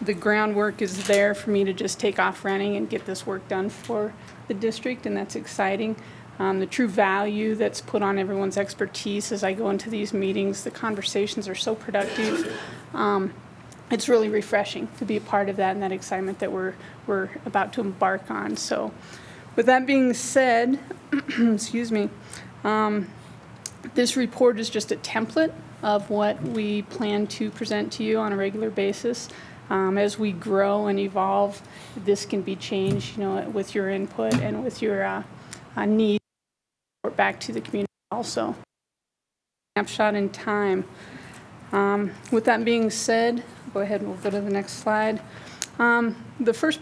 J: The groundwork is there for me to just take off running and get this work done for the district, and that's exciting. The true value that's put on everyone's expertise as I go into these meetings, the conversations are so productive. It's really refreshing to be a part of that and that excitement that we're about to embark on. So with that being said, excuse me, this report is just a template of what we plan to present to you on a regular basis. As we grow and evolve, this can be changed, with your input and with your needs back to the community also. Snapshot in time. With that being said, go ahead and we'll go to the next slide. The first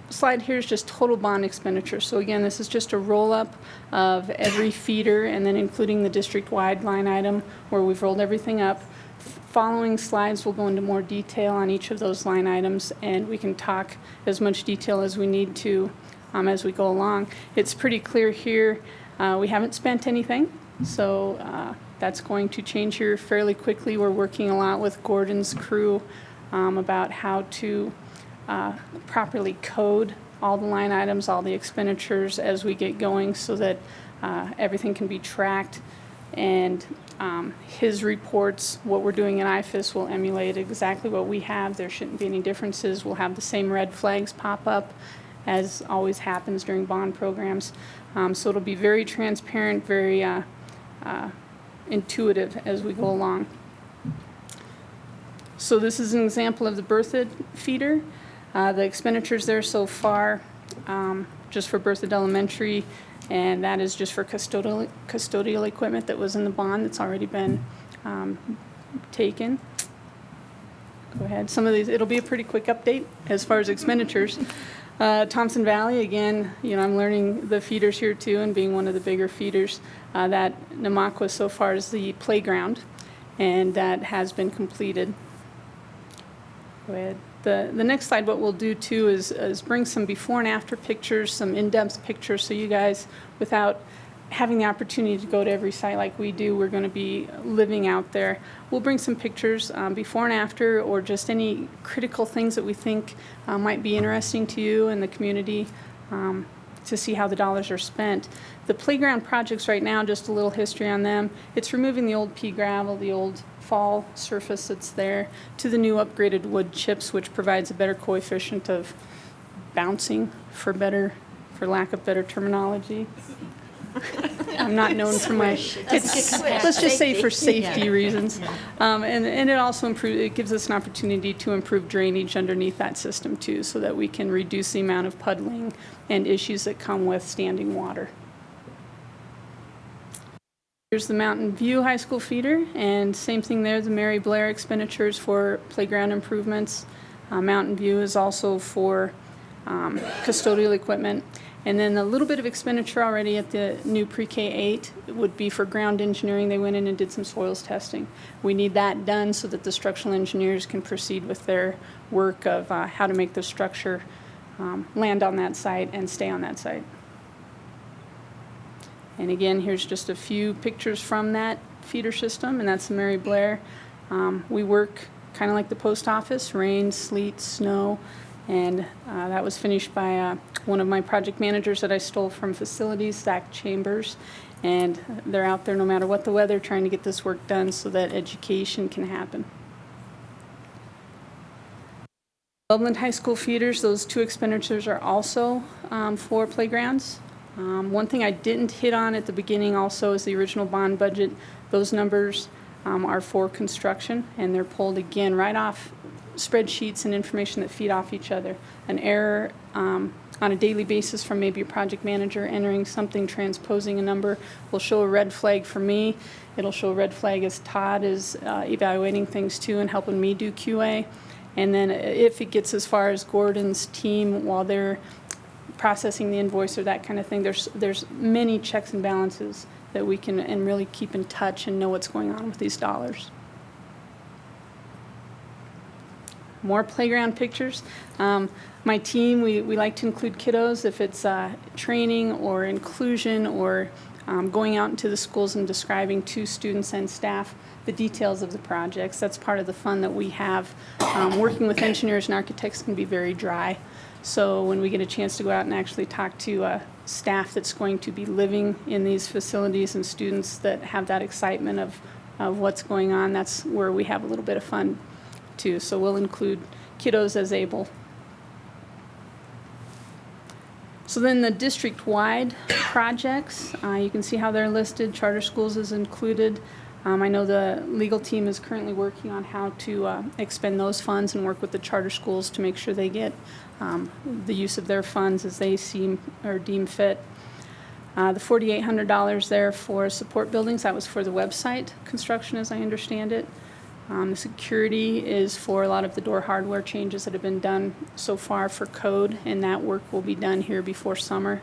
J: slide here is just total bond expenditure. So again, this is just a roll-up of every feeder and then including the district-wide line item where we've rolled everything up. Following slides will go into more detail on each of those line items, and we can talk as much detail as we need to as we go along. It's pretty clear here we haven't spent anything, so that's going to change here fairly quickly. We're working a lot with Gordon's crew about how to properly code all the line items, all the expenditures as we get going so that everything can be tracked. And his reports, what we're doing in IFIS, will emulate exactly what we have. There shouldn't be any differences. We'll have the same red flags pop up as always happens during bond programs. So it'll be very transparent, very intuitive as we go along. So this is an example of the Berthoud feeder. The expenditures there so far, just for Berthoud Elementary, and that is just for custodial equipment that was in the bond that's already been taken. Go ahead. Some of these, it'll be a pretty quick update as far as expenditures. Thompson Valley, again, you know, I'm learning the feeders here too, and being one of the bigger feeders. That Namakwa so far is the playground, and that has been completed. Go ahead. The next slide, what we'll do too is bring some before and after pictures, some in-depth pictures, so you guys, without having the opportunity to go to every site like we do, we're going to be living out there. We'll bring some pictures before and after, or just any critical things that we think might be interesting to you and the community to see how the dollars are spent. The playground projects right now, just a little history on them. It's removing the old pea gravel, the old fall surface that's there, to the new upgraded wood chips, which provides a better coefficient of bouncing, for lack of better terminology. I'm not known for my, let's just say for safety reasons. And it also it gives us an opportunity to improve drainage underneath that system too, so that we can reduce the amount of puddling and issues that come with standing water. Here's the Mountain View High School feeder, and same thing there, the Mary Blair expenditures for playground improvements. Mountain View is also for custodial equipment. And then a little bit of expenditure already at the new pre-K-8 would be for ground engineering. They went in and did some soils testing. We need that done so that the structural engineers can proceed with their work of how to make the structure land on that site and stay on that site. And again, here's just a few pictures from that feeder system, and that's the Mary Blair. We work kind of like the post office, rain, sleet, snow, and that was finished by one of my project managers that I stole from facilities, Zach Chambers, and they're out there no matter what the weather trying to get this work done so that education can happen. Loveland High School feeders, those two expenditures are also for playgrounds. One thing I didn't hit on at the beginning also is the original bond budget. Those numbers are for construction, and they're pulled again right off spreadsheets and information that feed off each other. An error on a daily basis from maybe a project manager entering something, transposing a number, will show a red flag for me. It'll show a red flag as Todd is evaluating things too and helping me do QA. And then if it gets as far as Gordon's team while they're processing the invoice or that kind of thing, there's many checks and balances that we can and really keep in touch and know what's going on with these dollars. More playground pictures. My team, we like to include kiddos if it's training or inclusion or going out into the schools and describing to students and staff the details of the projects. That's part of the fun that we have. Working with engineers and architects can be very dry. So when we get a chance to go out and actually talk to staff that's going to be living in these facilities and students that have that excitement of what's going on, that's where we have a little bit of fun too. So we'll include kiddos as able. So then the district-wide projects, you can see how they're listed. Charter schools is included. I know the legal team is currently working on how to expend those funds and work with the charter schools to make sure they get the use of their funds as they seem or deem fit. The $4,800 there for support buildings, that was for the website construction as I understand it. The security is for a lot of the door hardware changes that have been done so far for code, and that work will be done here before summer.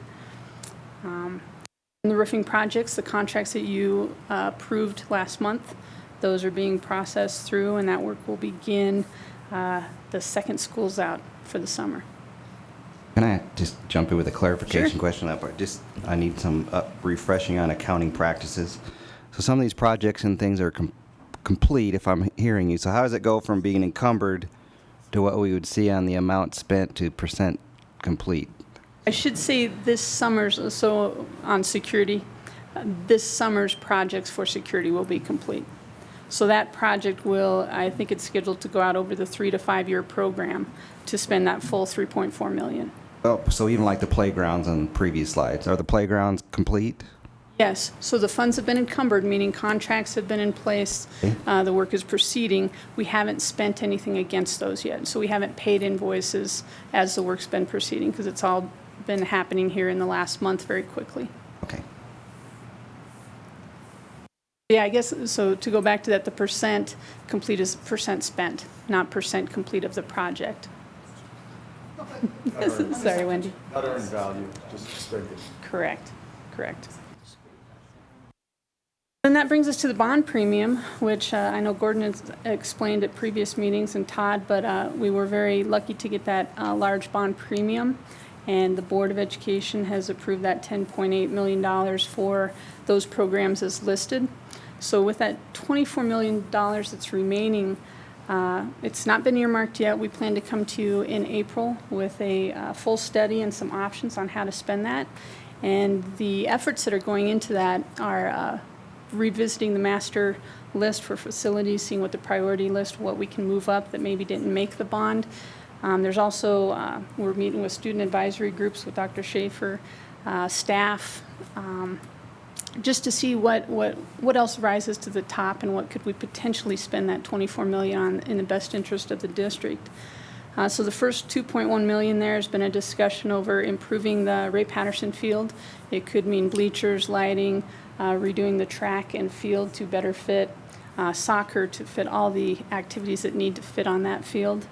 J: The roofing projects, the contracts that you approved last month, those are being processed through, and that work will begin the second school's out for the summer.
L: Can I just jump in with a clarification
J: Sure.
L: question? I need some refreshing on accounting practices. So some of these projects and things are complete, if I'm hearing you. So how does it go from being encumbered to what we would see on the amount spent to percent complete?
J: I should say this summer's, so on security, this summer's projects for security will be complete. So that project will, I think it's scheduled to go out over the 3 to 5 year program to spend that full $3.4 million.
L: Oh, so even like the playgrounds on previous slides, are the playgrounds complete?
J: Yes, so the funds have been encumbered, meaning contracts have been in place, the work is proceeding. We haven't spent anything against those yet, so we haven't paid invoices as the work's been proceeding, because it's all been happening here in the last month very quickly.
L: Okay.
J: Yeah, I guess, so to go back to that, the percent complete is percent spent, not percent complete of the project. Sorry, Wendy.
P: Not earned value, just expended.
J: Correct, correct. And that brings us to the bond premium, which I know Gordon has explained at previous meetings, and Todd, but we were very lucky to get that large bond premium. And the Board of Education has approved that $10.8 million for those programs as listed. So with that $24 million that's remaining, it's not been earmarked yet. We plan to come to you in April with a full study and some options on how to spend that. And the efforts that are going into that are revisiting the master list for facilities, seeing what the priority list, what we can move up that maybe didn't make the bond. There's also, we're meeting with student advisory groups with Dr. Schaefer, staff, just to see what else rises to the top and what could we potentially spend that $24 million on in the best interest of the district. So the first $2.1 million there has been a discussion over improving the Ray Patterson field. It could mean bleachers, lighting, redoing the track and field to better fit soccer, to fit all the activities that need to fit on that field.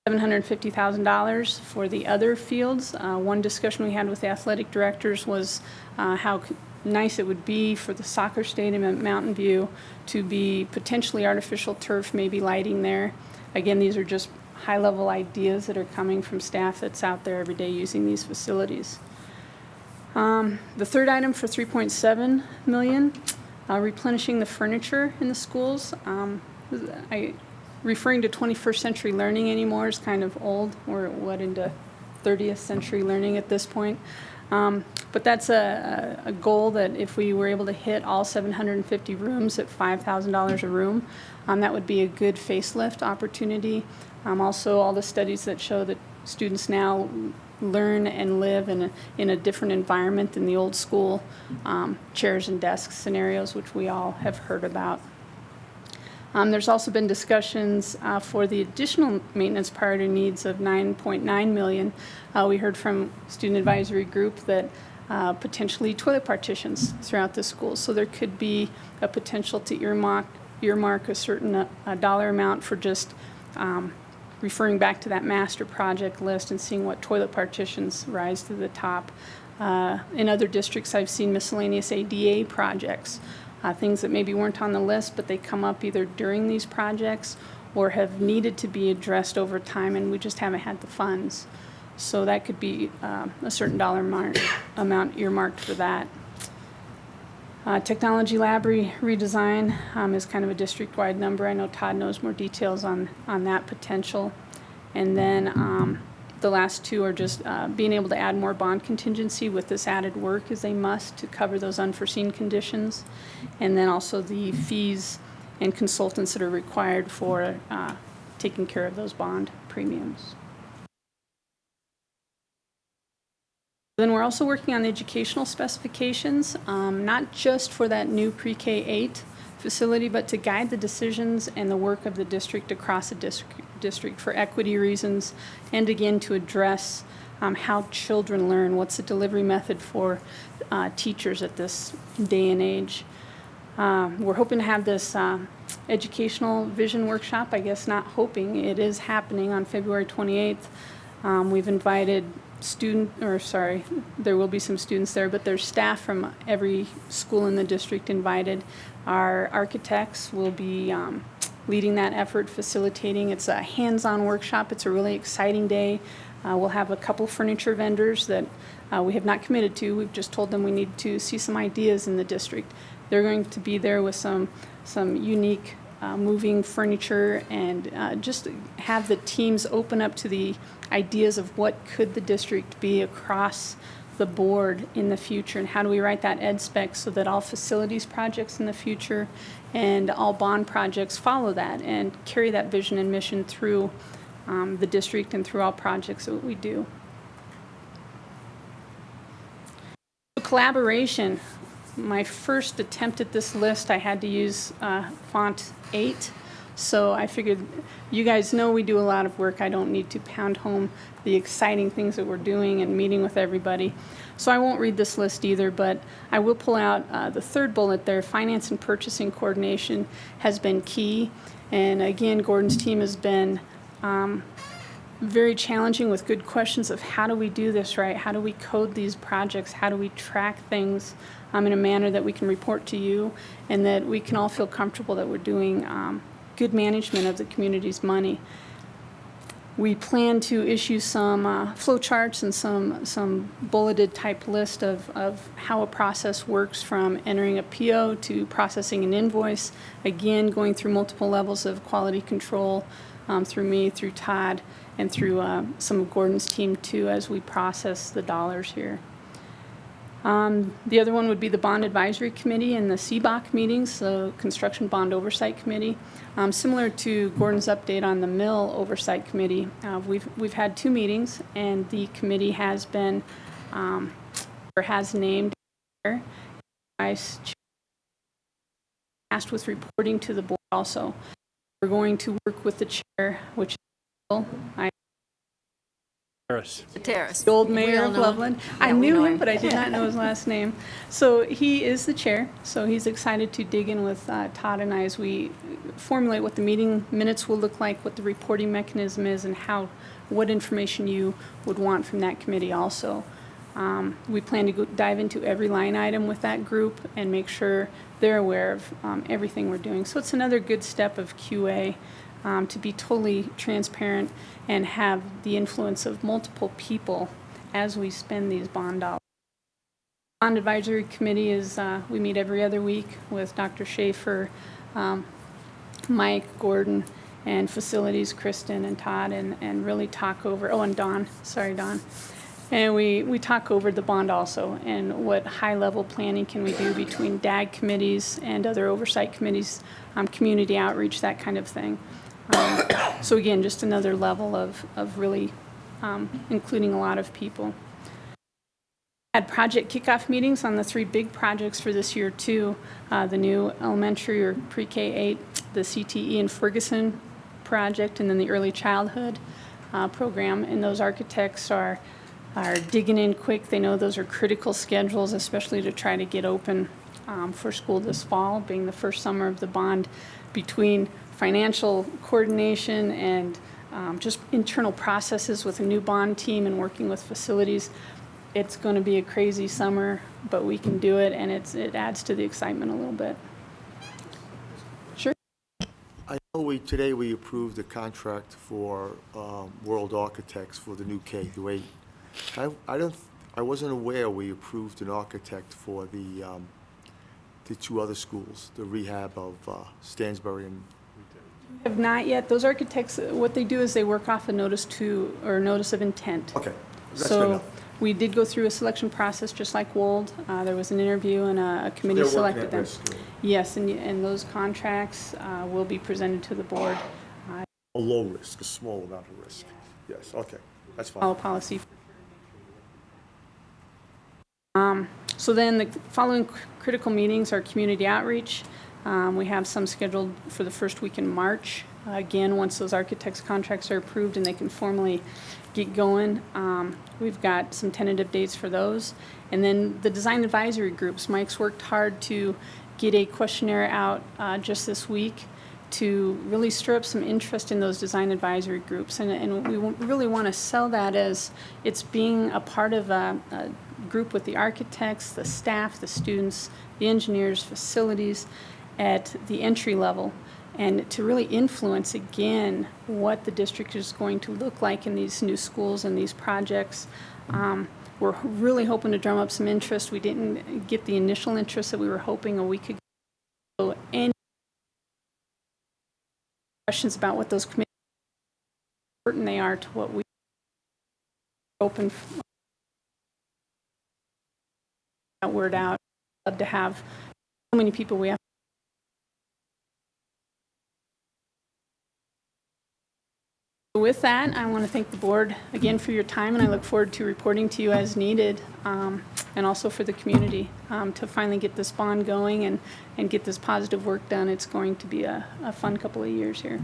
J: $750,000 for the other fields. One discussion we had with the athletic directors was how nice it would be for the soccer stadium at Mountain View to be potentially artificial turf, maybe lighting there. Again, these are just high-level ideas that are coming from staff that's out there every day using these facilities. The third item for $3.7 million, replenishing the furniture in the schools. Referring to 21st century learning anymore is kind of old. We're into 30th century learning at this point. But that's a goal that if we were able to hit all 750 rooms at $5,000 a room, that would be a good facelift opportunity. Also, all the studies that show that students now learn and live in a different environment than the old school chairs and desks scenarios, which we all have heard about. There's also been discussions for the additional maintenance priority needs of $9.9 million. We heard from student advisory group that potentially toilet partitions throughout the school. So there could be a potential to earmark a certain dollar amount for just referring back to that master project list and seeing what toilet partitions rise to the top. In other districts, I've seen miscellaneous ADA projects. Things that maybe weren't on the list, but they come up either during these projects or have needed to be addressed over time, and we just haven't had the funds. So that could be a certain dollar amount earmarked for that. Technology lab redesign is kind of a district-wide number. I know Todd knows more details on that potential. And then the last two are just being able to add more bond contingency with this added work is a must to cover those unforeseen conditions. And then also the fees and consultants that are required for taking care of those bond premiums. Then we're also working on the educational specifications, not just for that new pre-K-8 facility, but to guide the decisions and the work of the district across the district for equity reasons, and again to address how children learn, what's the delivery method for teachers at this day and age. We're hoping to have this educational vision workshop. I guess not hoping, it is happening on February 28th. We've invited there will be some students there, but there's staff from every school in the district invited. Our architects will be leading that effort, facilitating. It's a hands-on workshop. It's a really exciting day. We'll have a couple furniture vendors that we have not committed to. We've just told them we need to see some ideas in the district. They're going to be there with some unique moving furniture and just have the teams open up to the ideas of what could the district be across the board in the future, and how do we write that ed spec so that all facilities projects in the future and all bond projects follow that and carry that vision and mission through the district and through all projects that we do. Collaboration. My first attempt at this list, I had to use font 8. So I figured, you guys know we do a lot of work. I don't need to pound home the exciting things that we're doing and meeting with everybody. So I won't read this list either, but I will pull out the third bullet there. Finance and purchasing coordination has been key. And again, Gordon's team has been very challenging with good questions of how do we do this right? How do we code these projects? How do we track things in a manner that we can report to you and that we can all feel comfortable that we're doing good management of the community's money. We plan to issue some flow charts and some bulleted type list of how a process works, from entering a PO to processing an invoice, again going through multiple levels of quality control through me, through Todd, and through some of Gordon's team too as we process the dollars here. The other one would be the Bond Advisory Committee and the CBOC meetings, the Construction Bond Oversight Committee. Similar to Gordon's update on the Mill Oversight Committee, we've had 2 meetings, and the committee has been or has named vice chair, tasked with reporting to the board. Also, we're going to work with the chair, which is
D: Terrace.
J: The old mayor
D: all
J: of
D: know him.
J: Loveland.
D: Yeah,
J: I
D: we
J: knew
D: know
J: him, but I did not know his last name. So he is the chair, so he's excited to dig in with Todd and I as we formulate what the meeting minutes will look like, what the reporting mechanism is, and what information you would want from that committee also. We plan to dive into every line item with that group and make sure they're aware of everything we're doing. So it's another good step of QA. To be totally transparent and have the influence of multiple people as we spend these bond dollars. Bond Advisory Committee is, we meet every other week with Dr. Schaefer, Mike, Gordon, and facilities, Kristen and Todd, and really talk over, and Dawn, Dawn. And we talk over the bond also, and what high-level planning can we do between DAG committees and other oversight committees, community outreach, that kind of thing. So again, just another level of really including a lot of people. Had project kickoff meetings on the 3 big projects for this year too. The new elementary or pre-K 8, the CTE in Ferguson project, and then the early childhood program. And those architects are digging in quick. They know those are critical schedules, especially to try to get open for school this fall, being the first summer of the bond. Between financial coordination and just internal processes with a new bond team and working with facilities, it's going to be a crazy summer, but we can do it, and it adds to the excitement a little bit. Sure.
P: I know today we approved the contract for World Architects for the new K through 8. I wasn't aware we approved an architect for the 2 other schools, the rehab of Stansbury and.
J: Have not yet. Those architects, what they do is they work off a notice of intent.
P: Okay, that's good
J: So
P: enough.
J: we did go through a selection process just like Wold. There was an interview and a committee
P: They're
J: selected
P: working
J: them.
P: at risk.
J: Yes, and those contracts will be presented to the board.
P: A low risk, a small amount of risk. Yes, okay, that's fine.
J: Follow policy. So then the following critical meetings are community outreach. We have some scheduled for the first week in March. Again, once those architects' contracts are approved and they can formally get going, we've got some tentative dates for those. And then the design advisory groups. Mike's worked hard to get a questionnaire out just this week to really stir up some interest in those design advisory groups. And we really want to sell that as it's being a part of a group with the architects, the staff, the students, the engineers, facilities at the entry level, and to really influence again what the district is going to look like in these new schools and these projects. We're really hoping to drum up some interest. We didn't get the initial interest that we were hoping a week ago. So any questions about what those committees, how important they are to what we open that word out. I'd love to have so many people we have. With that, I want to thank the board again for your time, and I look forward to reporting to you as needed, and also for the community to finally get this bond going and get this positive work done. It's going to be a fun couple of years here.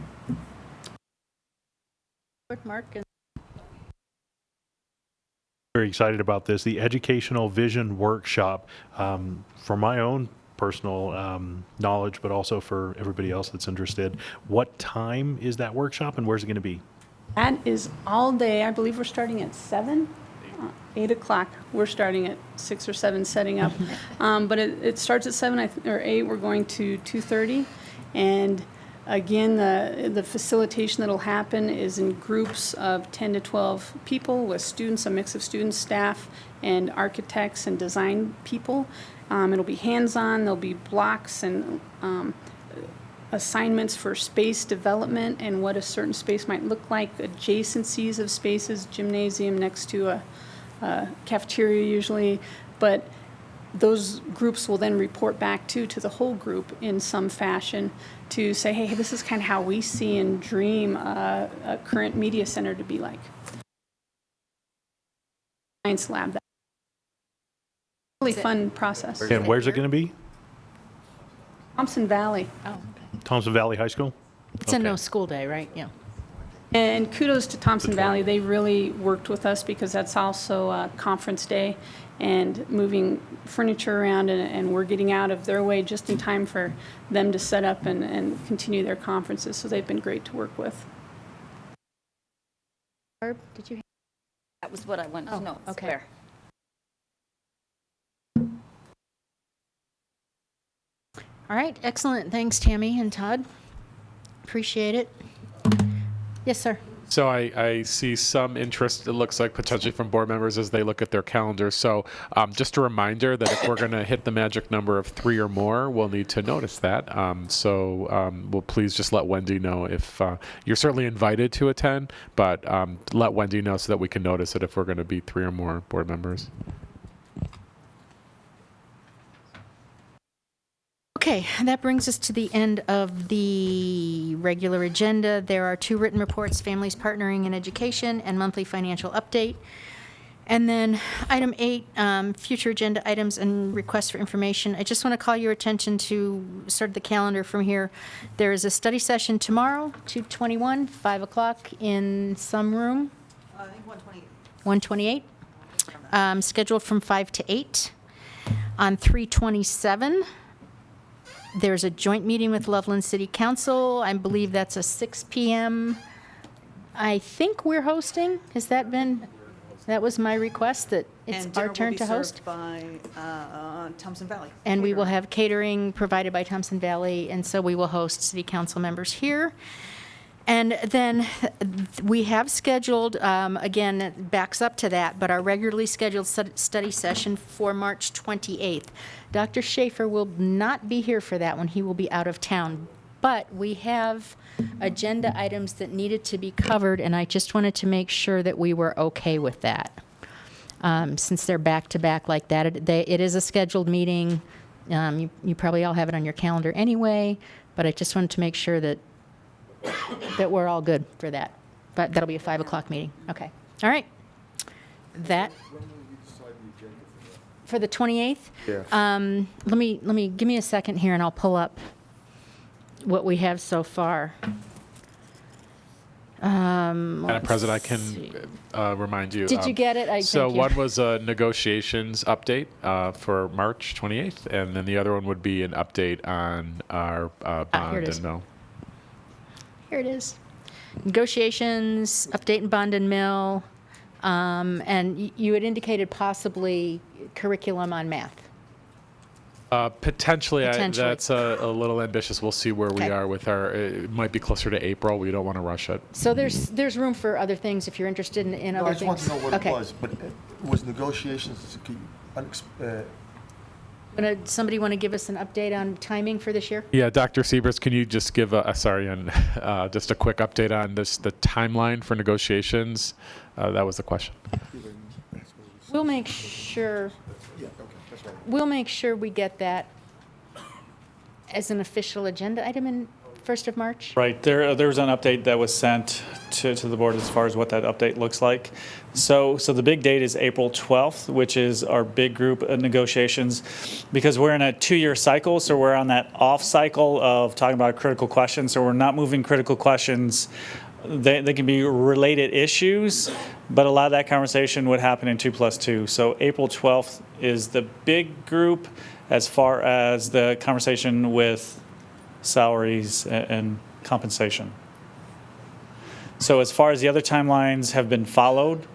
C: Mark.
E: Very excited about this. The Educational Vision Workshop, for my own personal knowledge, but also for everybody else that's interested. What time is that workshop and where's it going to be?
J: That is all day. I believe we're starting at 7, 8 o'clock. We're starting at 6 or 7 setting up. But it starts at 7 or 8. We're going to 2:30. And again, the facilitation that'll happen is in groups of 10 to 12 people with students, a mix of students, staff, and architects and design people. It'll be hands-on. There'll be blocks and assignments for space development and what a certain space might look like, adjacencies of spaces, gymnasium next to a cafeteria usually, but those groups will then report back to the whole group in some fashion to say, hey, this is kind of how we see and dream a current media center to be like. Science lab. Really fun process.
E: And where's it going to be?
J: Thompson Valley.
C: Oh.
E: Thompson Valley High School?
C: It's a no school day, right? Yeah.
J: And kudos to Thompson Valley. They really worked with us because that's also a conference day and moving furniture around, and we're getting out of their way just in time for them to set up and continue their conferences. So they've been great to work with.
C: Barb, did you?
B: That was what I wanted to know.
C: Okay.
B: Where?
C: All right, excellent. Thanks, Tammy and Todd. Appreciate it. Yes, sir.
Q: So I see some interest, it looks like, potentially from board members as they look at their calendars. So just a reminder that if we're going to hit the magic number of 3 or more, we'll need to notice that. We'll please just let Wendy know if you're certainly invited to attend, but let Wendy know so that we can notice it if we're going to be 3 or more board members.
C: Okay, that brings us to the end of the regular agenda. There are 2 written reports, Families Partnering in Education and Monthly Financial Update. And then item 8, future agenda items and requests for information. I just want to call your attention to sort of the calendar from here. There is a study session tomorrow, 2/21, 5 o'clock in some room.
R: I think 128.
C: 128, scheduled from 5 to 8. On 3/27, there's a joint meeting with Loveland City Council. I believe that's a 6 p.m. I think we're hosting. Has that been? That was my request, that it's our turn to host.
R: By Thompson Valley.
C: And we will have catering provided by Thompson Valley, and so we will host city council members here. And then we have scheduled, again, it backs up to that, but our regularly scheduled study session for March 28th. Dr. Schaefer will not be here for that one. He will be out of town. But we have agenda items that needed to be covered, and I just wanted to make sure that we were okay with that. Since they're back-to-back like that, it is a scheduled meeting. You probably all have it on your calendar anyway, but I just wanted to make sure that we're all good for that. But that'll be a 5 o'clock meeting. Okay. All right. That for the 28th.
P: Yeah.
C: Let me give me a second here, and I'll pull up what we have so far.
Q: Madam President, I can remind you.
C: Did you get it?
Q: So
C: Thank you.
Q: one was a negotiations update for March 28th, and then the other one would be an update on our
C: here
Q: bond
C: it is.
Q: and mill.
C: Here it is. Negotiations, update and bond and mill, and you had indicated possibly curriculum on math.
Q: Potentially,
C: Potentially.
Q: that's a little ambitious. We'll see where we
C: Okay.
Q: are with our, it might be closer to April. We don't want to rush it.
C: So there's room for other things if you're interested in
P: No,
C: other
P: I just want
C: things.
P: to know what
C: Okay.
P: it was, but it was negotiations,
C: Somebody want to give us an update on timing for this year?
Q: Yeah, Dr. Siebers, can you just give just a quick update on the timeline for negotiations? That was the question.
C: We'll make sure. We'll make sure we get that as an official agenda item in 1st of March.
O: Right, there was an update that was sent to the board as far as what that update looks like. So the big date is April 12th, which is our big group negotiations, because we're in a 2-year cycle, so we're on that off cycle of talking about critical questions, so we're not moving critical questions. They can be related issues, but a lot of that conversation would happen in 2+2. So April 12th is the big group as far as the conversation with salaries and compensation. So as far as the other timelines have been followed,